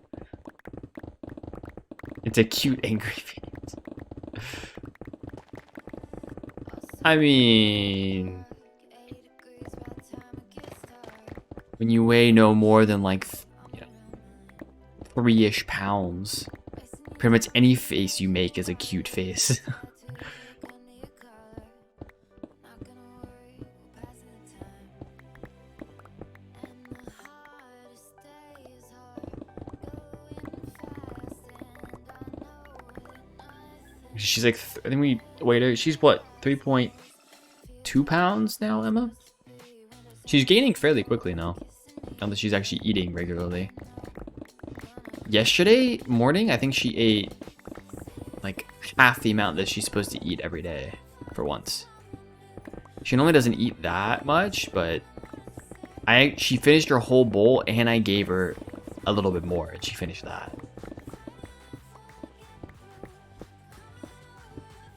It's a cute angry face. I mean, when you weigh no more than like, you know, 3-ish pounds, pretty much any face you make is a cute face. She's like, I think we weighed her. She's what, 3.2 pounds now, Emma? She's gaining fairly quickly now that she's actually eating regularly. Yesterday morning, I think she ate like half the amount that she's supposed to eat every day for once. She normally doesn't eat that much, but she finished her whole bowl and I gave her a little bit more and she finished that.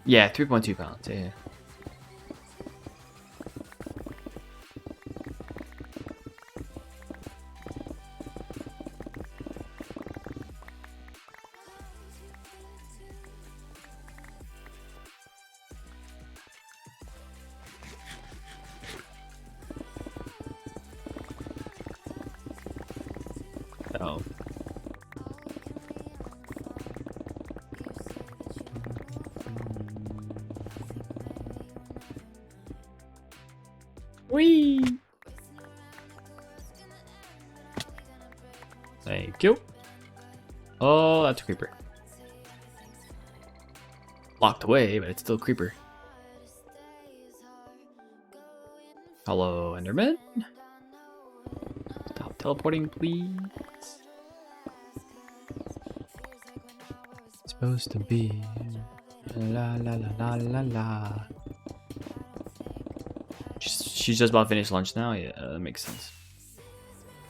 Yeah, 3.2 pounds, yeah. Whee! Thank you. Oh, that's a creeper. Locked away, but it's still a creeper. Hello, Enderman. Stop teleporting, please. It's supposed to be la la la la la la. She's just about finished lunch now. Yeah, that makes sense.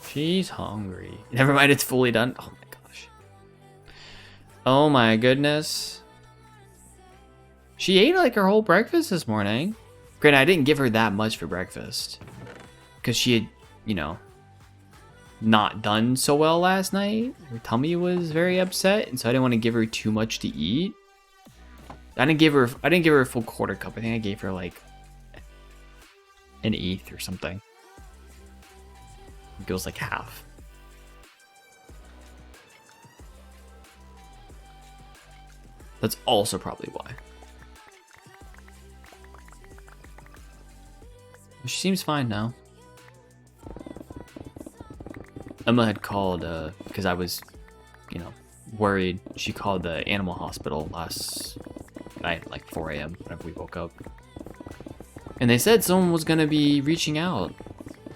She's hungry. Never mind, it's fully done. Oh my gosh. Oh my goodness. She ate like her whole breakfast this morning. Granted, I didn't give her that much for breakfast. Because she had, you know, not done so well last night. Her tummy was very upset, and so I didn't want to give her too much to eat. I didn't give her a full quarter cup. I think I gave her like an eighth or something. It goes like half. That's also probably why. She seems fine now. Emma had called because I was, you know, worried. She called the animal hospital last night, like 4 a.m. whenever we woke up. And they said someone was gonna be reaching out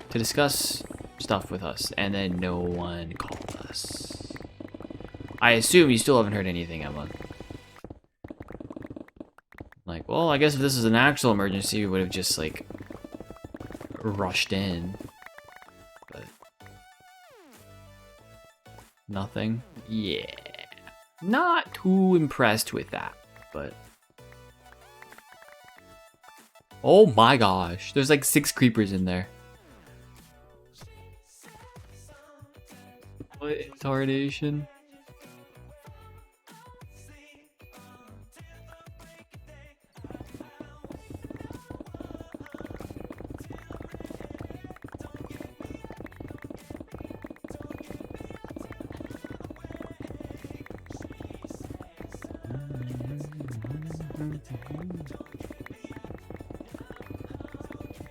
to discuss stuff with us, and then no one called us. I assume you still haven't heard anything, Emma. Like, well, I guess if this is an actual emergency, we would have just like rushed in. But nothing. Yeah. Not too impressed with that, but oh my gosh, there's like 6 creepers in there. What in tarnation?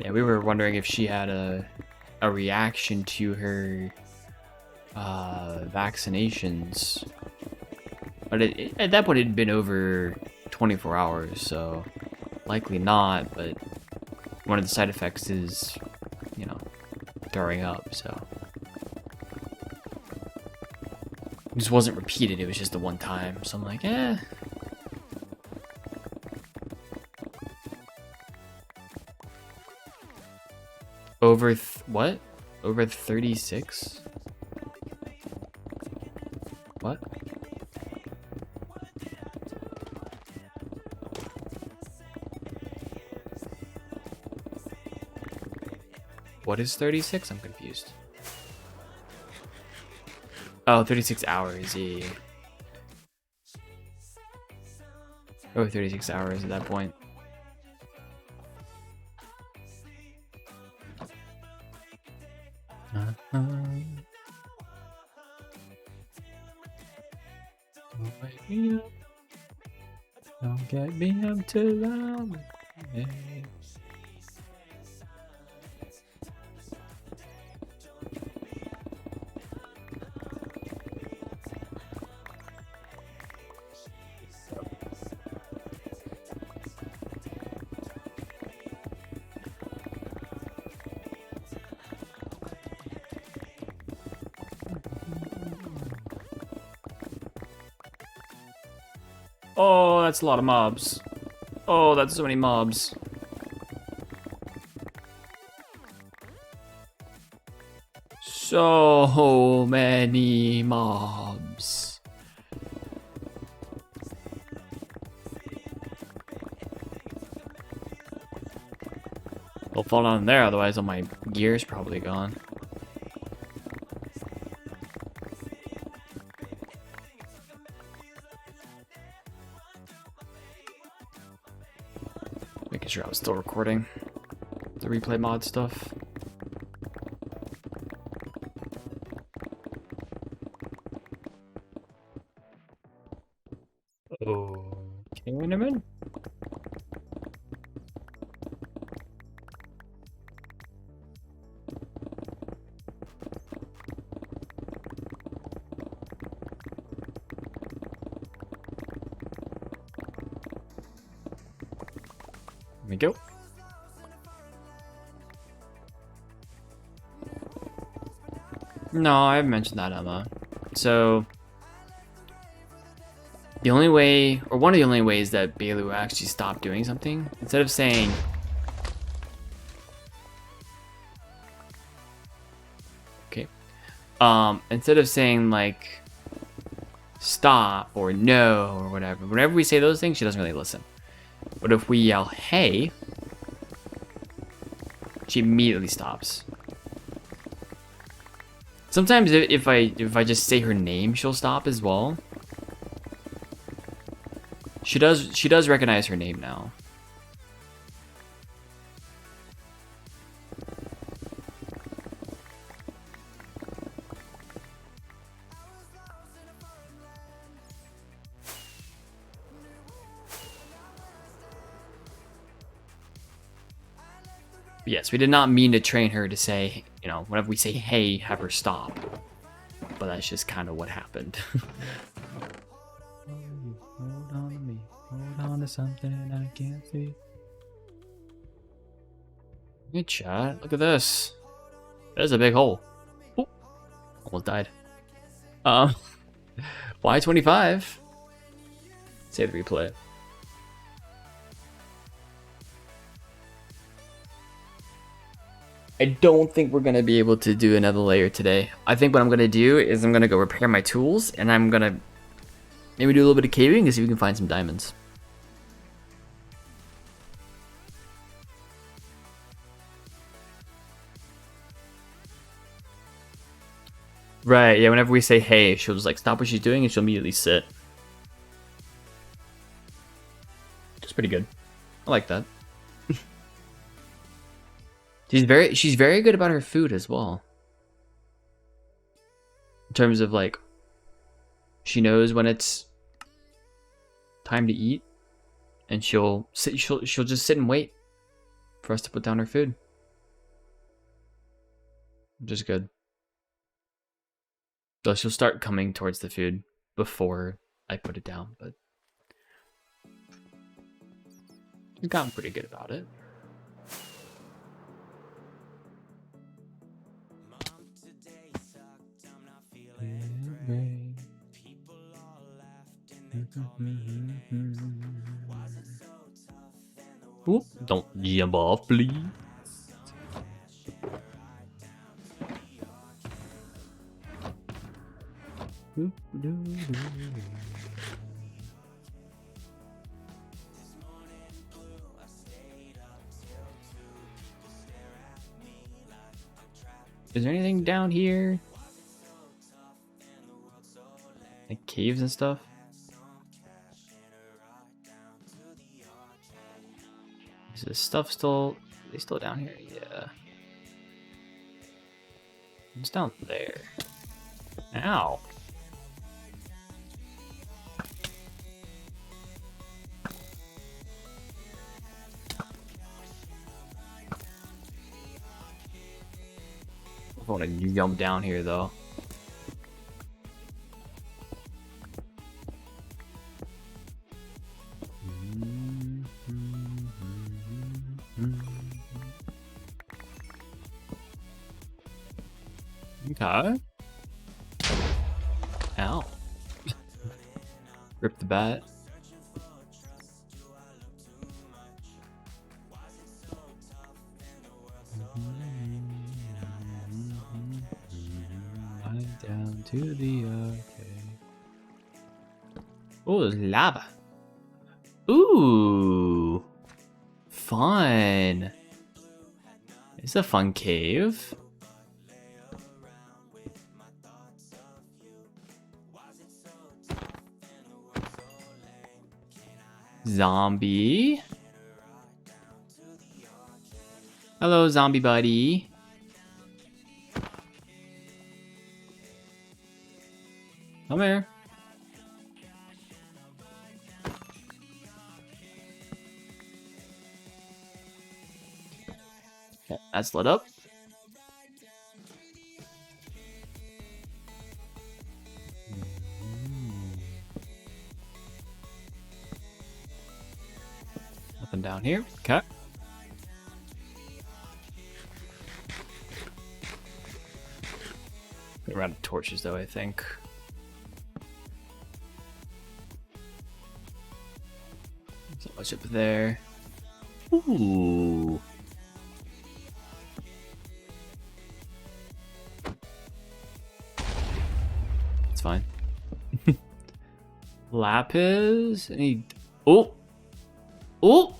Yeah, we were wondering if she had a reaction to her vaccinations, but at that point it had been over 24 hours, so likely not. But one of the side effects is, you know, throwing up, so it just wasn't repeated. It was just the one time, so I'm like, eh. Over what? Over 36? What? What is 36? I'm confused. Oh, 36 hours, yeah. Over 36 hours at that point. Don't wake me up. Don't get me up till I'm awake. Oh, that's a lot of mobs. Oh, that's so many mobs. So many mobs. I'll fall down there, otherwise all my gear's probably gone. Making sure I was still recording the replay mod stuff. Okay, Winterman. we go. No, I haven't mentioned that, Emma. So, the only way, or one of the only ways that Bailey will actually stop doing something, instead of saying, okay, instead of saying like, stop or no or whatever, whenever we say those things, she doesn't really listen. But if we yell, hey, she immediately stops. Sometimes if I just say her name, she'll stop as well. She does recognize her name now. Yes, we did not mean to train her to say, you know, whenever we say hey, have her stop. But that's just kind of what happened. Hold on to me. Hold on to something I can't see. Good shot. Look at this. There's a big hole. Oop. Almost died. Y25. Save the replay. I don't think we're going to be able to do another layer today. I think what I'm going to do is I'm going to go repair my tools, and I'm going to maybe do a little bit of caving to see if we can find some diamonds. Right, yeah, whenever we say hey, she'll just like stop what she's doing and she'll immediately sit. It's pretty good. I like that. She's very good about her food as well. In terms of like, she knows when it's time to eat, and she'll just sit and wait for us to put down her food. Which is good. So she'll start coming towards the food before I put it down, but she's gotten pretty good about it. Oop, don't jump off, please. Is there anything down here? Like caves and stuff? Is this stuff still... Are they still down here? Yeah. It's down there. Ow. I want to jump down here though. Okay. Ow. Rip the bat. Down to the arcade. Oh, there's lava. Ooh. Fun. It's a fun cave. Zombie. Hello, zombie buddy. Come here. Okay, that's lit up. Nothing down here. Okay. We're out of torches though, I think. So much up there. Ooh. It's fine. Lapis? Any... Oh! Oh!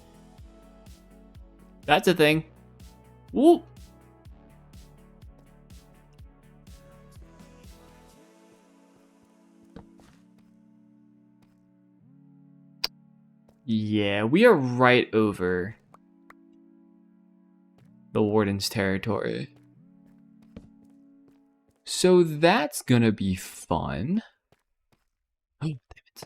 That's a thing. Ooh! Yeah, we are right over the Warden's territory. So that's gonna be fun. Oh, damn it.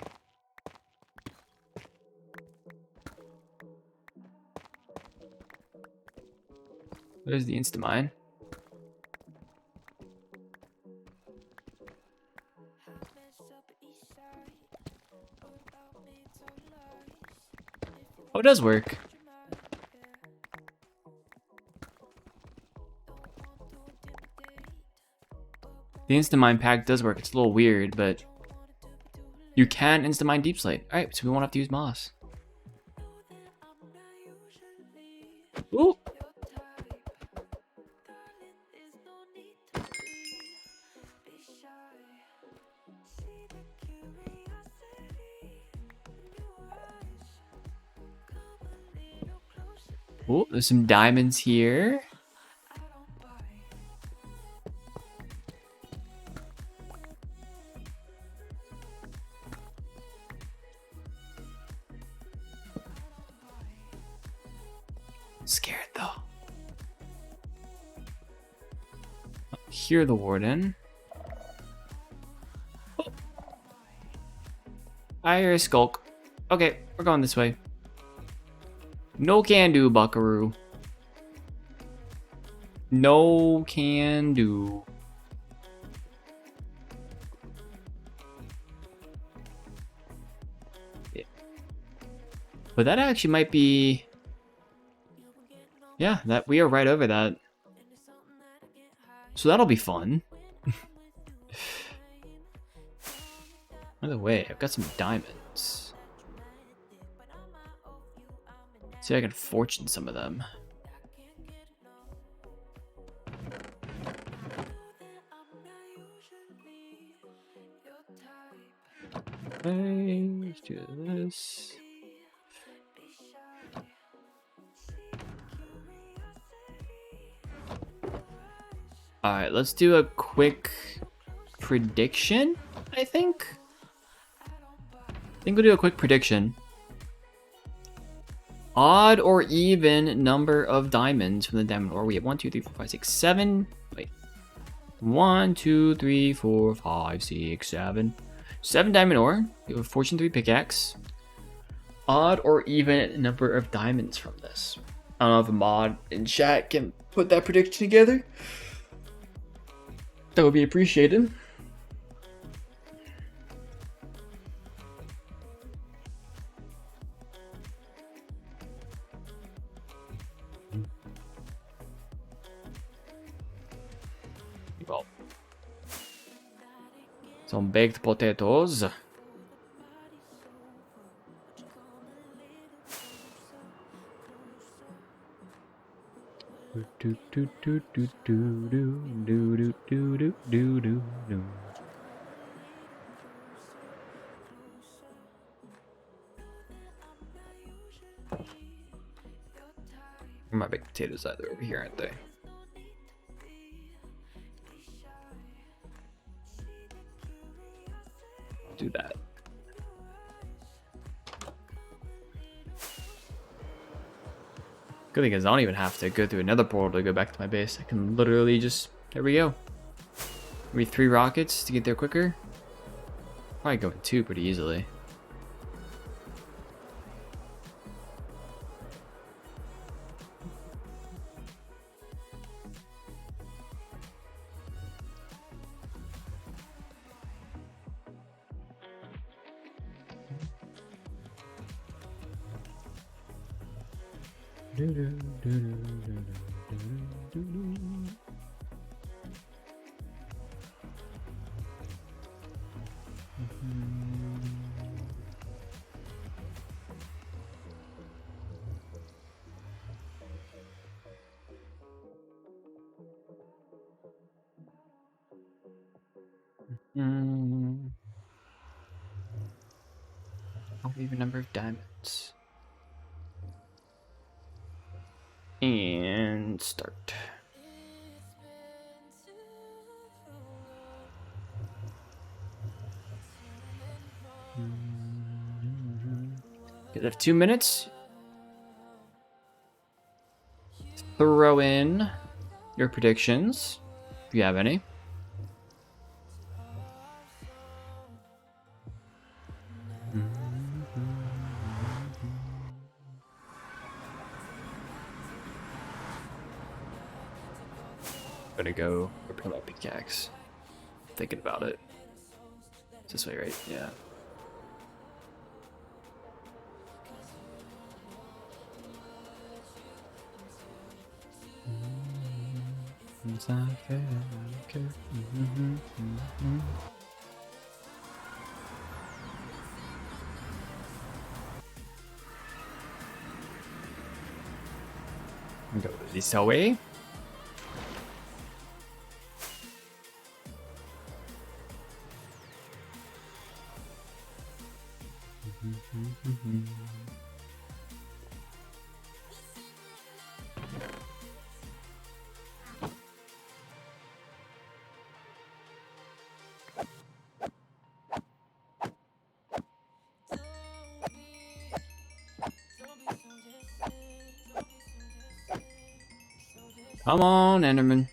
There's the Instamine. Oh, it does work. The Instamine pack does work. It's a little weird, but you can Instamine Deep Slate. Alright, so we won't have to use Moss. Ooh! Oh, there's some diamonds here. Scared though. Hear the Warden. Oh. I hear a skulk. Okay, we're going this way. No can do, buckaroo. No can do. Yeah. But that actually might be... Yeah, that we are right over that. So that'll be fun. By the way, I've got some diamonds. See if I can fortune some of them. Let's do this. Alright, let's do a quick prediction, I think. We'll do a quick prediction. Odd or even number of diamonds from the diamond ore. We have 1, 2, 3, 4, 5, 6, 7. Wait. 1, 2, 3, 4, 5, 6, 7. 7 diamond ore. We have a Fortune 3 pickaxe. Odd or even number of diamonds from this. I don't know if a mod in chat can put that prediction together. That would be appreciated. Well, some baked potatoes. Do do do do do do do do do do do do. My baked potatoes either over here, aren't they? Do that. Good thing is I don't even have to go through another portal to go back to my base. I can literally just... There we go. Maybe 3 rockets to get there quicker. Probably going 2 pretty easily. Even number of diamonds. And start. You have 2 minutes. Throw in your predictions, if you have any. Gonna go repair my pickaxe. Thinking about it. It's this way, right? Yeah. Go this way. Come on, Enderman.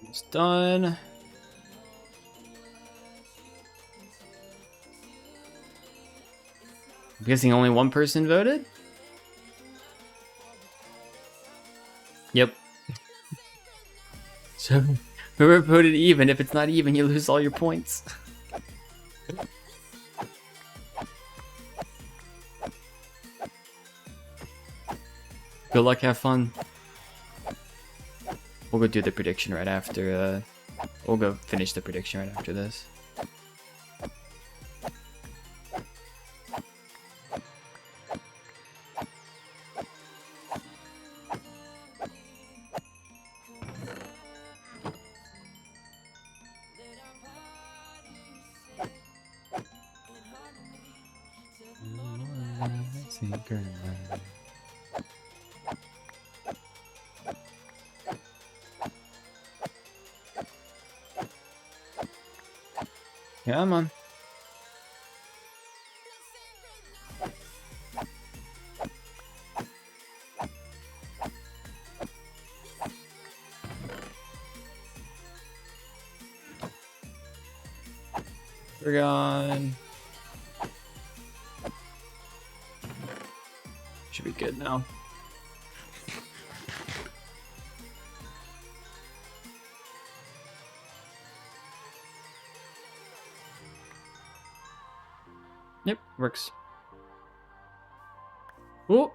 It's done. I'm guessing only one person voted? Yep. So, whoever voted even, if it's not even, you lose all your points. Good luck, have fun. We'll go do the prediction right after, we'll go finish the prediction right after this. Come on. We're gone. Should be good now. Yep, works. Oh.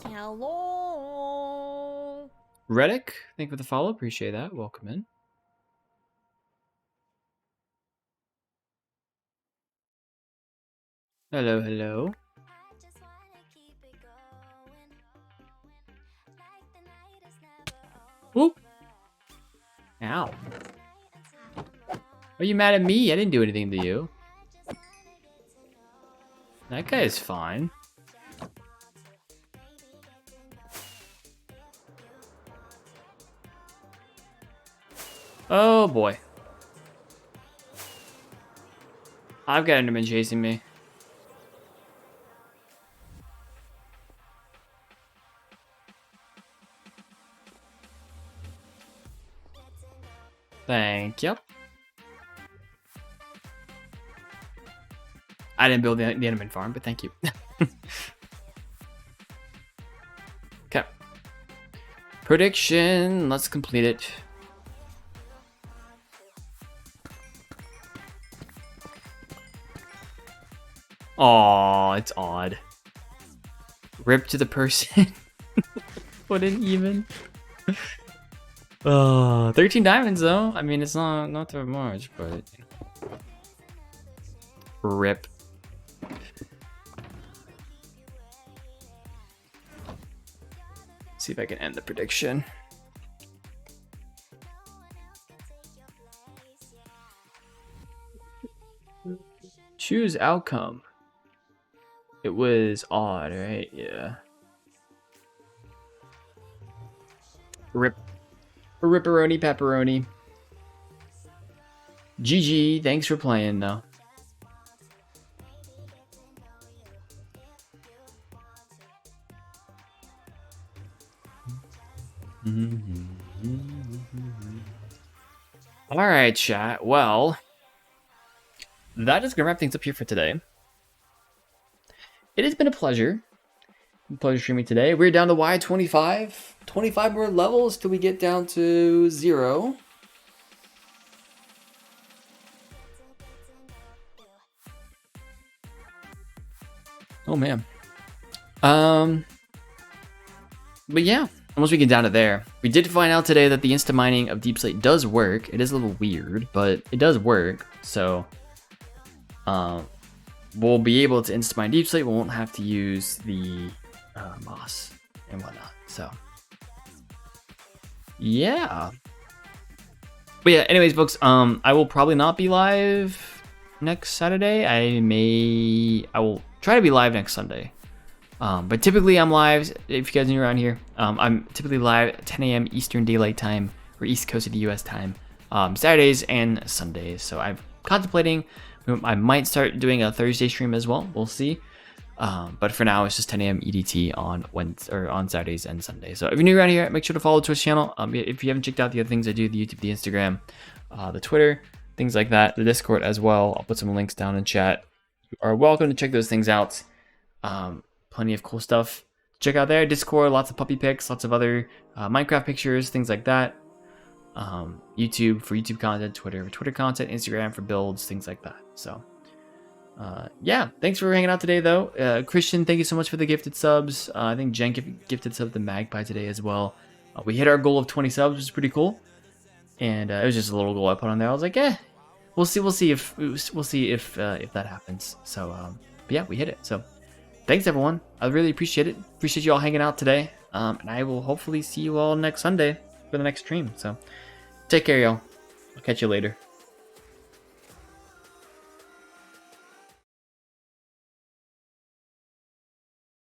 Hello. Reddick, thank you for the follow. Appreciate that. Welcome in. Hello, hello. Whoop. Ow. Are you mad at me? I didn't do anything to you. That guy is fine. Oh boy. I've got Enderman chasing me. Thank you. I didn't build the Enderman farm, but thank you. Okay. Prediction. Let's complete it. Aw, it's odd. Rip to the person. What an even. 13 diamonds though. I mean, it's not that much, but rip. See if I can end the prediction. Choose outcome. It was odd, right? Yeah. Rip. Ripperoni pepperoni. GG. Thanks for playing, though. All right, chat. Well, that is gonna wrap things up here for today. It has been a pleasure. Pleasure streaming today. We're down to Y25. 25 more levels till we get down to 0. Oh man. But yeah, once we get down to there, we did find out today that the insta mining of Deep Slate does work. It is a little weird, but it does work. So, we'll be able to insta mine Deep Slate. We won't have to use the moss and whatnot. So, yeah. But yeah, anyways, folks, I will probably not be live next Saturday. I will try to be live next Sunday. But typically I'm live, if you guys are new around here, I'm typically live at 10 a.m. Eastern Daylight Time, or East Coast of the US time, Saturdays and Sundays. So I'm contemplating, I might start doing a Thursday stream as well. We'll see. But for now, it's just 10 a.m. EDT on Wednesday, or on Saturdays and Sundays. So if you're new around here, make sure to follow the Twitch channel. If you haven't checked out the other things I do, the YouTube, the Instagram, the Twitter, things like that, the Discord as well. I'll put some links down in chat. You are welcome to check those things out. Plenty of cool stuff. Check out there. Discord, lots of puppy pics, lots of other Minecraft pictures, things like that. YouTube for YouTube content, Twitter for Twitter content, Instagram for builds, things like that. So, yeah, thanks for hanging out today, though. Christian, thank you so much for the gifted subs. I think Jen gifted sub the Magpie today as well. We hit our goal of 20 subs, which is pretty cool. And it was just a little goal I put on there. I was like, we'll see if that happens. So, but yeah, we hit it. So. Thanks, everyone. I really appreciate it. Appreciate you all hanging out today. And I will hopefully see you all next Sunday for the next stream. So take care, y'all. I'll catch you later.